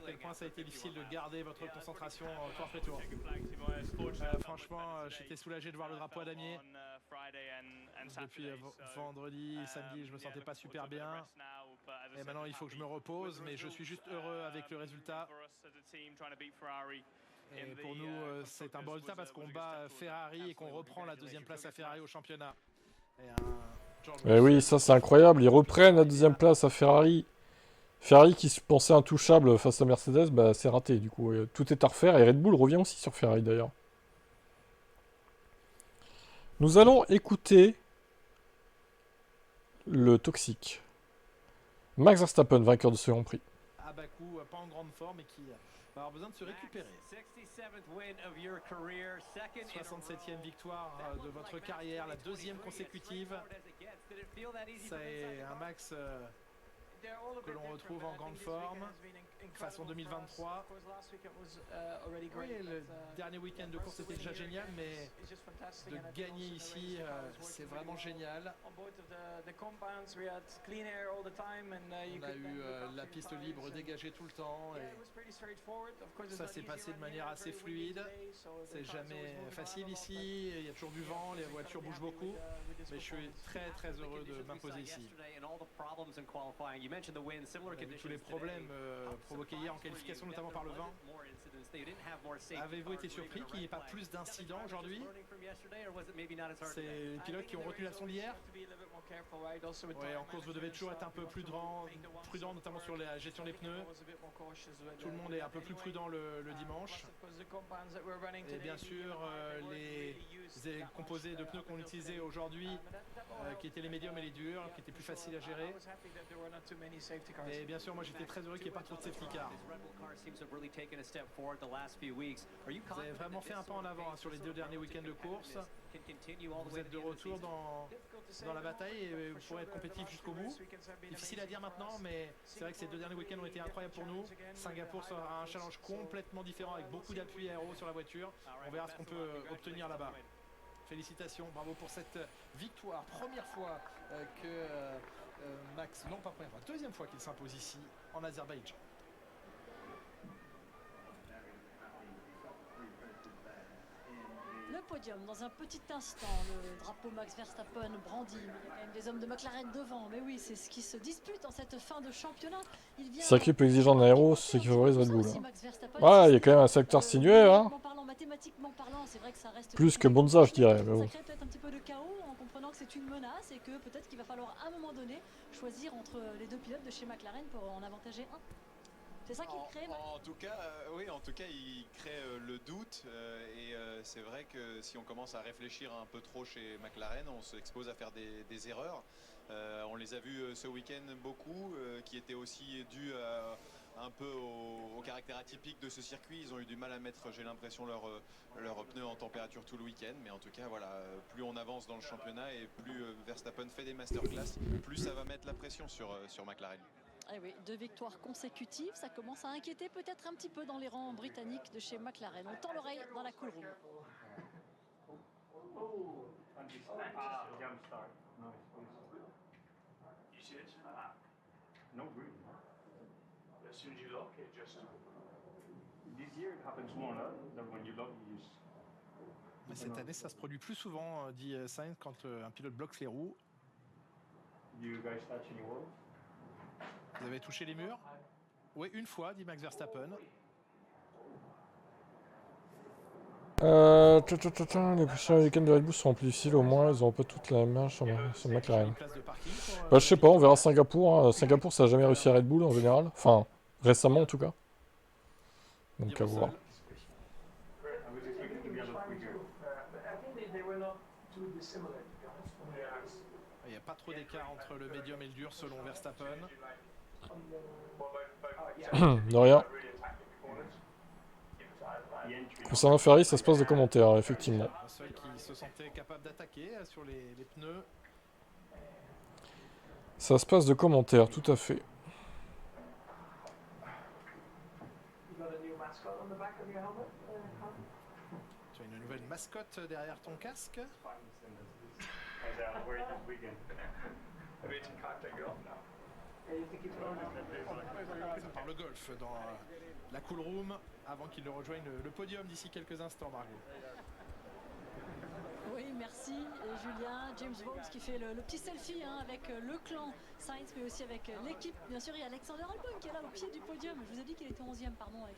quel point ça a été difficile de garder votre concentration tour après tour. Franchement, j'étais soulagé de voir le drapeau à damier. Depuis vendredi, samedi, je me sentais pas super bien. Et maintenant, il faut que je me repose, mais je suis juste heureux avec le résultat. Et pour nous, c'est un bon résultat parce qu'on bat Ferrari et qu'on reprend la 2e place à Ferrari au championnat. Et oui, ça c'est incroyable, ils reprennent la 2e place à Ferrari. Ferrari qui se pensait intouchable face à Mercedes, c'est raté du coup. Tout est à refaire et Red Bull revient aussi sur Ferrari d'ailleurs. Nous allons écouter le toxique. Max Verstappen, vainqueur de ce Grand Prix. Bakou, pas en grande forme et qui va avoir besoin de se récupérer. 67e victoire de votre carrière, la deuxième consécutive. C'est un Max que l'on retrouve en grande forme, façon 2023. Oui, le dernier week-end de course était déjà génial, mais de gagner ici, c'est vraiment génial. On a eu la piste libre dégagée tout le temps et ça s'est passé de manière assez fluide. C'est jamais facile ici, il y a toujours du vent, les voitures bougent beaucoup, mais je suis très très heureux de m'imposer ici. On a vu tous les problèmes provoqués hier en qualification, notamment par le vent. Avez-vous été surpris qu'il n'y ait pas plus d'incidents aujourd'hui? C'est les pilotes qui ont retenu la leçon d'hier. Ouais, en course, vous devez toujours être un peu plus prudent, notamment sur la gestion des pneus. Tout le monde est un peu plus prudent le dimanche. Et bien sûr, les composés de pneus qu'on utilisait aujourd'hui, qui étaient les médiums et les durs, qui étaient plus faciles à gérer. Et bien sûr, moi j'étais très heureux qu'il n'y ait pas trop de safety car. Vous avez vraiment fait un pas en avant sur les 2 derniers week-ends de course. Vous êtes de retour dans la bataille et vous pourrez être compétitif jusqu'au bout. Difficile à dire maintenant, mais c'est vrai que ces 2 derniers week-ends ont été incroyables pour nous. Singapour sera un challenge complètement différent avec beaucoup d'appui aéro sur la voiture. On verra ce qu'on peut obtenir là-bas. Félicitations, bravo pour cette victoire. Première fois que Max, non pas première fois, deuxième fois qu'il s'impose ici en Azerbaïdjan. Le podium dans un petit instant, le drapeau Max Verstappen brandi, mais il y a quand même des hommes de McLaren devant, mais oui, c'est ce qui se dispute en cette fin de championnat. C'est vrai qu'il est peu exigeant en aéro, c'est ce qui favorise Red Bull. Ouais, il y a quand même un secteur sinueux, hein. Plus que Monza, je dirais. Mais bon. Ça crée peut-être un petit peu de chaos en comprenant que c'est une menace et que peut-être qu'il va falloir à un moment donné choisir entre les 2 pilotes de chez McLaren pour en avantager un. C'est ça qu'il crée. En tout cas, oui, en tout cas, il crée le doute et c'est vrai que si on commence à réfléchir un peu trop chez McLaren, on s'expose à faire des erreurs. On les a vus ce week-end beaucoup, qui étaient aussi dus un peu au caractère atypique de ce circuit. Ils ont eu du mal à mettre, j'ai l'impression, leurs pneus en température tout le week-end. Mais en tout cas, voilà, plus on avance dans le championnat et plus Verstappen fait des masterclass, plus ça va mettre la pression sur McLaren. Eh oui, 2 victoires consécutives, ça commence à inquiéter peut-être un petit peu dans les rangs britanniques de chez McLaren. On tend l'oreille dans la cool room. Mais cette année, ça se produit plus souvent, dit Sainz, quand un pilote bloque les roues. Vous avez touché les murs? Oui, une fois, dit Max Verstappen. Les prochains week-ends de Red Bull seront plus difficiles, au moins ils auront pas toute la main sur McLaren. Bah je sais pas, on verra Singapour. Hein. Singapour ça a jamais réussi à Red Bull en général. Enfin, récemment en tout cas. Donc à voir. Il n'y a pas trop d'écart entre le médium et le dur selon Verstappen. De rien. Concernant Ferrari, ça se passe de commentaires, effectivement. Un seul qui se sentait capable d'attaquer sur les pneus. Ça se passe de commentaires, tout à fait. Tu as une nouvelle mascotte derrière ton casque. Ça parle golf dans la cool room avant qu'il ne rejoigne le podium d'ici quelques instants, Margot. Oui, merci Julien. James Bowles qui fait le petit selfie avec le clan Sainz, mais aussi avec l'équipe. Bien sûr, il y a Alexander Albon qui est là au pied du podium. Je vous ai dit qu'il était 11e, pardon, avec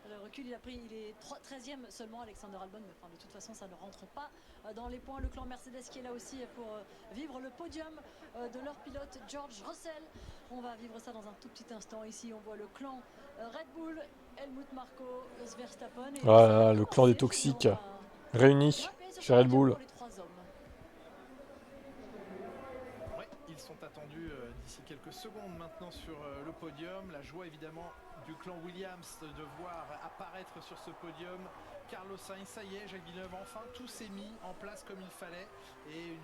le recul. Il est 13e seulement, Alexander Albon. Mais enfin, de toute façon, ça ne rentre pas dans les points. Le clan Mercedes qui est là aussi pour vivre le podium de leur pilote George Russell. On va vivre ça dans un tout petit instant. Ici, on voit le clan Red Bull, Helmut Marko, Verstappen. Et voilà, le clan des toxiques réunis chez Red Bull. Ouais, ils sont attendus d'ici quelques quelques secondes maintenant sur le podium. La joie évidemment du clan Williams de voir apparaître sur ce podium Carlos Sainz. Ça y est, Jacques Villeneuve, enfin tout s'est mis en place comme il fallait. Et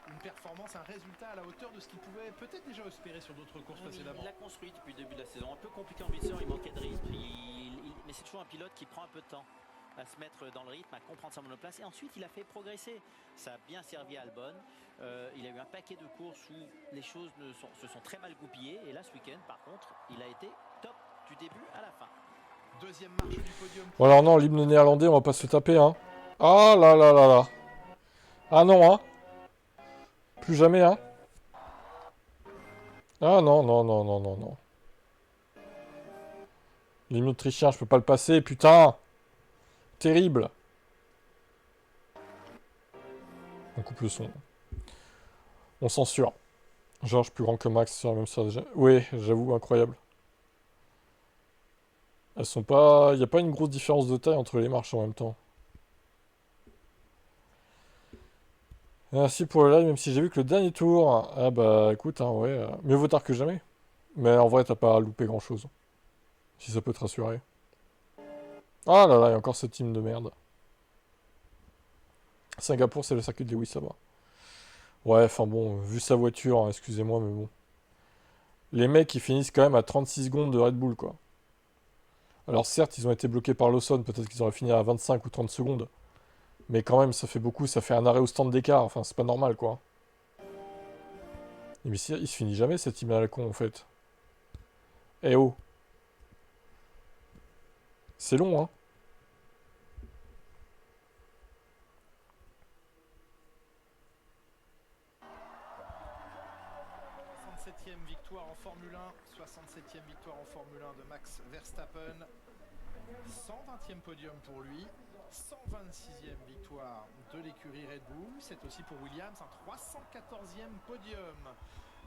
une performance, un résultat à la hauteur de ce qu'il pouvait peut-être déjà espérer sur d'autres courses précédemment. Il l'a construit depuis le début de la saison. Un peu compliqué en glisseur, il manquait de rythme. Mais c'est toujours un pilote qui prend un peu de temps à se mettre dans le rythme, à comprendre sa monoplace. Et ensuite, il a fait progresser. Ça a bien servi à Albon. Il a eu un paquet de courses où les choses se sont très mal goupillées. Et là, ce week-end, par contre, il a été top du début à la fin. Deuxième marche du podium. Bon alors non, l'hymne néerlandais, on va pas se le taper, hein. Ah là là là là. Ah non, hein. Plus jamais, hein. Ah non, non, non, non, non, non. L'hymne autrichien, je peux pas le passer, putain. Terrible. On coupe le son. On censure. Georges plus grand que Max sur la même stratégie. Oui, j'avoue, incroyable. Elles sont pas... Il n'y a pas une grosse différence de taille entre les marches en même temps. Merci pour le live, même si j'ai vu que le dernier tour... Ah bah écoute, hein, ouais, mieux vaut tard que jamais. Mais en vrai, t'as pas loupé grand chose. Si ça peut te rassurer. Ah là là, il y a encore ce team de merde. Singapour, c'est le circuit de Lewis, ça va. Ouais, enfin bon, vu sa voiture, hein, excusez-moi, mais bon. Les mecs, ils finissent quand même à 36 secondes de Red Bull, quoi. Alors certes, ils ont été bloqués par Lawson, peut-être qu'ils auraient fini à 25 ou 30 secondes. Mais quand même, ça fait beaucoup, ça fait un arrêt au stand d'écart, enfin, c'est pas normal, quoi. Mais il se finit jamais, cette team à la con, en fait. Eh oh. C'est long, hein. Victoire en Formule 1, 67e victoire en Formule 1 de Max Verstappen, 120e podium pour lui, 126e victoire de l'écurie Red Bull, c'est aussi pour Williams un 314e podium.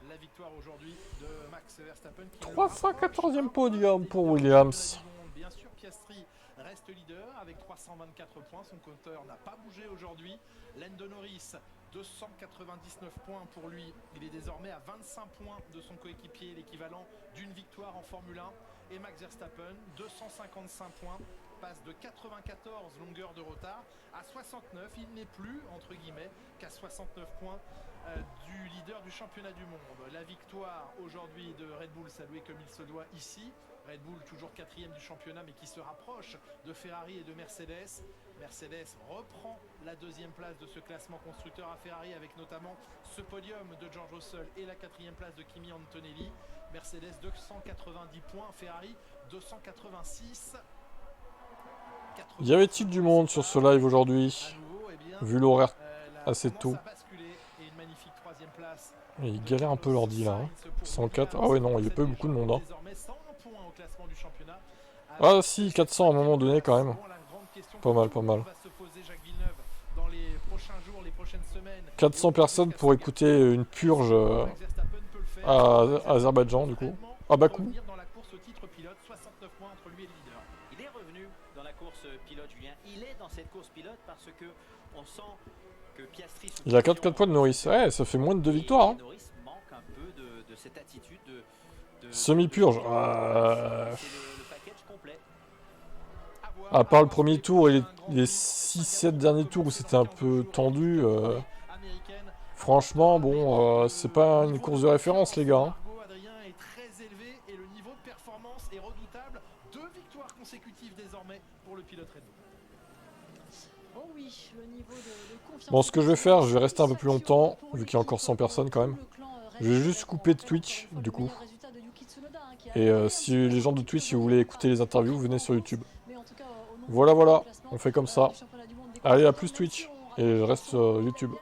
La victoire aujourd'hui de Max Verstappen. 314e podium pour Williams. Bien sûr, Piastri reste leader avec 324 points, son compteur n'a pas bougé aujourd'hui. Lando Norris, 299 points pour lui, il est désormais à 25 points de son coéquipier, l'équivalent d'une victoire en Formule 1. Et Max Verstappen, 255 points, passe de 94 longueurs de retard à 69, il n'est plus, entre guillemets, qu'à 69 points du leader du championnat du monde. La victoire aujourd'hui de Red Bull saluée comme il se doit ici. Red Bull toujours 4e du championnat mais qui se rapproche de Ferrari et de Mercedes. Mercedes reprend la 2e place de ce classement constructeur à Ferrari avec notamment ce podium de George Russell et la 4e place de Kimi Antonelli. Mercedes 290 points, Ferrari 286. Y avait-il du monde sur ce live aujourd'hui? Vu l'horaire assez tôt. Il galère un peu l'ordi là. Hein. 104. Ah ouais non, il n'y a pas eu beaucoup de monde. Hein. Ah si, 400 à un moment donné quand même. Pas mal, pas mal. 400 personnes pour écouter une purge à Azerbaïdjan du coup. À Bakou. Il est revenu dans la course pilote, Julien. Il est dans cette course pilote parce que on sent que Piastri... Il a 4 points de Norris. Ouais, ça fait moins de 2 victoires. Hein. Norris manque un peu de cette attitude de semi-purge. À part le premier tour et les 6-7 derniers tours où c'était un peu tendu, franchement, bon, c'est pas une course de référence, les gars. Hein. Bon, ce que je vais faire, je vais rester un peu plus longtemps, vu qu'il y a encore 100 personnes quand même. Je vais juste couper de Twitch, du coup. Et si les gens de Twitch, si vous voulez écouter les interviews, venez sur YouTube. Voilà, voilà, on fait comme ça. Allez, à plus Twitch, et je reste sur YouTube.